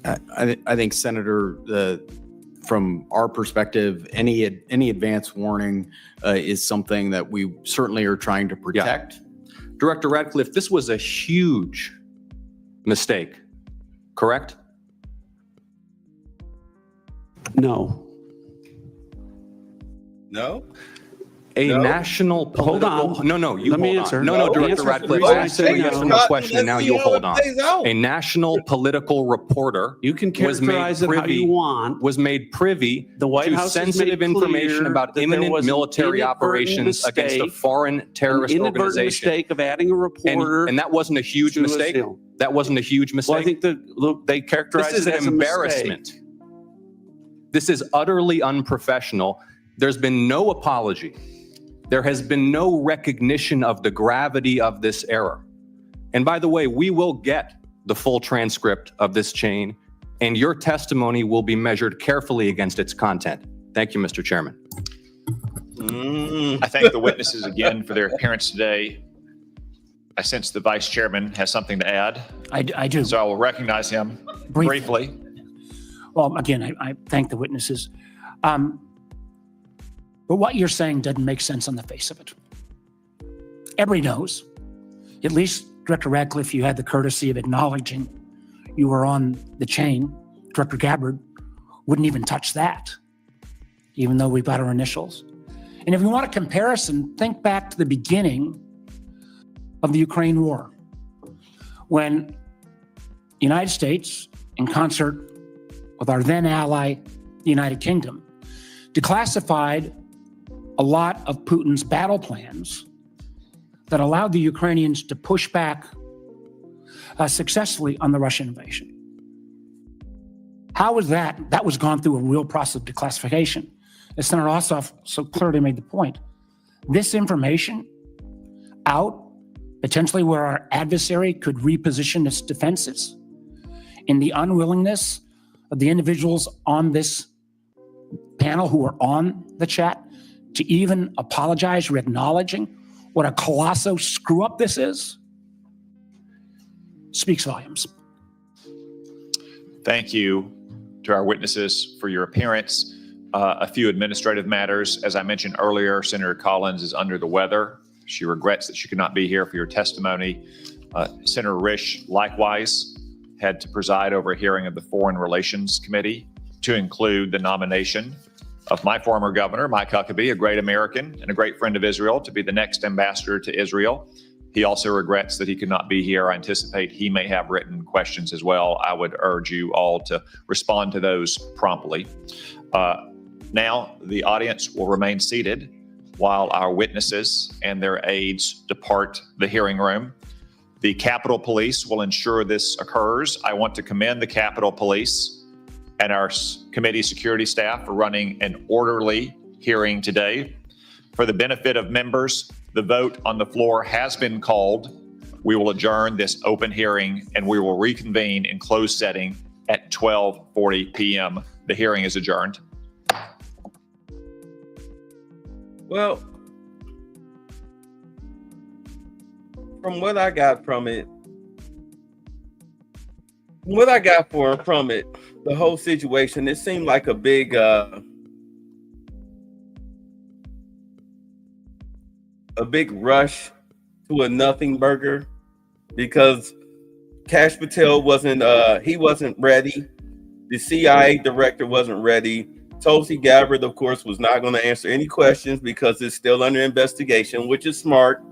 I think, Senator, from our perspective, any advance warning is something that we certainly are trying to protect. Yeah. Director Ratcliffe, this was a huge mistake, correct? No. No? A No. national Hold political. on. No, you Let me hold answer. on. No, No. Director Answer. Ratcliffe. Reason I I asked say you a yes or no. no question. Now you hold on. A national political reporter You can was made characterize it how privy you want. was made privy The White to House has sensitive made information clear about that there imminent was an military inadvertent operations against a mistake, foreign terrorist an inadvertent organization. mistake of adding a reporter. And that wasn't a huge to a mistake. seal. That wasn't a huge mistake. Well, I think they characterized This is it an as a mistake. embarrassment. This is utterly unprofessional. There's been no apology. There has been no recognition of the gravity of this error. And by the way, we will get the full transcript of this chain, and your testimony will be measured carefully against its content. Thank you, Mr. Chairman. I thank the witnesses again for their appearance today. I sense the vice chairman has something to add. I do. So I will recognize him briefly. Well, again, I thank the witnesses. But what you're saying doesn't make sense on the face of it. Everybody knows, at least Director Ratcliffe, you had the courtesy of acknowledging you were on the chain. Director Gabbard wouldn't even touch that, even though we've got our initials. And if you want a comparison, think back to the beginning of the Ukraine war, when the United States, in concert with our then ally, the United Kingdom, declassified a lot of Putin's battle plans that allowed the Ukrainians to push back successfully on the Russian invasion. How was that? That was gone through a real process of declassification. As Senator Ossoff so clearly made the point, this information out, potentially where our adversary could reposition its defenses, in the unwillingness of the individuals on this panel who are on the chat to even apologize or acknowledging what a colossal screw up this is, speaks volumes. Thank you to our witnesses for your appearance. A few administrative matters. As I mentioned earlier, Senator Collins is under the weather. She regrets that she could not be here for your testimony. Senator Risch likewise had to preside over a hearing of the Foreign Relations Committee to include the nomination of my former governor, Mike Huckabee, a great American and a great friend of Israel, to be the next ambassador to Israel. He also regrets that he could not be here. I anticipate he may have written questions as well. I would urge you all to respond to those promptly. Now, the audience will remain seated while our witnesses and their aides depart the hearing room. The Capitol Police will ensure this occurs. I want to commend the Capitol Police and our committee security staff for running an orderly hearing today. For the benefit of members, the vote on the floor has been called. We will adjourn this open hearing and we will reconvene in closed setting at 12:40 p.m. The hearing is adjourned. Well, from what I got from it, the whole situation, it seemed like a big rush to a nothing burger, because Kash Patel wasn't ready. The CIA director wasn't ready. Tulsi Gabbard, of course, was not going to answer any questions because it's still under investigation, which is smart.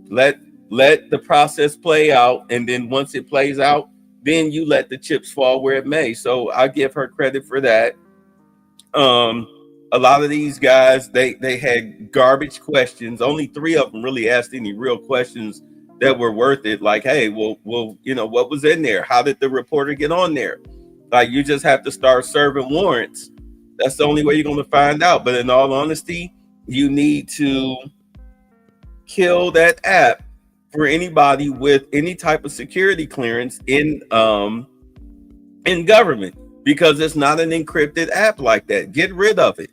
Let the process play out, and then once it plays out, then you let the chips fall where it may. So I give her credit for that. A lot of these guys, they had garbage questions. Only 3 of them really asked any real questions that were worth it. Like, hey, well, what was in there? How did the reporter get on there? Like, you just have to start serving warrants. That's the only way you're going to find out. But in all honesty, you need to kill that app for anybody with any type of security clearance in government, because it's not an encrypted app like that. Get rid of it.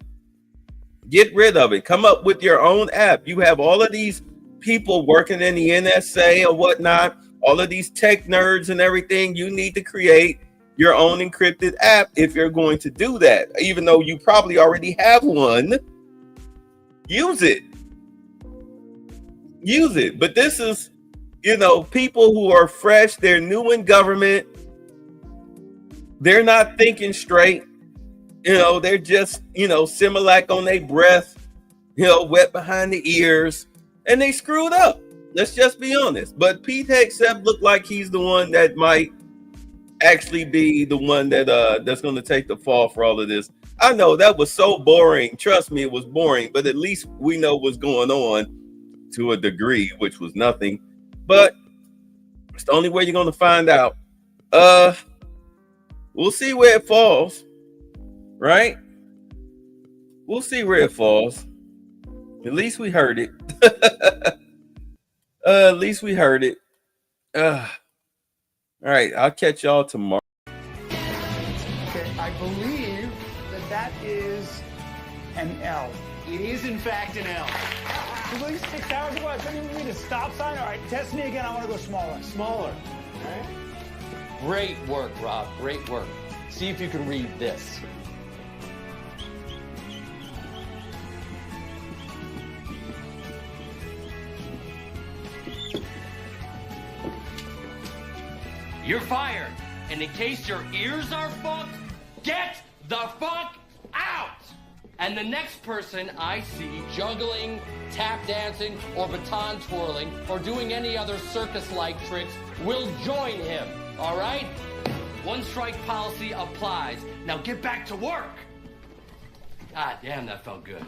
Get rid of it. Come up with your own app. You have all of these people working in the NSA or whatnot, all of these tech nerds and everything. You need to create your own encrypted app if you're going to do that. Even though you probably already have one, use it. Use it. But this is, people who are fresh, they're new in government. They're not thinking straight. They're just, Similac on their breath, wet behind the ears, and they screwed up. Let's just be honest. But Pete Hegseth looked like he's the one that might actually be the one that's going to take the fall for all of this. I know that was so boring. Trust me, it was boring, but at least we know what's going on to a degree, which was nothing. But it's the only way you're going to find out. We'll see where it falls, right? We'll see where it falls. At least we heard it. At least we heard it. All right, I'll catch y'all tomorrow. Okay, I believe that is an L. It is, in fact, an L. You believe 6 hours ago I couldn't even read a stop sign? All right, test me again. I want to go smaller. Smaller. All right. Great work, Rob. Great work. See if you can read this. You're fired. And in case your ears are fucked, get the fuck out! And the next person I see juggling, tap dancing, or baton twirling, or doing any other circus-like tricks will join him, all right? One strike policy applies. Now get back to work. God damn, that felt good.